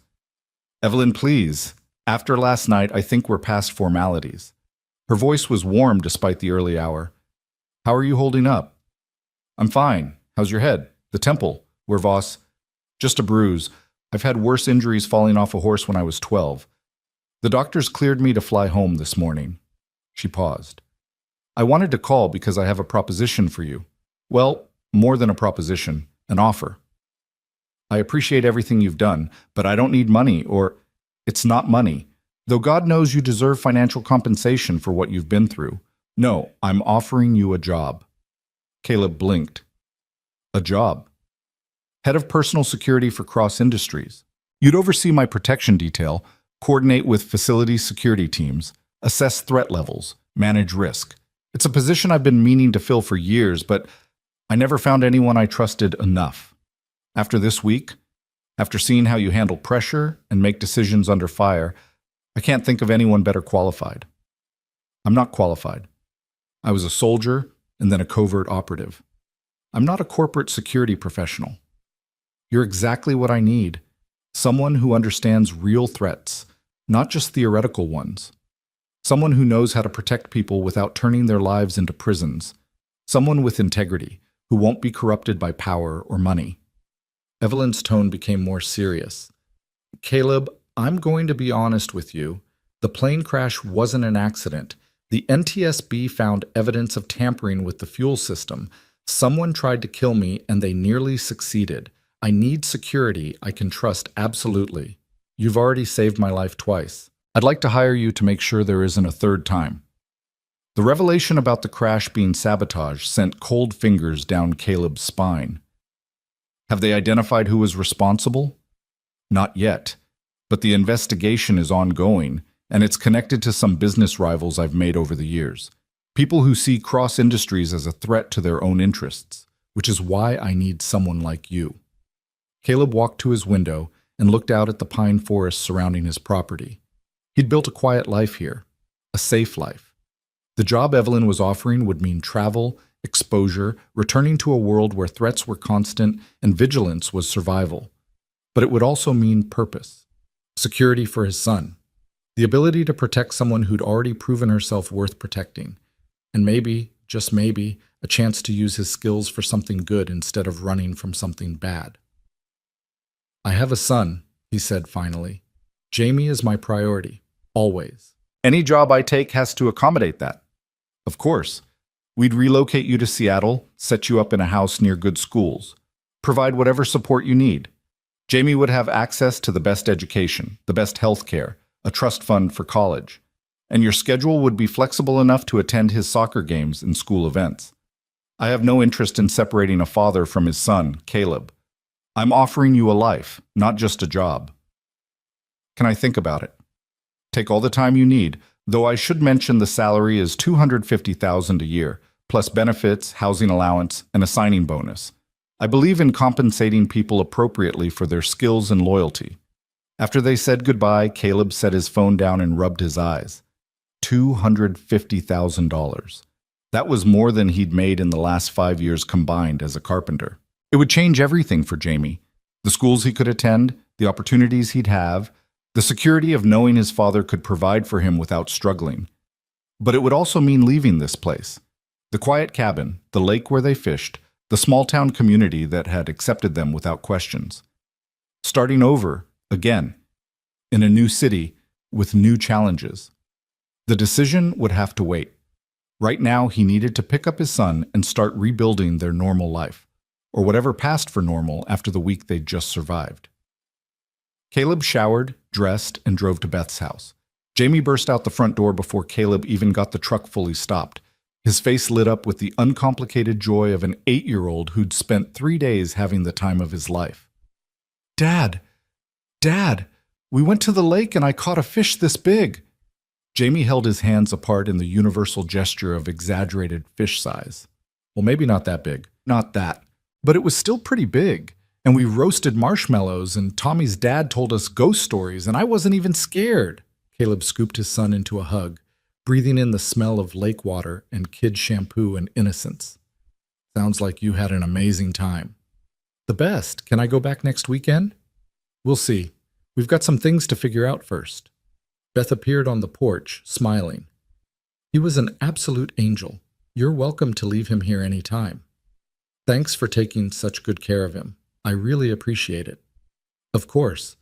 "Evelyn, please. After last night, I think we're past formalities." Her voice was warm despite the early hour. "How are you holding up?" "I'm fine. How's your head? The temple, where Voss—" "Just a bruise. I've had worse injuries falling off a horse when I was 12. The doctors cleared me to fly home this morning." She paused. "I wanted to call because I have a proposition for you. Well, more than a proposition, an offer. I appreciate everything you've done, but I don't need money or— It's not money. Though God knows you deserve financial compensation for what you've been through. No, I'm offering you a job." Caleb blinked. "A job?" "Head of personal security for Cross Industries. You'd oversee my protection detail, coordinate with facility security teams, assess threat levels, manage risk. It's a position I've been meaning to fill for years, but I never found anyone I trusted enough. After this week, After seeing how you handle pressure and make decisions under fire, I can't think of anyone better qualified. I'm not qualified. I was a soldier and then a covert operative. I'm not a corporate security professional. You're exactly what I need. Someone who understands real threats, not just theoretical ones. Someone who knows how to protect people without turning their lives into prisons. Someone with integrity, who won't be corrupted by power or money. Evelyn's tone became more serious. Caleb, I'm going to be honest with you. The plane crash wasn't an accident. The NTSB found evidence of tampering with the fuel system. Someone tried to kill me and they nearly succeeded. I need security I can trust absolutely. You've already saved my life twice. I'd like to hire you to make sure there isn't a third time. The revelation about the crash being sabotage sent cold fingers down Caleb's spine. Have they identified who was responsible? Not yet, but the investigation is ongoing, and it's connected to some business rivals I've made over the years. People who see cross industries as a threat to their own interests, which is why I need someone like you. Caleb walked to his window and looked out at the pine forest surrounding his property. He'd built a quiet life here, a safe life. The job Evelyn was offering would mean travel, exposure, returning to a world where threats were constant and vigilance was survival. But it would also mean purpose, security for his son, the ability to protect someone who'd already proven herself worth protecting, and maybe, just maybe, a chance to use his skills for something good instead of running from something bad. I have a son, he said finally. Jamie is my priority, always. Any job I take has to accommodate that. Of course. We'd relocate you to Seattle, set you up in a house near good schools, provide whatever support you need. Jamie would have access to the best education, the best health care, a trust fund for college, and your schedule would be flexible enough to attend his soccer games and school events. I have no interest in separating a father from his son, Caleb. I'm offering you a life, not just a job. Can I think about it? Take all the time you need, though I should mention the salary is $250,000 a year, plus benefits, housing allowance, and a signing bonus. I believe in compensating people appropriately for their skills and loyalty. After they said goodbye, Caleb set his phone down and rubbed his eyes. $250,000. That was more than he'd made in the last 5 years combined as a carpenter. It would change everything for Jamie. The schools he could attend, the opportunities he'd have, the security of knowing his father could provide for him without struggling. But it would also mean leaving this place. The quiet cabin, the lake where they fished, the small-town community that had accepted them without questions. Starting over, again, in a new city with new challenges. The decision would have to wait. Right now, he needed to pick up his son and start rebuilding their normal life, or whatever passed for normal after the week they'd just survived. Caleb showered, dressed, and drove to Beth's house. Jamie burst out the front door before Caleb even got the truck fully stopped. His face lit up with the uncomplicated joy of an 8-year-old who'd spent 3 days having the time of his life. Dad! Dad! We went to the lake and I caught a fish this big. Jamie held his hands apart in the universal gesture of exaggerated fish size. Well, maybe not that big. Not that. But it was still pretty big. And we roasted marshmallows, and Tommy's dad told us ghost stories, and I wasn't even scared. Caleb scooped his son into a hug, breathing in the smell of lake water and kid shampoo and innocence. Sounds like you had an amazing time. The best. Can I go back next weekend? We'll see. We've got some things to figure out first. Beth appeared on the porch, smiling. He was an absolute angel. You're welcome to leave him here any time. Thanks for taking such good care of him. I really appreciate it. Of course.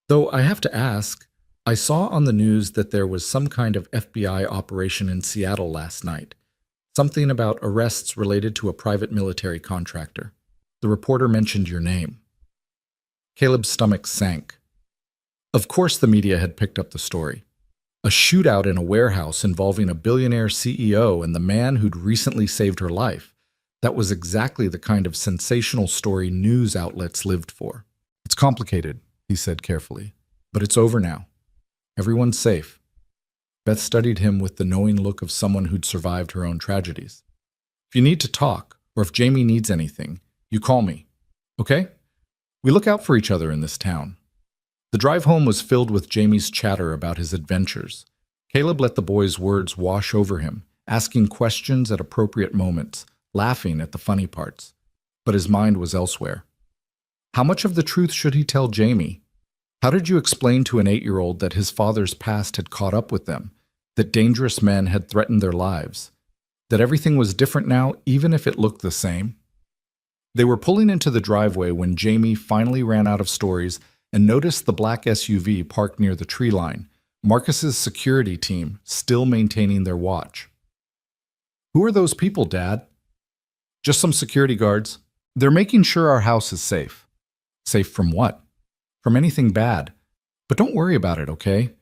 Though I have to ask, I saw on the news that there was some kind of FBI operation in Seattle last night. Something about arrests related to a private military contractor. The reporter mentioned your name. Caleb's stomach sank. Of course the media had picked up the story. A shootout in a warehouse involving a billionaire CEO and the man who'd recently saved her life. That was exactly the kind of sensational story news outlets lived for. It's complicated, he said carefully, but it's over now. Everyone's safe. Beth studied him with the knowing look of someone who'd survived her own tragedies. If you need to talk, or if Jamie needs anything, you call me, okay? We look out for each other in this town. The drive home was filled with Jamie's chatter about his adventures. Caleb let the boy's words wash over him, asking questions at appropriate moments, laughing at the funny parts. But his mind was elsewhere. How much of the truth should he tell Jamie? How did you explain to an 8-year-old that his father's past had caught up with them, that dangerous men had threatened their lives, that everything was different now even if it looked the same? They were pulling into the driveway when Jamie finally ran out of stories and noticed the black SUV parked near the tree line, Marcus's security team still maintaining their watch. "Who are those people, Dad?" "Just some security guards. They're making sure our house is safe." "Safe from what?" "From anything bad. But don't worry about it, okay?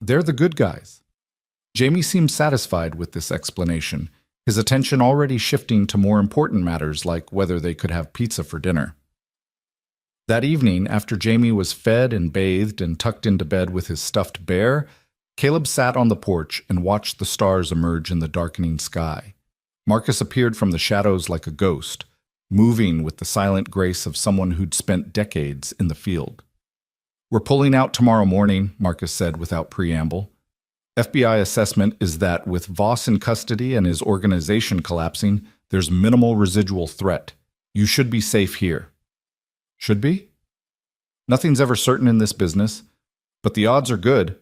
They're the good guys." Jamie seemed satisfied with this explanation, his attention already shifting to more important matters like whether they could have pizza for dinner. That evening, after Jamie was fed and bathed and tucked into bed with his stuffed bear, Caleb sat on the porch and watched the stars emerge in the darkening sky. Marcus appeared from the shadows like a ghost, moving with the silent grace of someone who'd spent decades in the field. "We're pulling out tomorrow morning," Marcus said without preamble. "FBI assessment is that with Voss in custody and his organization collapsing, there's minimal residual threat. You should be safe here." "Should be?" "Nothing's ever certain in this business, but the odds are good.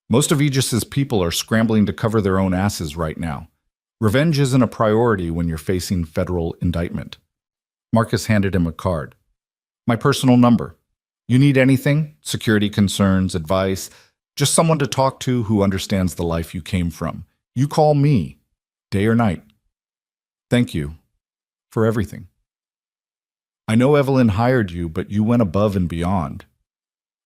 Most of Aegis's people are scrambling to cover their own asses right now. Revenge isn't a priority when you're facing federal indictment." Marcus handed him a card. "My personal number. You need anything? Security concerns, advice, just someone to talk to who understands the life you came from. You call me, day or night." "Thank you for everything. I know Evelyn hired you, but you went above and beyond.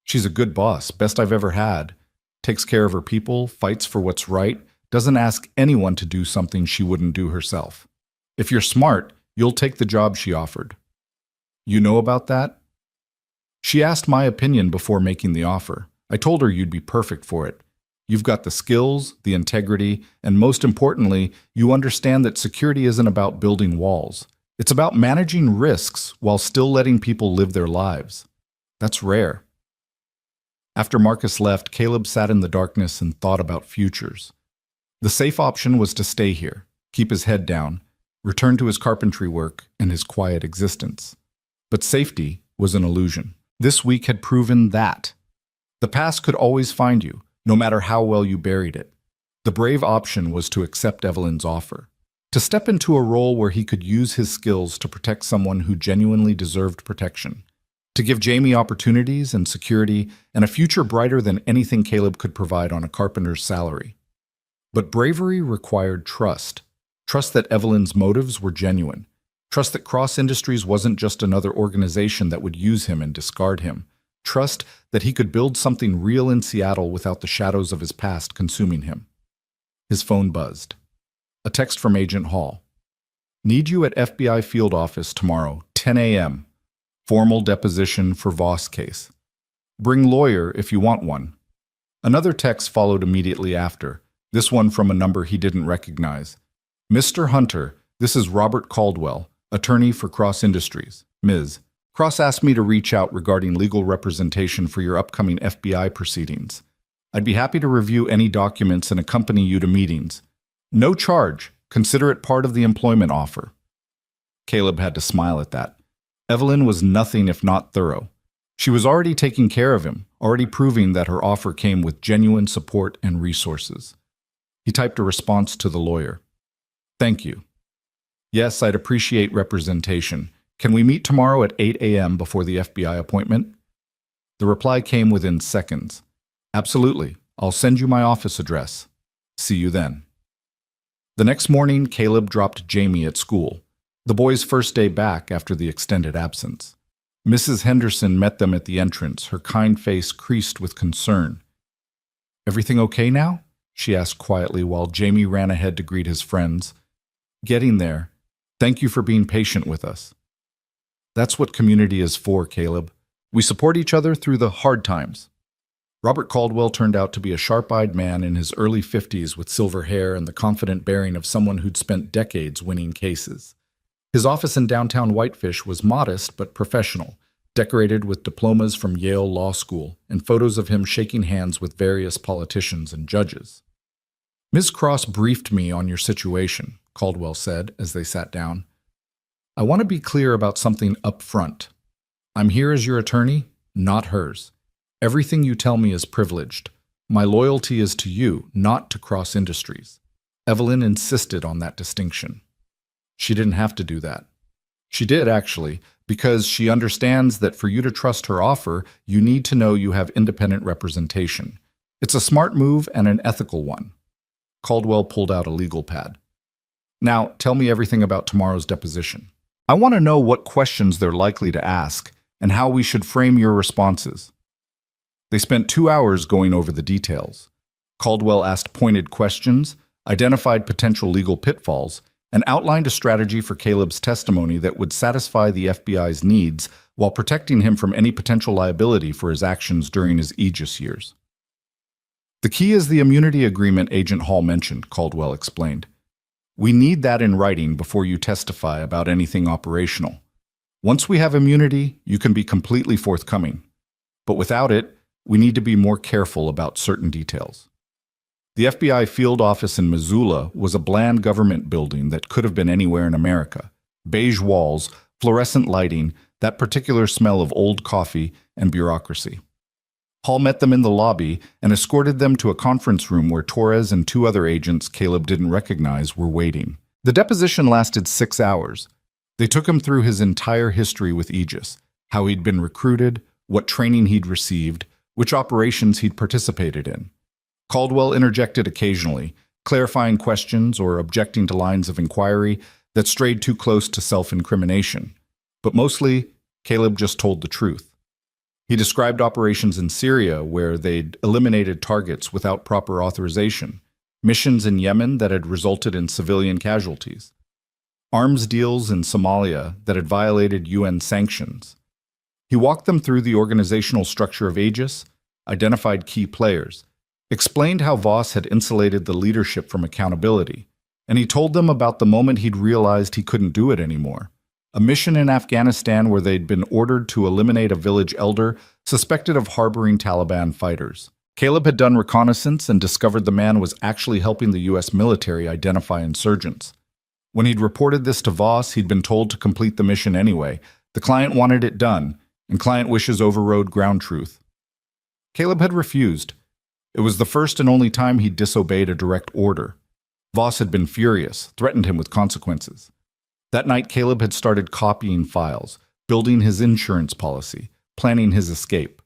She's a good boss, best I've ever had. Takes care of her people, fights for what's right, doesn't ask anyone to do something she wouldn't do herself. If you're smart, you'll take the job she offered. You know about that? She asked my opinion before making the offer. I told her you'd be perfect for it. You've got the skills, the integrity, and most importantly, you understand that security isn't about building walls. It's about managing risks while still letting people live their lives. That's rare." After Marcus left, Caleb sat in the darkness and thought about futures. The safe option was to stay here, keep his head down, return to his carpentry work and his quiet existence. But safety was an illusion. This week had proven that. The past could always find you, no matter how well you buried it. The brave option was to accept Evelyn's offer, to step into a role where he could use his skills to protect someone who genuinely deserved protection, to give Jamie opportunities and security and a future brighter than anything Caleb could provide on a carpenter's salary. But bravery required trust. Trust that Evelyn's motives were genuine. Trust that Cross Industries wasn't just another organization that would use him and discard him. Trust that he could build something real in Seattle without the shadows of his past consuming him. His phone buzzed. A text from Agent Hall. "Need you at FBI field office tomorrow, 10 a.m. Formal deposition for Voss case. Bring lawyer if you want one." Another text followed immediately after, this one from a number he didn't recognize. "Mr. Hunter, this is Robert Caldwell, attorney for Cross Industries. Ms. Cross asked me to reach out regarding legal representation for your upcoming FBI proceedings. I'd be happy to review any documents and accompany you to meetings. No charge. Consider it part of the employment offer." Caleb had to smile at that. Evelyn was nothing if not thorough. She was already taking care of him, already proving that her offer came with genuine support and resources. He typed a response to the lawyer. "Thank you. Yes, I'd appreciate representation. Can we meet tomorrow at 8 a.m. before the FBI appointment?" The reply came within seconds. "Absolutely. I'll send you my office address. See you then." The next morning, Caleb dropped Jamie at school, the boys' first day back after the extended absence. Mrs. Henderson met them at the entrance, her kind face creased with concern. "Everything okay now?" she asked quietly while Jamie ran ahead to greet his friends. "Getting there. Thank you for being patient with us." That's what community is for, Caleb. We support each other through the hard times. Robert Caldwell turned out to be a sharp-eyed man in his early 50s with silver hair and the confident bearing of someone who'd spent decades winning cases. His office in downtown Whitefish was modest but professional, decorated with diplomas from Yale Law School and photos of him shaking hands with various politicians and judges. "Ms. Cross briefed me on your situation," Caldwell said as they sat down. "I want to be clear about something up front. I'm here as your attorney, not hers. Everything you tell me is privileged. My loyalty is to you, not to Cross Industries." Evelyn insisted on that distinction. She didn't have to do that. She did, actually, because she understands that for you to trust her offer, you need to know you have independent representation. It's a smart move and an ethical one. Caldwell pulled out a legal pad. "Now, tell me everything about tomorrow's deposition. I want to know what questions they're likely to ask and how we should frame your responses." They spent 2 hours going over the details. Caldwell asked pointed questions, identified potential legal pitfalls, and outlined a strategy for Caleb's testimony that would satisfy the FBI's needs while protecting him from any potential liability for his actions during his Aegis years. "The key is the immunity agreement Agent Hall mentioned," Caldwell explained. "We need that in writing before you testify about anything operational. Once we have immunity, you can be completely forthcoming. But without it, we need to be more careful about certain details." The FBI field office in Missoula was a bland government building that could have been anywhere in America. Beige walls, fluorescent lighting, that particular smell of old coffee and bureaucracy. Hall met them in the lobby and escorted them to a conference room where Torres and 2 other agents Caleb didn't recognize were waiting. The deposition lasted 6 hours. They took him through his entire history with Aegis, how he'd been recruited, what training he'd received, which operations he'd participated in. Caldwell interjected occasionally, clarifying questions or objecting to lines of inquiry that strayed too close to self-incrimination. But mostly, Caleb just told the truth. He described operations in Syria where they'd eliminated targets without proper authorization, missions in Yemen that had resulted in civilian casualties, arms deals in Somalia that had violated UN sanctions. He walked them through the organizational structure of Aegis, identified key players, explained how Voss had insulated the leadership from accountability, and he told them about the moment he'd realized he couldn't do it anymore. A mission in Afghanistan where they'd been ordered to eliminate a village elder suspected of harboring Taliban fighters. Caleb had done reconnaissance and discovered the man was actually helping the U.S. military identify insurgents. When he'd reported this to Voss, he'd been told to complete the mission anyway. The client wanted it done, and client wishes overrode ground truth. Caleb had refused. It was the first and only time he'd disobeyed a direct order. Voss had been furious, threatened him with consequences. That night, Caleb had started copying files, building his insurance policy, planning his escape.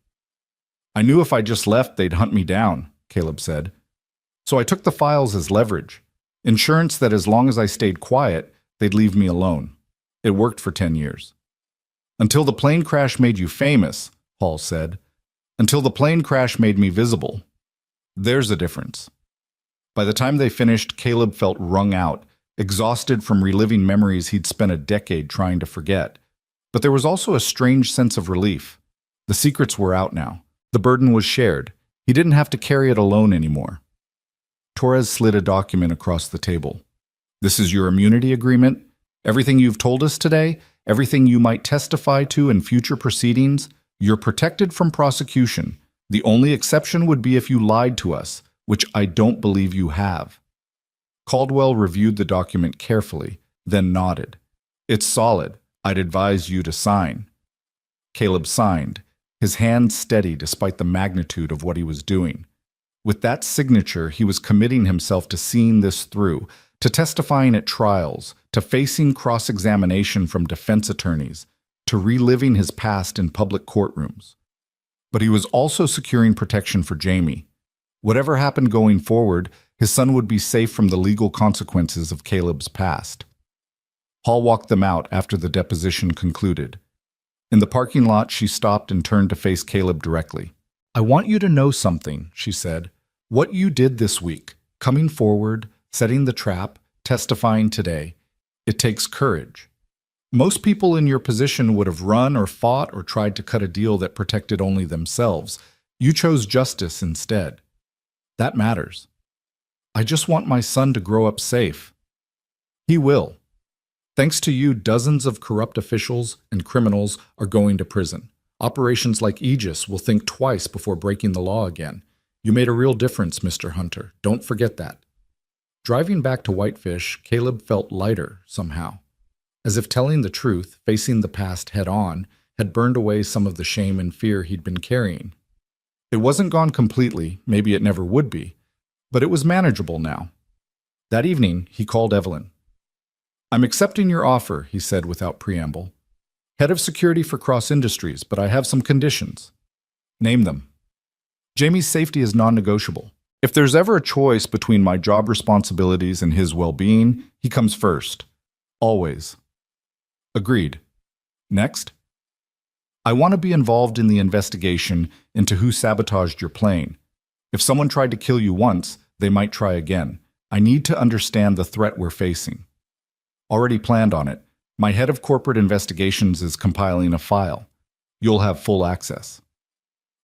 "I knew if I just left, they'd hunt me down," Caleb said. "So I took the files as leverage. Insurance that as long as I stayed quiet, they'd leave me alone. It worked for 10 years. Until the plane crash made you famous," Hall said. "Until the plane crash made me visible. There's a difference." By the time they finished, Caleb felt wrung out, exhausted from reliving memories he'd spent a decade trying to forget. But there was also a strange sense of relief. The secrets were out now. The burden was shared. He didn't have to carry it alone anymore. Torres slid a document across the table. "This is your immunity agreement? Everything you've told us today? Everything you might testify to in future proceedings? You're protected from prosecution. The only exception would be if you lied to us, which I don't believe you have." Caldwell reviewed the document carefully, then nodded. "It's solid. I'd advise you to sign." Caleb signed, his hand steady despite the magnitude of what he was doing. With that signature, he was committing himself to seeing this through, to testifying at trials, to facing cross-examination from defense attorneys, to reliving his past in public courtrooms. But he was also securing protection for Jamie. Whatever happened going forward, his son would be safe from the legal consequences of Caleb's past. Hall walked them out after the deposition concluded. In the parking lot, she stopped and turned to face Caleb directly. "I want you to know something," she said. "What you did this week, coming forward, setting the trap, testifying today, it takes courage. Most people in your position would have run or fought or tried to cut a deal that protected only themselves. You chose justice instead. That matters. I just want my son to grow up safe. He will. Thanks to you, dozens of corrupt officials and criminals are going to prison. Operations like Aegis will think twice before breaking the law again. You made a real difference, Mr. Hunter. Don't forget that. Driving back to Whitefish, Caleb felt lighter somehow. As if telling the truth, facing the past head on, had burned away some of the shame and fear he'd been carrying. It wasn't gone completely, maybe it never would be, but it was manageable now. That evening, he called Evelyn. "I'm accepting your offer," he said without preamble. "Head of security for Cross Industries, but I have some conditions." "Name them." "Jamie's safety is non-negotiable. If there's ever a choice between my job responsibilities and his well-being, he comes first. Always." "Agreed. Next?" "I want to be involved in the investigation into who sabotaged your plane. If someone tried to kill you once, they might try again. I need to understand the threat we're facing." "Already planned on it. My head of corporate investigations is compiling a file. You'll have full access.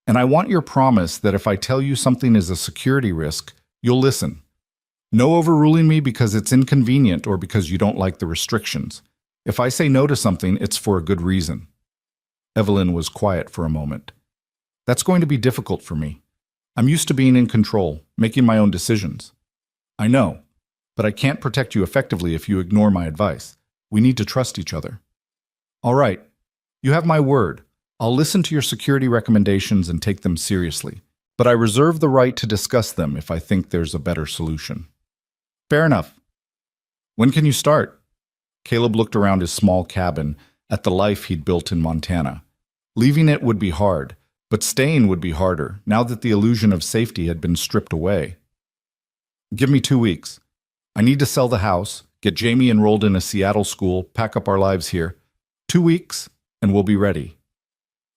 And I want your promise that if I tell you something is a security risk, you'll listen. No overruling me because it's inconvenient or because you don't like the restrictions. If I say no to something, it's for a good reason." Evelyn was quiet for a moment. "That's going to be difficult for me. I'm used to being in control, making my own decisions." "I know, but I can't protect you effectively if you ignore my advice. We need to trust each other." "All right. You have my word. I'll listen to your security recommendations and take them seriously, but I reserve the right to discuss them if I think there's a better solution." "Fair enough. When can you start?" Caleb looked around his small cabin at the life he'd built in Montana. Leaving it would be hard, but staying would be harder now that the illusion of safety had been stripped away. "Give me 2 weeks. I need to sell the house, get Jamie enrolled in a Seattle school, pack up our lives here. 2 weeks, and we'll be ready.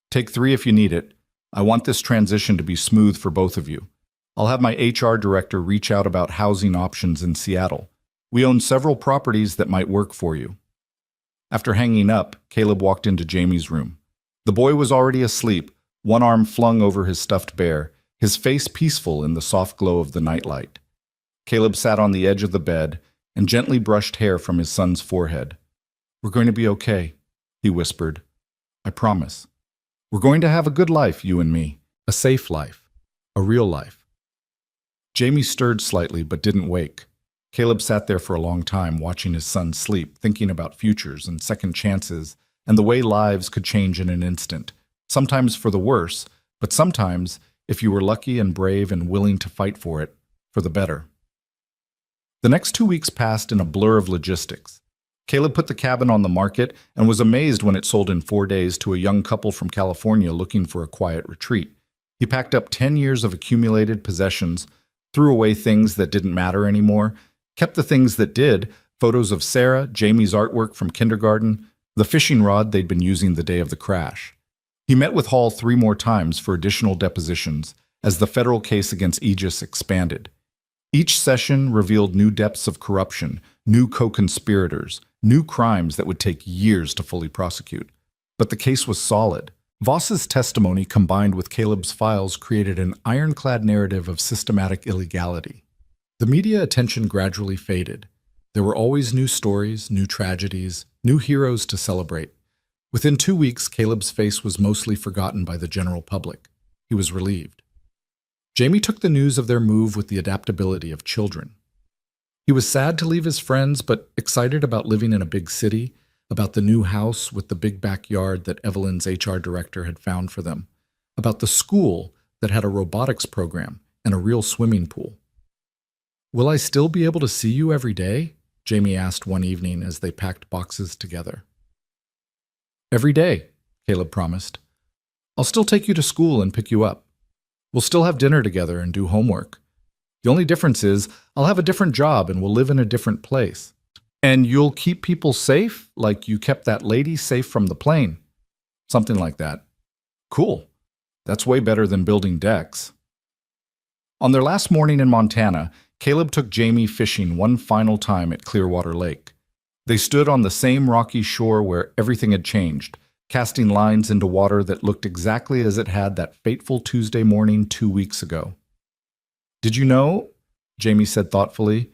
Take 3 if you need it. I want this transition to be smooth for both of you. I'll have my HR director reach out about housing options in Seattle. We own several properties that might work for you." After hanging up, Caleb walked into Jamie's room. The boy was already asleep, one arm flung over his stuffed bear, his face peaceful in the soft glow of the nightlight. Caleb sat on the edge of the bed and gently brushed hair from his son's forehead. "We're going to be okay," he whispered. "I promise. We're going to have a good life, you and me. A safe life. A real life." Jamie stirred slightly but didn't wake. Caleb sat there for a long time watching his son sleep, thinking about futures and second chances and the way lives could change in an instant, sometimes for the worse, but sometimes, if you were lucky and brave and willing to fight for it, for the better. The next 2 weeks passed in a blur of logistics. Caleb put the cabin on the market and was amazed when it sold in 4 days to a young couple from California looking for a quiet retreat. He packed up 10 years of accumulated possessions, threw away things that didn't matter anymore, kept the things that did, photos of Sarah, Jamie's artwork from kindergarten, the fishing rod they'd been using the day of the crash. He met with Hall 3 more times for additional depositions as the federal case against Aegis expanded. Each session revealed new depths of corruption, new co-conspirators, new crimes that would take years to fully prosecute. But the case was solid. Voss's testimony combined with Caleb's files created an ironclad narrative of systematic illegality. The media attention gradually faded. There were always new stories, new tragedies, new heroes to celebrate. Within 2 weeks, Caleb's face was mostly forgotten by the general public. He was relieved. Jamie took the news of their move with the adaptability of children. He was sad to leave his friends, but excited about living in a big city, about the new house with the big backyard that Evelyn's HR director had found for them, about the school that had a robotics program and a real swimming pool. "Will I still be able to see you every day?" Jamie asked one evening as they packed boxes together. "Every day," Caleb promised. "I'll still take you to school and pick you up. We'll still have dinner together and do homework. The only difference is I'll have a different job and we'll live in a different place. And you'll keep people safe, like you kept that lady safe from the plane." "Something like that." "Cool. That's way better than building decks." On their last morning in Montana, Caleb took Jamie fishing one final time at Clearwater Lake. They stood on the same rocky shore where everything had changed, casting lines into water that looked exactly as it had that fateful Tuesday morning 2 weeks ago. "Did you know," Jamie said thoughtfully,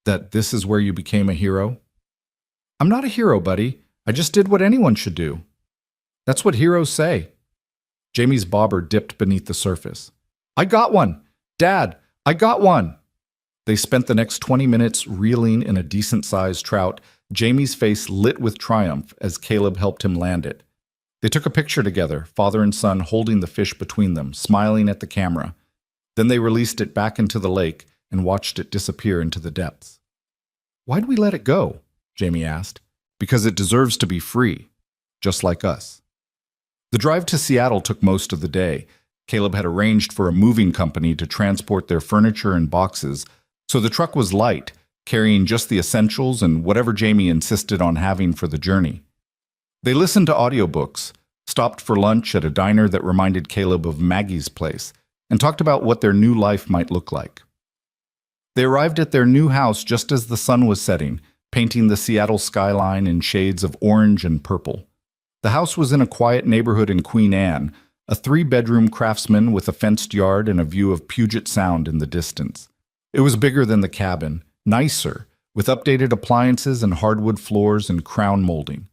"that this is where you became a hero?" "I'm not a hero, buddy. I just did what anyone should do." "That's what heroes say." Jamie's bobber dipped beneath the surface. I got one! Dad, I got one! They spent the next 20 minutes reeling in a decent-sized trout, Jamie's face lit with triumph as Caleb helped him land it. They took a picture together, father and son holding the fish between them, smiling at the camera. Then they released it back into the lake and watched it disappear into the depths. Why'd we let it go? Jamie asked. Because it deserves to be free, just like us. The drive to Seattle took most of the day. Caleb had arranged for a moving company to transport their furniture and boxes, so the truck was light, carrying just the essentials and whatever Jamie insisted on having for the journey. They listened to audiobooks, stopped for lunch at a diner that reminded Caleb of Maggie's place, and talked about what their new life might look like. They arrived at their new house just as the sun was setting, painting the Seattle skyline in shades of orange and purple. The house was in a quiet neighborhood in Queen Anne, a 3-bedroom craftsman with a fenced yard and a view of Puget Sound in the distance. It was bigger than the cabin, nicer, with updated appliances and hardwood floors and crown molding.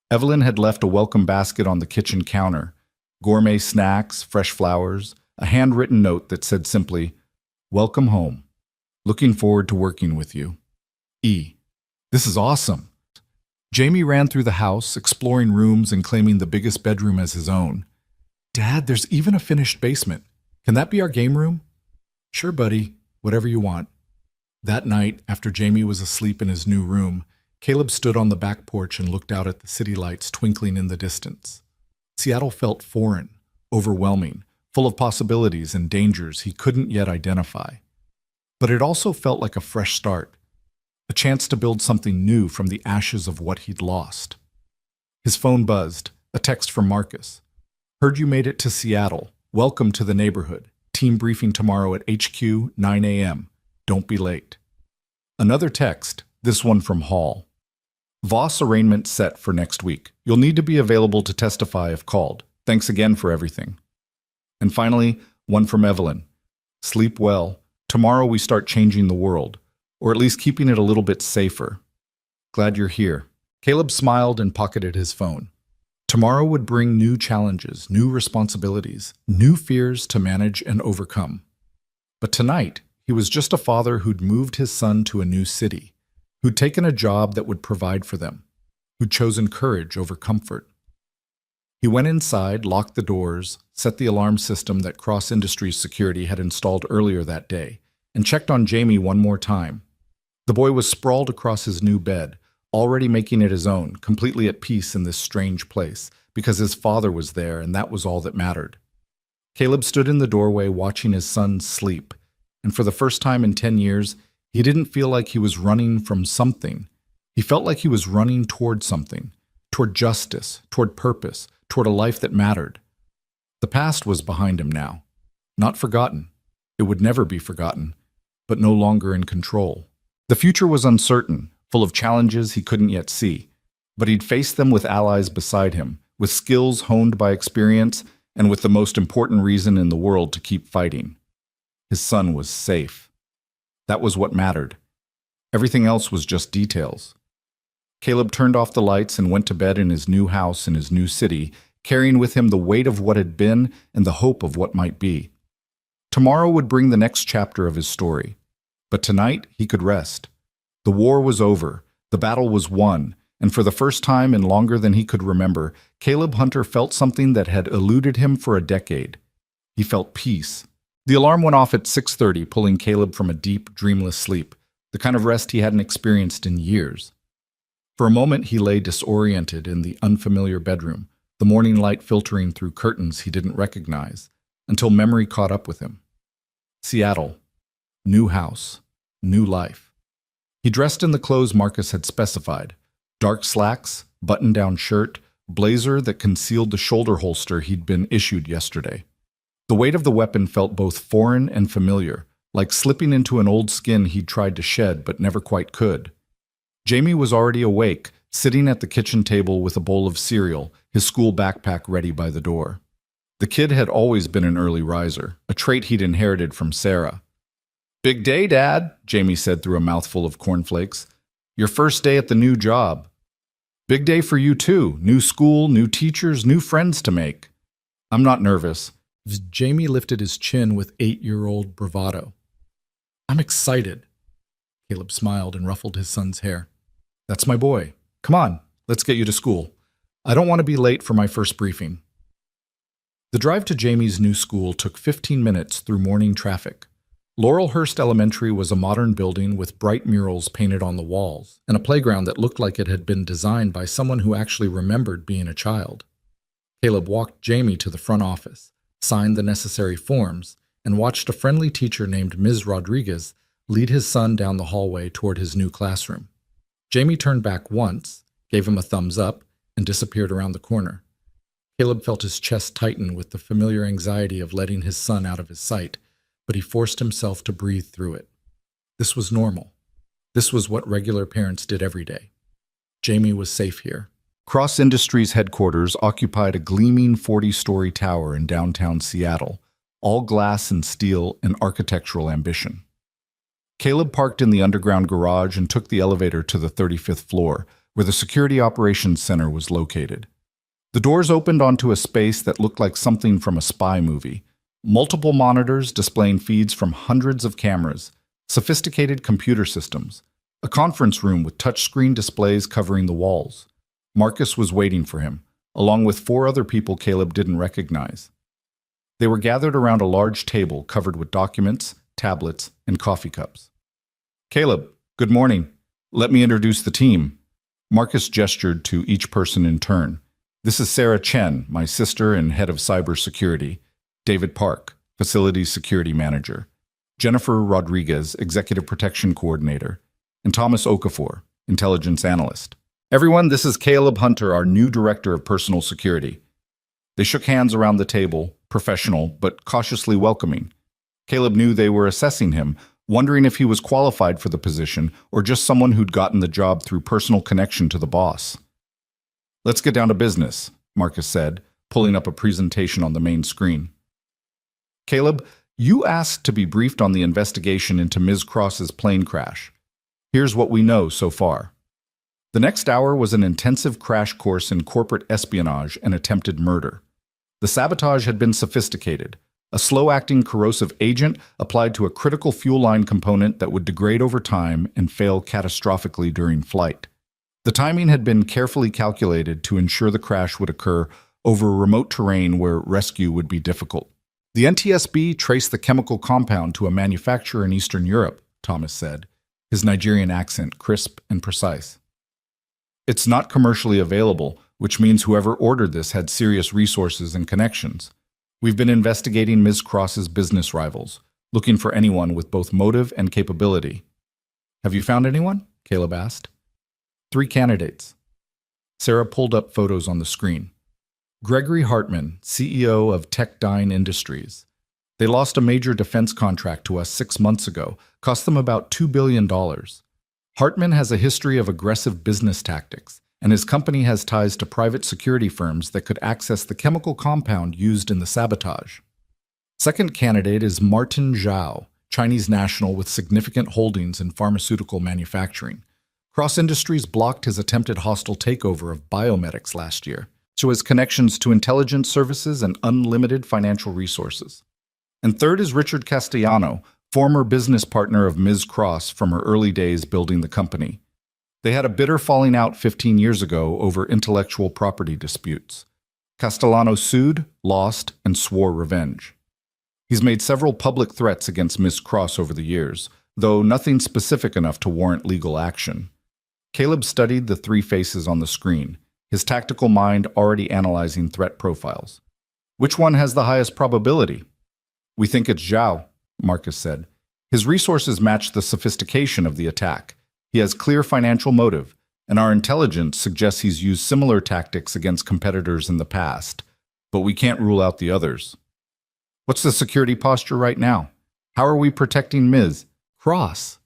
Evelyn had left a welcome basket on the kitchen counter, gourmet snacks, fresh flowers, a handwritten note that said simply, "Welcome home. Looking forward to working with you. E." This is awesome. Jamie ran through the house, exploring rooms and claiming the biggest bedroom as his own. Dad, there's even a finished basement. Can that be our game room? Sure, buddy. Whatever you want. That night, after Jamie was asleep in his new room, Caleb stood on the back porch and looked out at the city lights twinkling in the distance. Seattle felt foreign, overwhelming, full of possibilities and dangers he couldn't yet identify. But it also felt like a fresh start, a chance to build something new from the ashes of what he'd lost. His phone buzzed, a text from Marcus. Heard you made it to Seattle. Welcome to the neighborhood. Team briefing tomorrow at HQ, 9 a.m. Don't be late. Another text, this one from Hall. Voss arraignment set for next week. You'll need to be available to testify if called. Thanks again for everything. And finally, one from Evelyn. Sleep well. Tomorrow we start changing the world, or at least keeping it a little bit safer. Glad you're here. Caleb smiled and pocketed his phone. Tomorrow would bring new challenges, new responsibilities, new fears to manage and overcome. But tonight, he was just a father who'd moved his son to a new city, who'd taken a job that would provide for them, who'd chosen courage over comfort. He went inside, locked the doors, set the alarm system that Cross Industries Security had installed earlier that day, and checked on Jamie one more time. The boy was sprawled across his new bed, already making it his own, completely at peace in this strange place, because his father was there and that was all that mattered. Caleb stood in the doorway watching his son sleep, and for the first time in 10 years, he didn't feel like he was running from something. He felt like he was running toward something, toward justice, toward purpose, toward a life that mattered. The past was behind him now, not forgotten. It would never be forgotten, but no longer in control. The future was uncertain, full of challenges he couldn't yet see, but he'd face them with allies beside him, with skills honed by experience, and with the most important reason in the world to keep fighting. His son was safe. That was what mattered. Everything else was just details. Caleb turned off the lights and went to bed in his new house in his new city, carrying with him the weight of what had been and the hope of what might be. Tomorrow would bring the next chapter of his story, but tonight he could rest. The war was over, the battle was won, and for the first time in longer than he could remember, Caleb Hunter felt something that had eluded him for a decade. He felt peace. The alarm went off at 6:30, pulling Caleb from a deep, dreamless sleep, the kind of rest he hadn't experienced in years. For a moment he lay disoriented in the unfamiliar bedroom, the morning light filtering through curtains he didn't recognize, until memory caught up with him. Seattle. New house. New life. He dressed in the clothes Marcus had specified. Dark slacks, button-down shirt, blazer that concealed the shoulder holster he'd been issued yesterday. The weight of the weapon felt both foreign and familiar, like slipping into an old skin he'd tried to shed but never quite could. Jamie was already awake, sitting at the kitchen table with a bowl of cereal, his school backpack ready by the door. The kid had always been an early riser, a trait he'd inherited from Sarah. Big day, Dad, Jamie said through a mouthful of cornflakes. Your first day at the new job. Big day for you too. New school, new teachers, new friends to make. I'm not nervous. Jamie lifted his chin with 8-year-old bravado. I'm excited. Caleb smiled and ruffled his son's hair. That's my boy. Come on, let's get you to school. I don't want to be late for my first briefing. The drive to Jamie's new school took 15 minutes through morning traffic. Laurelhurst Elementary was a modern building with bright murals painted on the walls and a playground that looked like it had been designed by someone who actually remembered being a child. Caleb walked Jamie to the front office, signed the necessary forms, and watched a friendly teacher named Ms. Rodriguez lead his son down the hallway toward his new classroom. Jamie turned back once, gave him a thumbs up, and disappeared around the corner. Caleb felt his chest tighten with the familiar anxiety of letting his son out of his sight, but he forced himself to breathe through it. This was normal. This was what regular parents did every day. Jamie was safe here. Cross Industries headquarters occupied a gleaming 40-story tower in downtown Seattle, all glass and steel and architectural ambition. Caleb parked in the underground garage and took the elevator to the 35th floor, where the Security Operations Center was located. The doors opened onto a space that looked like something from a spy movie. Multiple monitors displaying feeds from hundreds of cameras, sophisticated computer systems, a conference room with touchscreen displays covering the walls. Marcus was waiting for him, along with 4 other people Caleb didn't recognize. They were gathered around a large table covered with documents, tablets, and coffee cups. Caleb, good morning. Let me introduce the team. Marcus gestured to each person in turn. This is Sarah Chen, my sister and head of cybersecurity. David Park, Facilities Security Manager, Jennifer Rodriguez, Executive Protection Coordinator, and Thomas Okafor, Intelligence Analyst. Everyone, this is Caleb Hunter, our new Director of Personal Security. They shook hands around the table, professional but cautiously welcoming. Caleb knew they were assessing him, wondering if he was qualified for the position or just someone who'd gotten the job through personal connection to the boss. Let's get down to business, Marcus said, pulling up a presentation on the main screen. Caleb, you asked to be briefed on the investigation into Ms. Cross's plane crash. Here's what we know so far. The next hour was an intensive crash course in corporate espionage and attempted murder. The sabotage had been sophisticated, a slow-acting corrosive agent applied to a critical fuel line component that would degrade over time and fail catastrophically during flight. The timing had been carefully calculated to ensure the crash would occur over remote terrain where rescue would be difficult. The NTSB traced the chemical compound to a manufacturer in Eastern Europe, Thomas said, his Nigerian accent crisp and precise. It's not commercially available, which means whoever ordered this had serious resources and connections. We've been investigating Ms. Cross's business rivals, looking for anyone with both motive and capability. Have you found anyone? Caleb asked. 3 candidates. Sarah pulled up photos on the screen. Gregory Hartman, CEO of Techdyne Industries. They lost a major defense contract to us 6 months ago, cost them about $2 billion. Hartman has a history of aggressive business tactics, and his company has ties to private security firms that could access the chemical compound used in the sabotage. Second candidate is Martin Zhao, Chinese national with significant holdings in pharmaceutical manufacturing. Cross Industries blocked his attempted hostile takeover of Biomedics last year, so his connections to intelligence services and unlimited financial resources. And third is Richard Castellano, former business partner of Ms. Cross from her early days building the company. They had a bitter falling out 15 years ago over intellectual property disputes. Castellano sued, lost, and swore revenge. He's made several public threats against Ms. Cross over the years, though nothing specific enough to warrant legal action. Caleb studied the 3 faces on the screen, his tactical mind already analyzing threat profiles. Which one has the highest probability? We think it's Zhao, Marcus said. His resources match the sophistication of the attack. He has clear financial motive, and our intelligence suggests he's used similar tactics against competitors in the past, but we can't rule out the others. What's the security posture right now? How are we protecting Ms. Cross?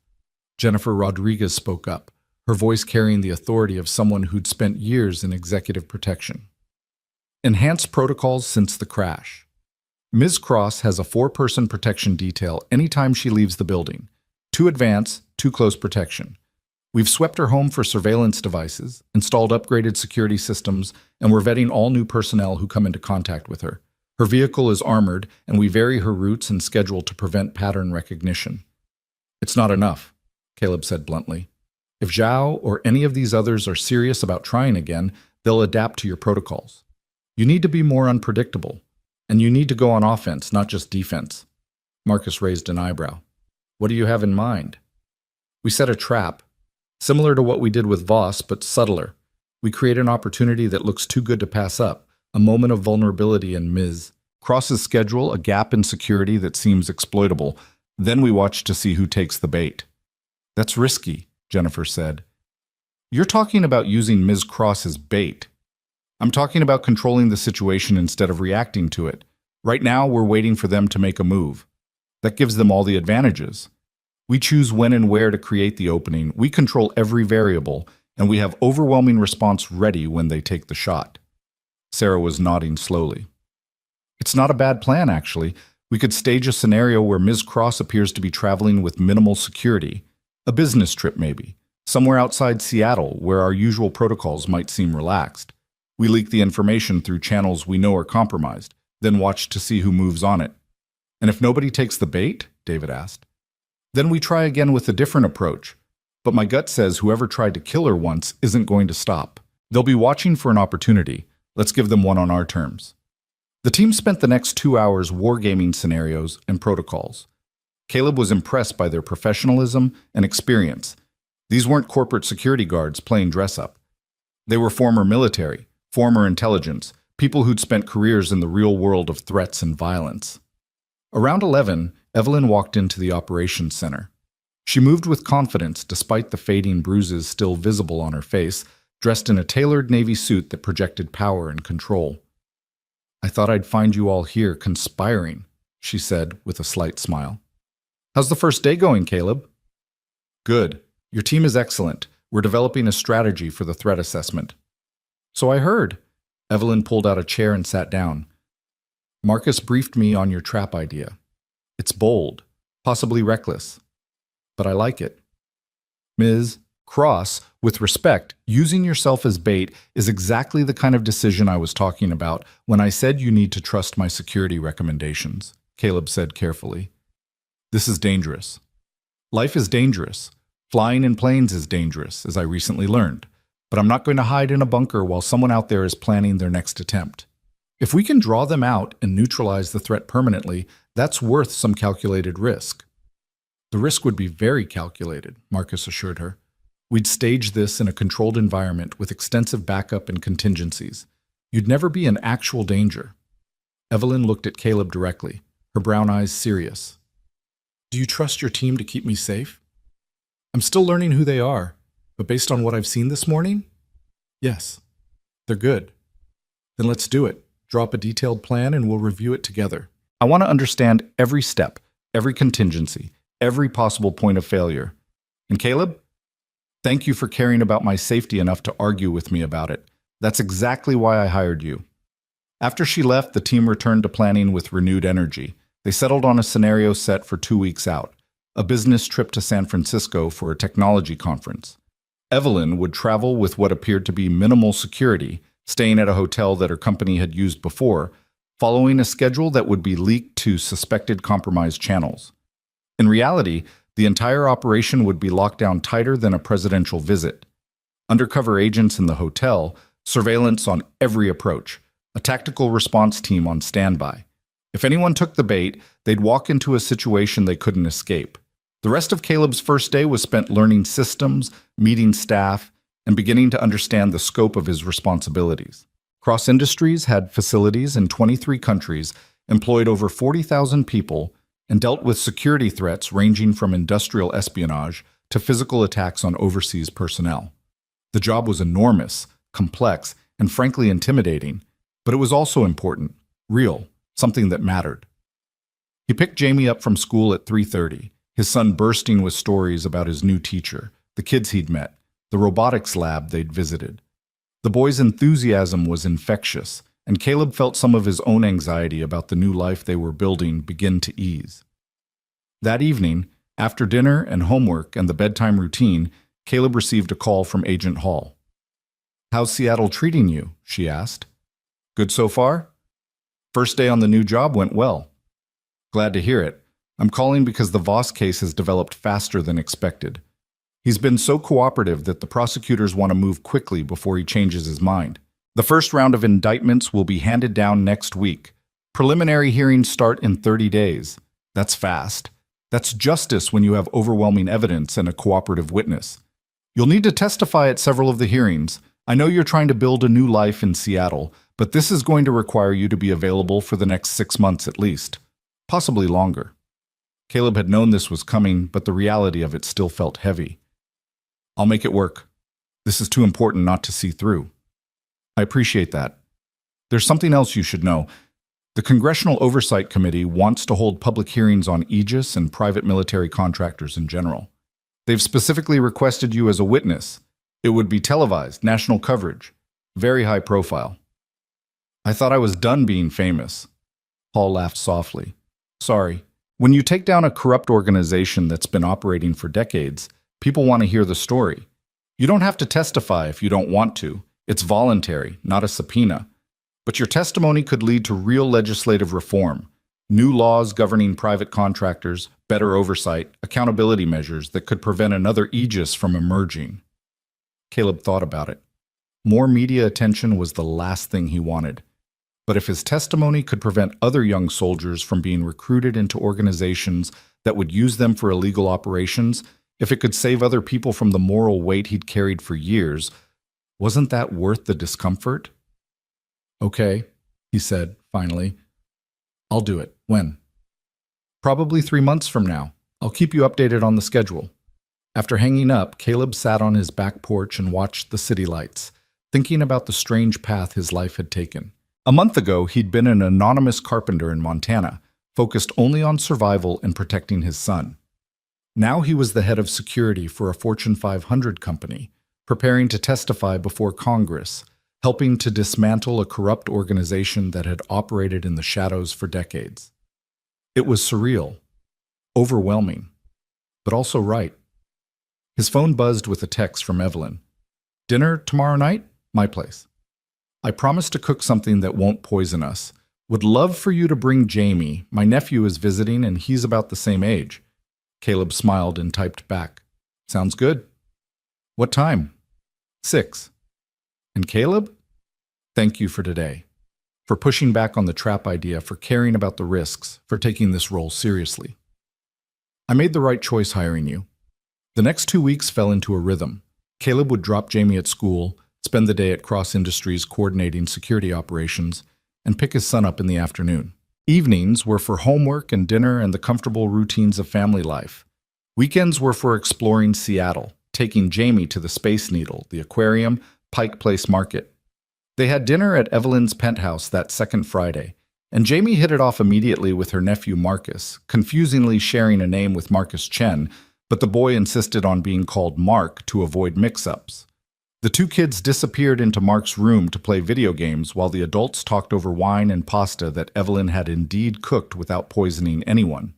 Jennifer Rodriguez spoke up, her voice carrying the authority of someone who'd spent years in executive protection. Enhanced protocols since the crash. Ms. Cross has a 4-person protection detail anytime she leaves the building. 2 advance, 2 close protection. We've swept her home for surveillance devices, installed upgraded security systems, and we're vetting all new personnel who come into contact with her. Her vehicle is armored, and we vary her routes and schedule to prevent pattern recognition. It's not enough, Caleb said bluntly. If Zhao or any of these others are serious about trying again, they'll adapt to your protocols. You need to be more unpredictable, and you need to go on offense, not just defense. Marcus raised an eyebrow. What do you have in mind? We set a trap, similar to what we did with Voss, but subtler. We create an opportunity that looks too good to pass up, a moment of vulnerability in Ms. Cross's schedule, a gap in security that seems exploitable. Then we watch to see who takes the bait. That's risky, Jennifer said. You're talking about using Ms. Cross as bait. I'm talking about controlling the situation instead of reacting to it. Right now, we're waiting for them to make a move. That gives them all the advantages. We choose when and where to create the opening, we control every variable, and we have overwhelming response ready when they take the shot. Sarah was nodding slowly. It's not a bad plan, actually. We could stage a scenario where Ms. Cross appears to be traveling with minimal security. A business trip, maybe. Somewhere outside Seattle, where our usual protocols might seem relaxed. We leak the information through channels we know are compromised, then watch to see who moves on it. And if nobody takes the bait, David asked, then we try again with a different approach. But my gut says whoever tried to kill her once isn't going to stop. They'll be watching for an opportunity. Let's give them one on our terms. The team spent the next 2 hours wargaming scenarios and protocols. Caleb was impressed by their professionalism and experience. These weren't corporate security guards playing dress-up. They were former military, former intelligence, people who'd spent careers in the real world of threats and violence. Around 11, Evelyn walked into the operations center. She moved with confidence despite the fading bruises still visible on her face, dressed in a tailored navy suit that projected power and control. I thought I'd find you all here conspiring, she said with a slight smile. How's the first day going, Caleb? Good. Your team is excellent. We're developing a strategy for the threat assessment. So I heard. Evelyn pulled out a chair and sat down. Marcus briefed me on your trap idea. It's bold, possibly reckless, but I like it. Ms. Cross, with respect, using yourself as bait is exactly the kind of decision I was talking about when I said you need to trust my security recommendations, Caleb said carefully. This is dangerous. Life is dangerous. Flying in planes is dangerous, as I recently learned. But I'm not going to hide in a bunker while someone out there is planning their next attempt. If we can draw them out and neutralize the threat permanently, that's worth some calculated risk. The risk would be very calculated, Marcus assured her. We'd stage this in a controlled environment with extensive backup and contingencies. You'd never be in actual danger. Evelyn looked at Caleb directly, her brown eyes serious. Do you trust your team to keep me safe? I'm still learning who they are, but based on what I've seen this morning, yes, they're good. Then let's do it. Draw up a detailed plan and we'll review it together. I want to understand every step, every contingency, every possible point of failure. And Caleb, thank you for caring about my safety enough to argue with me about it. That's exactly why I hired you. After she left, the team returned to planning with renewed energy. They settled on a scenario set for 2 weeks out, a business trip to San Francisco for a technology conference. Evelyn would travel with what appeared to be minimal security, staying at a hotel that her company had used before, following a schedule that would be leaked to suspected compromised channels. In reality, the entire operation would be locked down tighter than a presidential visit. Undercover agents in the hotel, surveillance on every approach, a tactical response team on standby. If anyone took the bait, they'd walk into a situation they couldn't escape. The rest of Caleb's first day was spent learning systems, meeting staff, and beginning to understand the scope of his responsibilities. Cross Industries had facilities in 23 countries, employed over 40,000 people, and dealt with security threats ranging from industrial espionage to physical attacks on overseas personnel. The job was enormous, complex, and frankly intimidating, but it was also important, real, something that mattered. He picked Jamie up from school at 3:30, his son bursting with stories about his new teacher, the kids he'd met, the robotics lab they'd visited. The boy's enthusiasm was infectious, and Caleb felt some of his own anxiety about the new life they were building begin to ease. That evening, after dinner and homework and the bedtime routine, Caleb received a call from Agent Hall. "How's Seattle treating you?" she asked. "Good so far?" First day on the new job went well. Glad to hear it. I'm calling because the Voss case has developed faster than expected. He's been so cooperative that the prosecutors want to move quickly before he changes his mind. The first round of indictments will be handed down next week. Preliminary hearings start in 30 days. That's fast. That's justice when you have overwhelming evidence and a cooperative witness. You'll need to testify at several of the hearings. I know you're trying to build a new life in Seattle, but this is going to require you to be available for the next 6 months at least, possibly longer. Caleb had known this was coming, but the reality of it still felt heavy. I'll make it work. This is too important not to see through. I appreciate that. There's something else you should know. The Congressional Oversight Committee wants to hold public hearings on Aegis and private military contractors in general. They've specifically requested you as a witness. It would be televised, national coverage, very high profile. I thought I was done being famous. Hall laughed softly. Sorry. When you take down a corrupt organization that's been operating for decades, people want to hear the story. You don't have to testify if you don't want to. It's voluntary, not a subpoena. But your testimony could lead to real legislative reform, new laws governing private contractors, better oversight, accountability measures that could prevent another Aegis from emerging. Caleb thought about it. More media attention was the last thing he wanted. But if his testimony could prevent other young soldiers from being recruited into organizations that would use them for illegal operations, if it could save other people from the moral weight he'd carried for years, wasn't that worth the discomfort? Okay, he said, finally. I'll do it. When? Probably 3 months from now. I'll keep you updated on the schedule. After hanging up, Caleb sat on his back porch and watched the city lights, thinking about the strange path his life had taken. A month ago, he'd been an anonymous carpenter in Montana, focused only on survival and protecting his son. Now he was the head of security for a Fortune 500 company, preparing to testify before Congress, helping to dismantle a corrupt organization that had operated in the shadows for decades. It was surreal, overwhelming, but also right. His phone buzzed with a text from Evelyn. Dinner tomorrow night? My place. I promised to cook something that won't poison us. Would love for you to bring Jamie. My nephew is visiting and he's about the same age. Caleb smiled and typed back. Sounds good. What time? 6. And Caleb? Thank you for today. For pushing back on the trap idea, for caring about the risks, for taking this role seriously. I made the right choice hiring you. The next 2 weeks fell into a rhythm. Caleb would drop Jamie at school, spend the day at Cross Industries coordinating security operations, and pick his son up in the afternoon. Evenings were for homework and dinner and the comfortable routines of family life. Weekends were for exploring Seattle, taking Jamie to the Space Needle, the aquarium, Pike Place Market. They had dinner at Evelyn's penthouse that second Friday, and Jamie hit it off immediately with her nephew Marcus, confusingly sharing a name with Marcus Chen, but the boy insisted on being called Mark to avoid mix-ups. The two kids disappeared into Mark's room to play video games while the adults talked over wine and pasta that Evelyn had indeed cooked without poisoning anyone.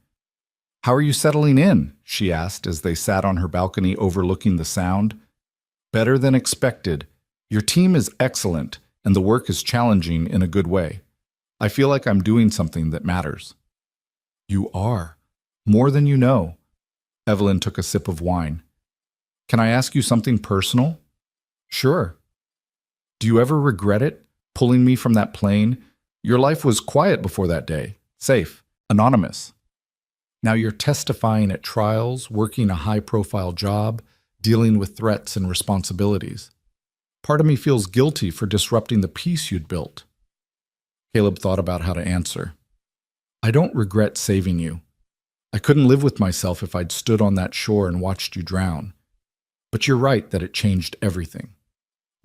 How are you settling in? She asked as they sat on her balcony overlooking the Sound. Better than expected. Your team is excellent, and the work is challenging in a good way. I feel like I'm doing something that matters. You are. More than you know. Evelyn took a sip of wine. Can I ask you something personal? Sure. Do you ever regret it, pulling me from that plane? Your life was quiet before that day, safe, anonymous. Now you're testifying at trials, working a high-profile job, dealing with threats and responsibilities. Part of me feels guilty for disrupting the peace you'd built. Caleb thought about how to answer. I don't regret saving you. I couldn't live with myself if I'd stood on that shore and watched you drown. But you're right that it changed everything.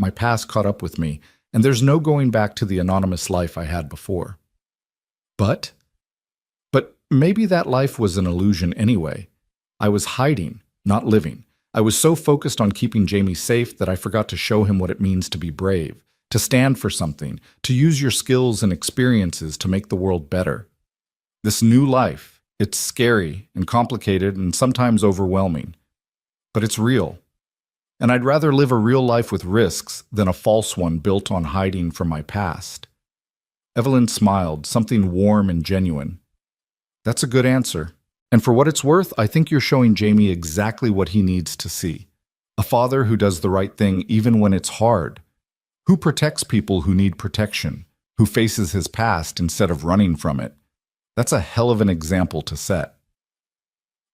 My past caught up with me, and there's no going back to the anonymous life I had before. But maybe that life was an illusion anyway. I was hiding, not living. I was so focused on keeping Jamie safe that I forgot to show him what it means to be brave, to stand for something, to use your skills and experiences to make the world better. This new life, it's scary and complicated and sometimes overwhelming. But it's real. And I'd rather live a real life with risks than a false one built on hiding from my past. Evelyn smiled, something warm and genuine. That's a good answer. And for what it's worth, I think you're showing Jamie exactly what he needs to see. A father who does the right thing even when it's hard. Who protects people who need protection. Who faces his past instead of running from it. That's a hell of an example to set.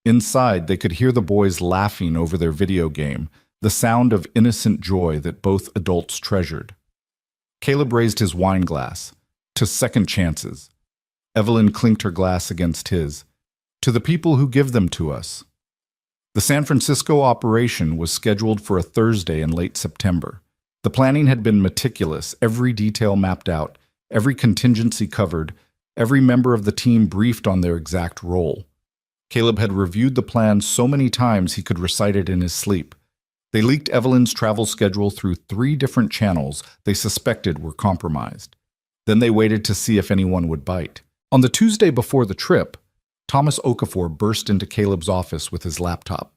Inside, they could hear the boys laughing over their video game, the sound of innocent joy that both adults treasured. Caleb raised his wine glass. To second chances. Evelyn clinked her glass against his. To the people who give them to us. The San Francisco operation was scheduled for a Thursday in late September. The planning had been meticulous, every detail mapped out, every contingency covered, every member of the team briefed on their exact role. Caleb had reviewed the plan so many times he could recite it in his sleep. They leaked Evelyn's travel schedule through 3 different channels they suspected were compromised. Then they waited to see if anyone would bite. On the Tuesday before the trip, Thomas Okafor burst into Caleb's office with his laptop.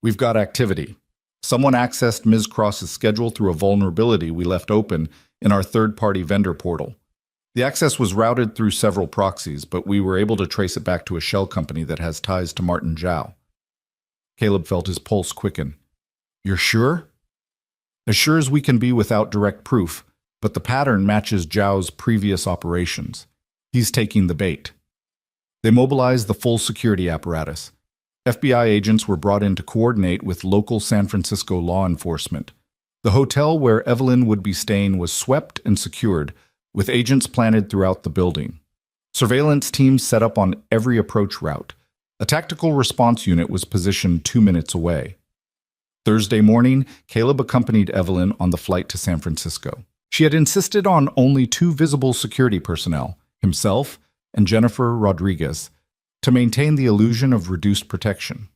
We've got activity. Someone accessed Ms. Cross's schedule through a vulnerability we left open in our third-party vendor portal. The access was routed through several proxies, but we were able to trace it back to a shell company that has ties to Martin Zhao. Caleb felt his pulse quicken. You're sure? As sure as we can be without direct proof, but the pattern matches Zhao's previous operations. He's taking the bait. They mobilized the full security apparatus. FBI agents were brought in to coordinate with local San Francisco law enforcement. The hotel where Evelyn would be staying was swept and secured, with agents planted throughout the building. Surveillance teams set up on every approach route. A tactical response unit was positioned 2 minutes away. Thursday morning, Caleb accompanied Evelyn on the flight to San Francisco. She had insisted on only 2 visible security personnel, himself and Jennifer Rodriguez, to maintain the illusion of reduced protection.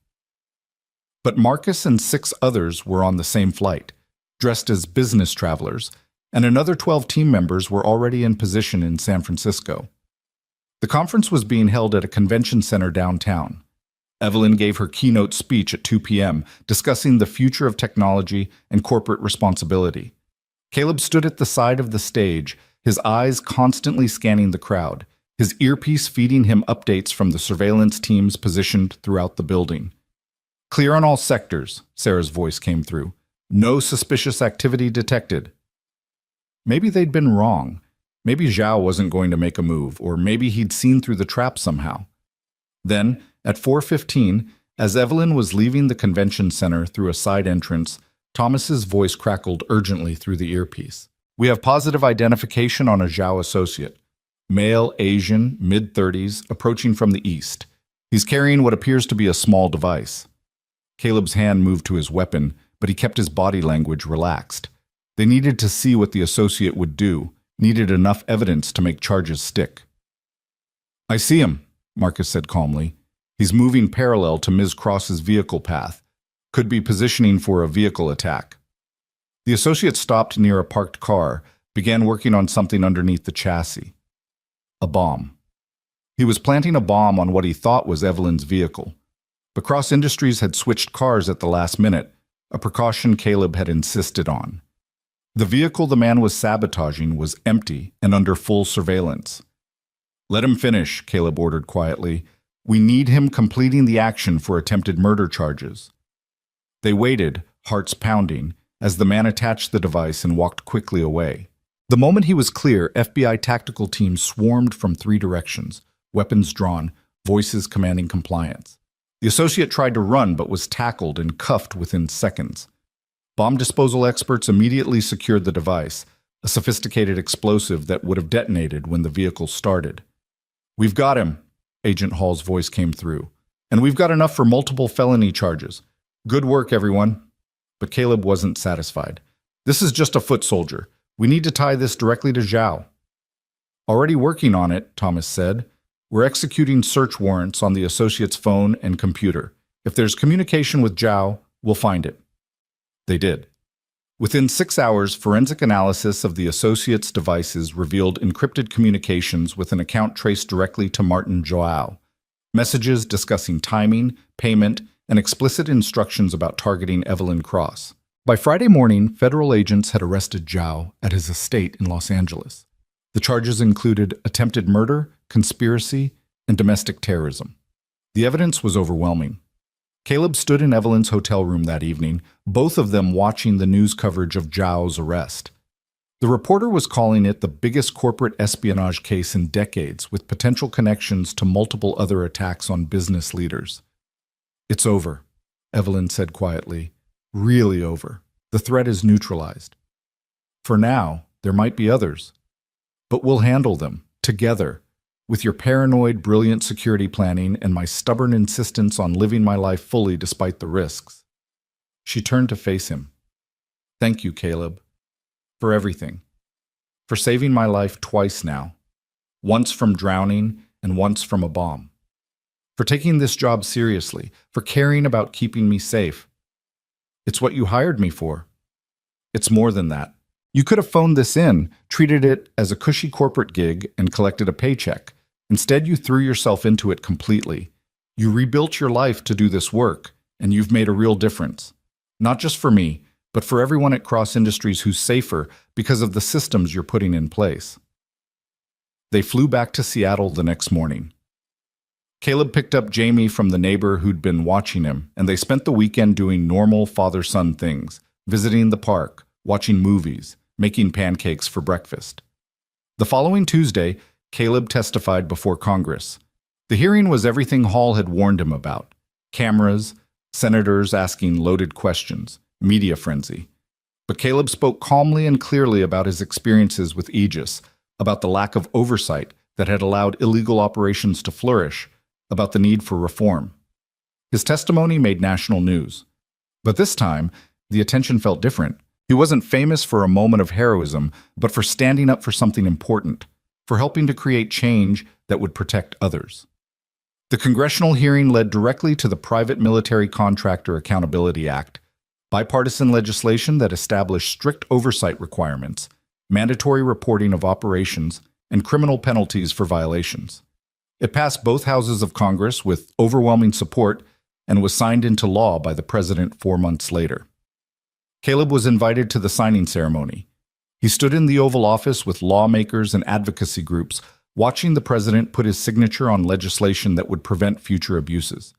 But Marcus and 6 others were on the same flight, dressed as business travelers, and another 12 team members were already in position in San Francisco. The conference was being held at a convention center downtown. Evelyn gave her keynote speech at 2 p.m., discussing the future of technology and corporate responsibility. Caleb stood at the side of the stage, his eyes constantly scanning the crowd, his earpiece feeding him updates from the surveillance teams positioned throughout the building. Clear on all sectors, Sarah's voice came through. No suspicious activity detected. Maybe they'd been wrong. Maybe Zhao wasn't going to make a move, or maybe he'd seen through the trap somehow. Then, at 4:15, as Evelyn was leaving the convention center through a side entrance, Thomas's voice crackled urgently through the earpiece. We have positive identification on a Zhao associate. Male, Asian, mid-30s, approaching from the east. He's carrying what appears to be a small device. Caleb's hand moved to his weapon, but he kept his body language relaxed. They needed to see what the associate would do, needed enough evidence to make charges stick. I see him, Marcus said calmly. He's moving parallel to Ms. Cross's vehicle path. Could be positioning for a vehicle attack. The associate stopped near a parked car, began working on something underneath the chassis. A bomb. He was planting a bomb on what he thought was Evelyn's vehicle. But Cross Industries had switched cars at the last minute, a precaution Caleb had insisted on. The vehicle the man was sabotaging was empty and under full surveillance. Let him finish, Caleb ordered quietly. We need him completing the action for attempted murder charges. They waited, hearts pounding, as the man attached the device and walked quickly away. The moment he was clear, FBI tactical teams swarmed from 3 directions, weapons drawn, voices commanding compliance. The associate tried to run but was tackled and cuffed within seconds. Bomb disposal experts immediately secured the device, a sophisticated explosive that would have detonated when the vehicle started. We've got him, Agent Hall's voice came through. And we've got enough for multiple felony charges. Good work, everyone. But Caleb wasn't satisfied. This is just a foot soldier. We need to tie this directly to Zhao. Already working on it, Thomas said. We're executing search warrants on the associate's phone and computer. If there's communication with Zhao, we'll find it. They did. Within 6 hours, forensic analysis of the associate's devices revealed encrypted communications with an account traced directly to Martin Zhao. Messages discussing timing, payment, and explicit instructions about targeting Evelyn Cross. By Friday morning, federal agents had arrested Zhao at his estate in Los Angeles. The charges included attempted murder, conspiracy, and domestic terrorism. The evidence was overwhelming. Caleb stood in Evelyn's hotel room that evening, both of them watching the news coverage of Zhao's arrest. The reporter was calling it the biggest corporate espionage case in decades, with potential connections to multiple other attacks on business leaders. "It's over," Evelyn said quietly. "Really over. The threat is neutralized. For now, there might be others. But we'll handle them, together, with your paranoid, brilliant security planning and my stubborn insistence on living my life fully despite the risks." She turned to face him. "Thank you, Caleb. For everything. For saving my life twice now. Once from drowning and once from a bomb. For taking this job seriously. For caring about keeping me safe. It's what you hired me for. It's more than that. You could have phoned this in, treated it as a cushy corporate gig, and collected a paycheck. Instead, you threw yourself into it completely. You rebuilt your life to do this work, and you've made a real difference. Not just for me, but for everyone at Cross Industries who's safer because of the systems you're putting in place." They flew back to Seattle the next morning. Caleb picked up Jamie from the neighbor who'd been watching him, and they spent the weekend doing normal father-son things, visiting the park, watching movies, making pancakes for breakfast. The following Tuesday, Caleb testified before Congress. The hearing was everything Hall had warned him about: cameras, senators asking loaded questions, media frenzy. But Caleb spoke calmly and clearly about his experiences with Aegis, about the lack of oversight that had allowed illegal operations to flourish, about the need for reform. His testimony made national news. But this time, the attention felt different. He wasn't famous for a moment of heroism, but for standing up for something important, for helping to create change that would protect others. The congressional hearing led directly to the Private Military Contractor Accountability Act, bipartisan legislation that established strict oversight requirements, mandatory reporting of operations, and criminal penalties for violations. It passed both houses of Congress with overwhelming support and was signed into law by the president 4 months later. Caleb was invited to the signing ceremony. He stood in the Oval Office with lawmakers and advocacy groups, watching the president put his signature on legislation that would prevent future abuses.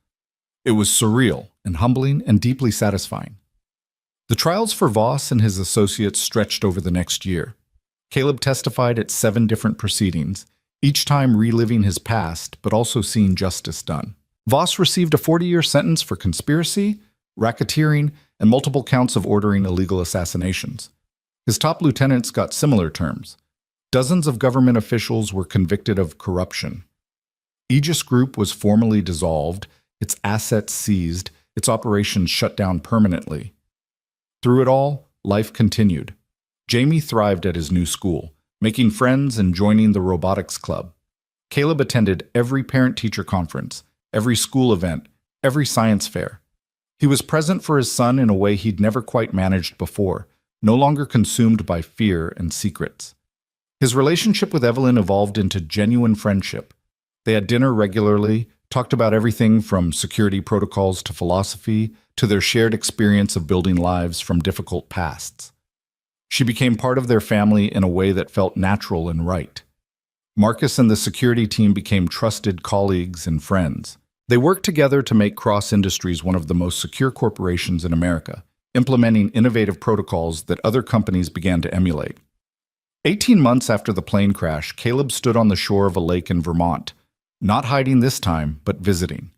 It was surreal and humbling and deeply satisfying. The trials for Voss and his associates stretched over the next year. Caleb testified at 7 different proceedings, each time reliving his past, but also seeing justice done. Voss received a 40-year sentence for conspiracy, racketeering, and multiple counts of ordering illegal assassinations. His top lieutenants got similar terms. Dozens of government officials were convicted of corruption. Aegis Group was formally dissolved, its assets seized, its operations shut down permanently. Through it all, life continued. Jamie thrived at his new school, making friends and joining the robotics club. Caleb attended every parent-teacher conference, every school event, every science fair. He was present for his son in a way he'd never quite managed before, no longer consumed by fear and secrets. His relationship with Evelyn evolved into genuine friendship. They had dinner regularly, talked about everything from security protocols to philosophy, to their shared experience of building lives from difficult pasts. She became part of their family in a way that felt natural and right. Marcus and the security team became trusted colleagues and friends. They worked together to make Cross Industries one of the most secure corporations in America, implementing innovative protocols that other companies began to emulate. 18 months after the plane crash, Caleb stood on the shore of a lake in Vermont, not hiding this time, but visiting.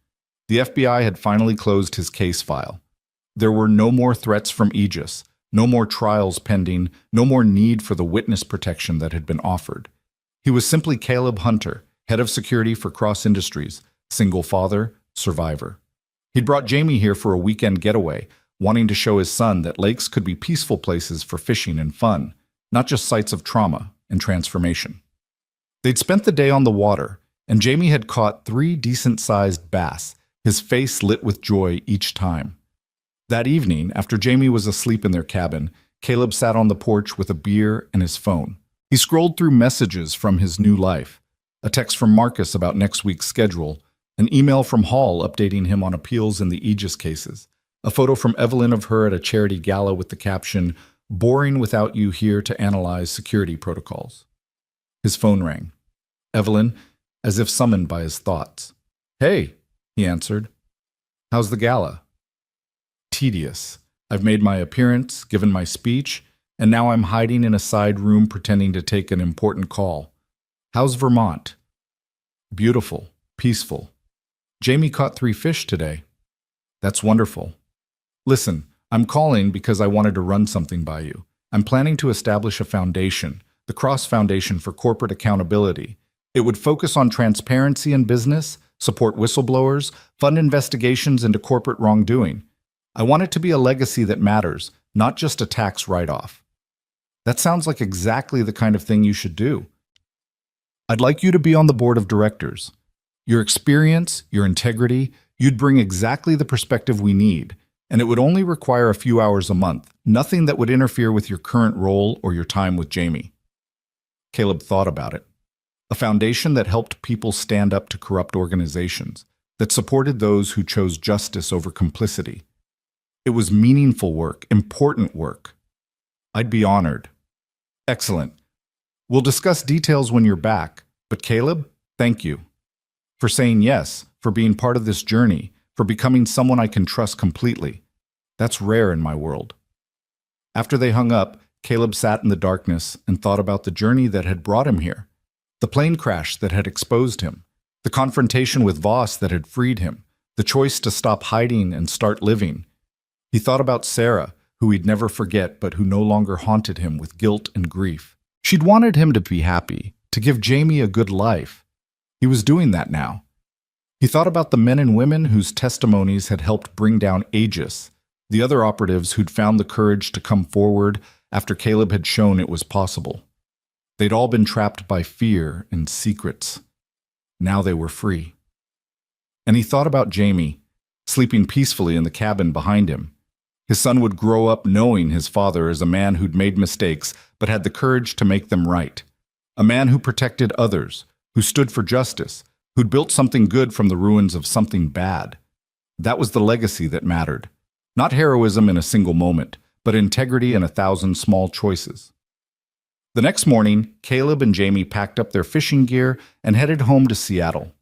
The FBI had finally closed his case file. There were no more threats from Aegis, no more trials pending, no more need for the witness protection that had been offered. He was simply Caleb Hunter, head of security for Cross Industries, single father, survivor. He'd brought Jamie here for a weekend getaway, wanting to show his son that lakes could be peaceful places for fishing and fun, not just sites of trauma and transformation. They'd spent the day on the water, and Jamie had caught 3 decent-sized bass, his face lit with joy each time. That evening, after Jamie was asleep in their cabin, Caleb sat on the porch with a beer and his phone. He scrolled through messages from his new life, a text from Marcus about next week's schedule, an email from Hall updating him on appeals in the Aegis cases, a photo from Evelyn of her at a charity gala with the caption, "Boring without you here to analyze security protocols." His phone rang. Evelyn, as if summoned by his thoughts. "Hey," he answered. "How's the gala?" "Tedious. I've made my appearance, given my speech, and now I'm hiding in a side room pretending to take an important call. How's Vermont?" "Beautiful. Peaceful. Jamie caught 3 fish today." "That's wonderful. Listen, I'm calling because I wanted to run something by you. I'm planning to establish a foundation, the Cross Foundation for Corporate Accountability. It would focus on transparency in business, support whistleblowers, fund investigations into corporate wrongdoing. I want it to be a legacy that matters, not just a tax write-off." "That sounds like exactly the kind of thing you should do. I'd like you to be on the board of directors. Your experience, your integrity, you'd bring exactly the perspective we need, and it would only require a few hours a month, nothing that would interfere with your current role or your time with Jamie." Caleb thought about it. A foundation that helped people stand up to corrupt organizations, that supported those who chose justice over complicity. It was meaningful work, important work. "I'd be honored." "Excellent. We'll discuss details when you're back, but Caleb, thank you. For saying yes, for being part of this journey, for becoming someone I can trust completely. That's rare in my world." After they hung up, Caleb sat in the darkness and thought about the journey that had brought him here. The plane crash that had exposed him, the confrontation with Voss that had freed him, the choice to stop hiding and start living. He thought about Sarah, who he'd never forget but who no longer haunted him with guilt and grief. She'd wanted him to be happy, to give Jamie a good life. He was doing that now. He thought about the men and women whose testimonies had helped bring down Aegis, the other operatives who'd found the courage to come forward after Caleb had shown it was possible. They'd all been trapped by fear and secrets. Now they were free. And he thought about Jamie, sleeping peacefully in the cabin behind him. His son would grow up knowing his father as a man who'd made mistakes but had the courage to make them right. A man who protected others, who stood for justice, who'd built something good from the ruins of something bad. That was the legacy that mattered. Not heroism in a single moment, but integrity in 1,000 small choices. The next morning, Caleb and Jamie packed up their fishing gear and headed home to Seattle.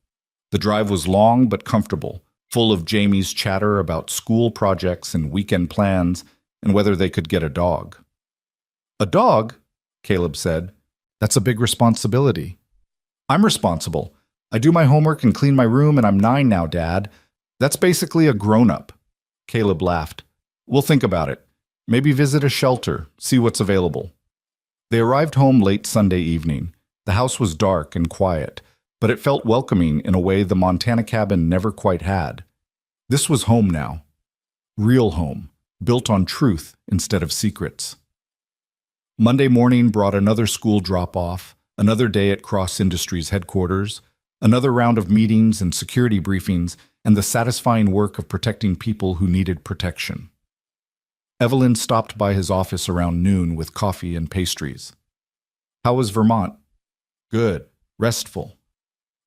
The drive was long but comfortable, full of Jamie's chatter about school projects and weekend plans and whether they could get a dog. "A dog?" Caleb said. "That's a big responsibility." "I'm responsible. I do my homework and clean my room, and I'm 9 now, Dad. That's basically a grown-up." Caleb laughed. "We'll think about it. Maybe visit a shelter, see what's available." They arrived home late Sunday evening. The house was dark and quiet, but it felt welcoming in a way the Montana cabin never quite had. This was home now. Real home, built on truth instead of secrets. Monday morning brought another school drop-off, another day at Cross Industries headquarters, another round of meetings and security briefings, and the satisfying work of protecting people who needed protection. Evelyn stopped by his office around noon with coffee and pastries. "How was Vermont?" "Good. Restful.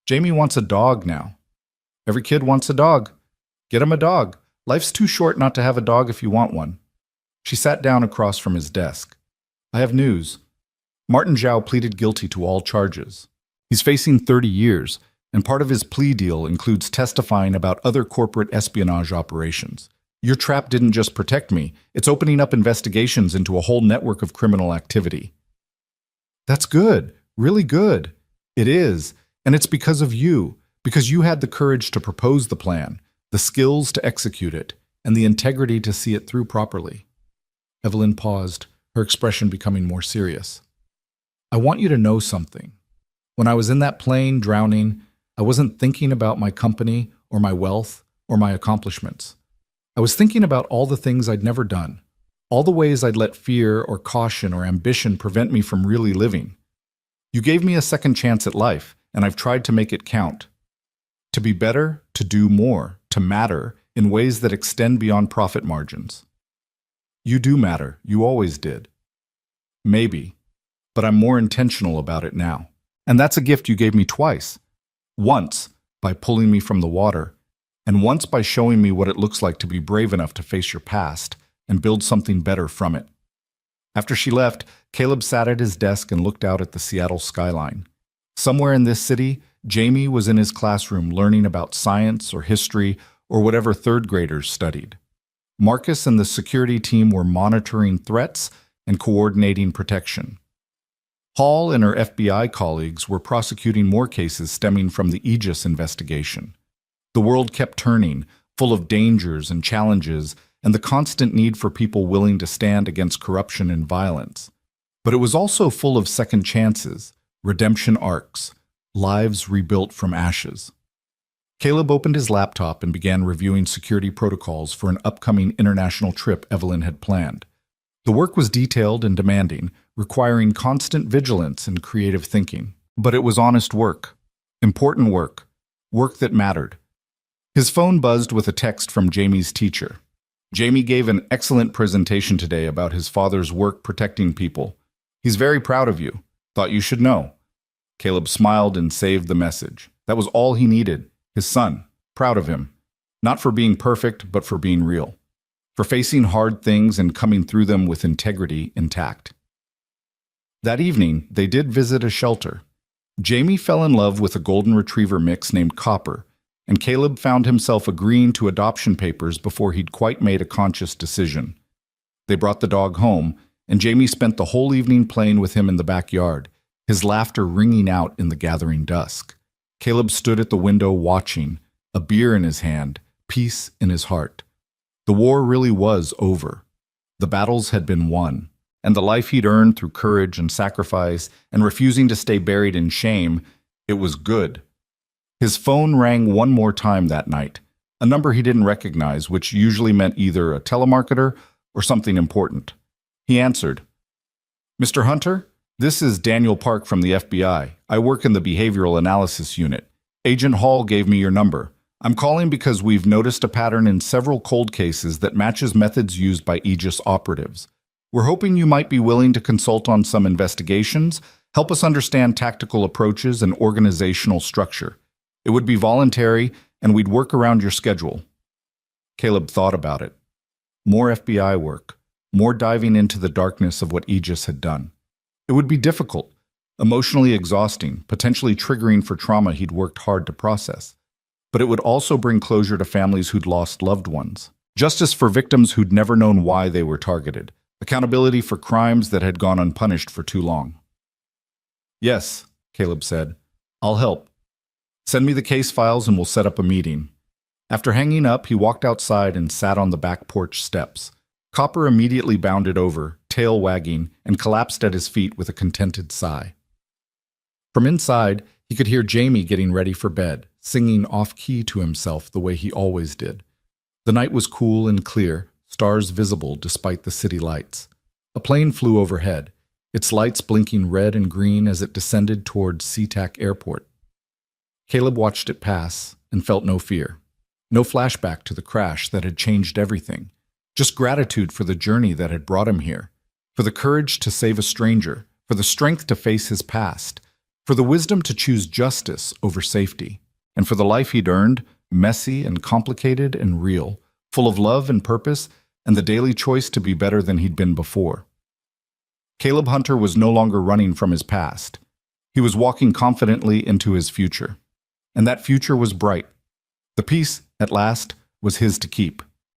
Jamie wants a dog now." "Every kid wants a dog. Get him a dog. Life's too short not to have a dog if you want one." She sat down across from his desk. "I have news. Martin Zhao pleaded guilty to all charges. He's facing 30 years, and part of his plea deal includes testifying about other corporate espionage operations. Your trap didn't just protect me, it's opening up investigations into a whole network of criminal activity." "That's good, really good." "It is, and it's because of you, because you had the courage to propose the plan, the skills to execute it, and the integrity to see it through properly." Evelyn paused, her expression becoming more serious. "I want you to know something. When I was in that plane drowning, I wasn't thinking about my company or my wealth or my accomplishments. I was thinking about all the things I'd never done, all the ways I'd let fear or caution or ambition prevent me from really living. You gave me a second chance at life, and I've tried to make it count. To be better, to do more, to matter in ways that extend beyond profit margins. You do matter, you always did. Maybe, but I'm more intentional about it now. And that's a gift you gave me twice. Once, by pulling me from the water, and once by showing me what it looks like to be brave enough to face your past and build something better from it. After she left, Caleb sat at his desk and looked out at the Seattle skyline. Somewhere in this city, Jamie was in his classroom learning about science or history or whatever third graders studied. Marcus and the security team were monitoring threats and coordinating protection. Hall and her FBI colleagues were prosecuting more cases stemming from the Aegis investigation. The world kept turning, full of dangers and challenges, and the constant need for people willing to stand against corruption and violence. But it was also full of second chances, redemption arcs, lives rebuilt from ashes. Caleb opened his laptop and began reviewing security protocols for an upcoming international trip Evelyn had planned. The work was detailed and demanding, requiring constant vigilance and creative thinking. But it was honest work, important work, work that mattered. His phone buzzed with a text from Jamie's teacher. Jamie gave an excellent presentation today about his father's work protecting people. He's very proud of you. Thought you should know. Caleb smiled and saved the message. That was all he needed. His son, proud of him. Not for being perfect, but for being real. For facing hard things and coming through them with integrity intact. That evening, they did visit a shelter. Jamie fell in love with a golden retriever mix named Copper, and Caleb found himself agreeing to adoption papers before he'd quite made a conscious decision. They brought the dog home, and Jamie spent the whole evening playing with him in the backyard, his laughter ringing out in the gathering dusk. Caleb stood at the window watching, a beer in his hand, peace in his heart. The war really was over. The battles had been won, and the life he'd earned through courage and sacrifice and refusing to stay buried in shame, it was good. His phone rang one more time that night, a number he didn't recognize, which usually meant either a telemarketer or something important. He answered. "Mr. Hunter? This is Daniel Park from the FBI. I work in the Behavioral Analysis Unit. Agent Hall gave me your number. I'm calling because we've noticed a pattern in several cold cases that matches methods used by Aegis operatives. We're hoping you might be willing to consult on some investigations, help us understand tactical approaches and organizational structure. It would be voluntary, and we'd work around your schedule." Caleb thought about it. More FBI work, more diving into the darkness of what Aegis had done. It would be difficult, emotionally exhausting, potentially triggering for trauma he'd worked hard to process. But it would also bring closure to families who'd lost loved ones. Justice for victims who'd never known why they were targeted. Accountability for crimes that had gone unpunished for too long. "Yes," Caleb said. "I'll help. Send me the case files and we'll set up a meeting." After hanging up, he walked outside and sat on the back porch steps. Copper immediately bounded over, tail wagging, and collapsed at his feet with a contented sigh. From inside, he could hear Jamie getting ready for bed, singing off-key to himself the way he always did. The night was cool and clear, stars visible despite the city lights. A plane flew overhead, its lights blinking red and green as it descended towards SeaTac Airport. Caleb watched it pass and felt no fear. No flashback to the crash that had changed everything. Just gratitude for the journey that had brought him here, for the courage to save a stranger, for the strength to face his past, for the wisdom to choose justice over safety, and for the life he'd earned, messy and complicated and real, full of love and purpose, and the daily choice to be better than he'd been before. Caleb Hunter was no longer running from his past. He was walking confidently into his future. And that future was bright. The peace, at last, was his to keep.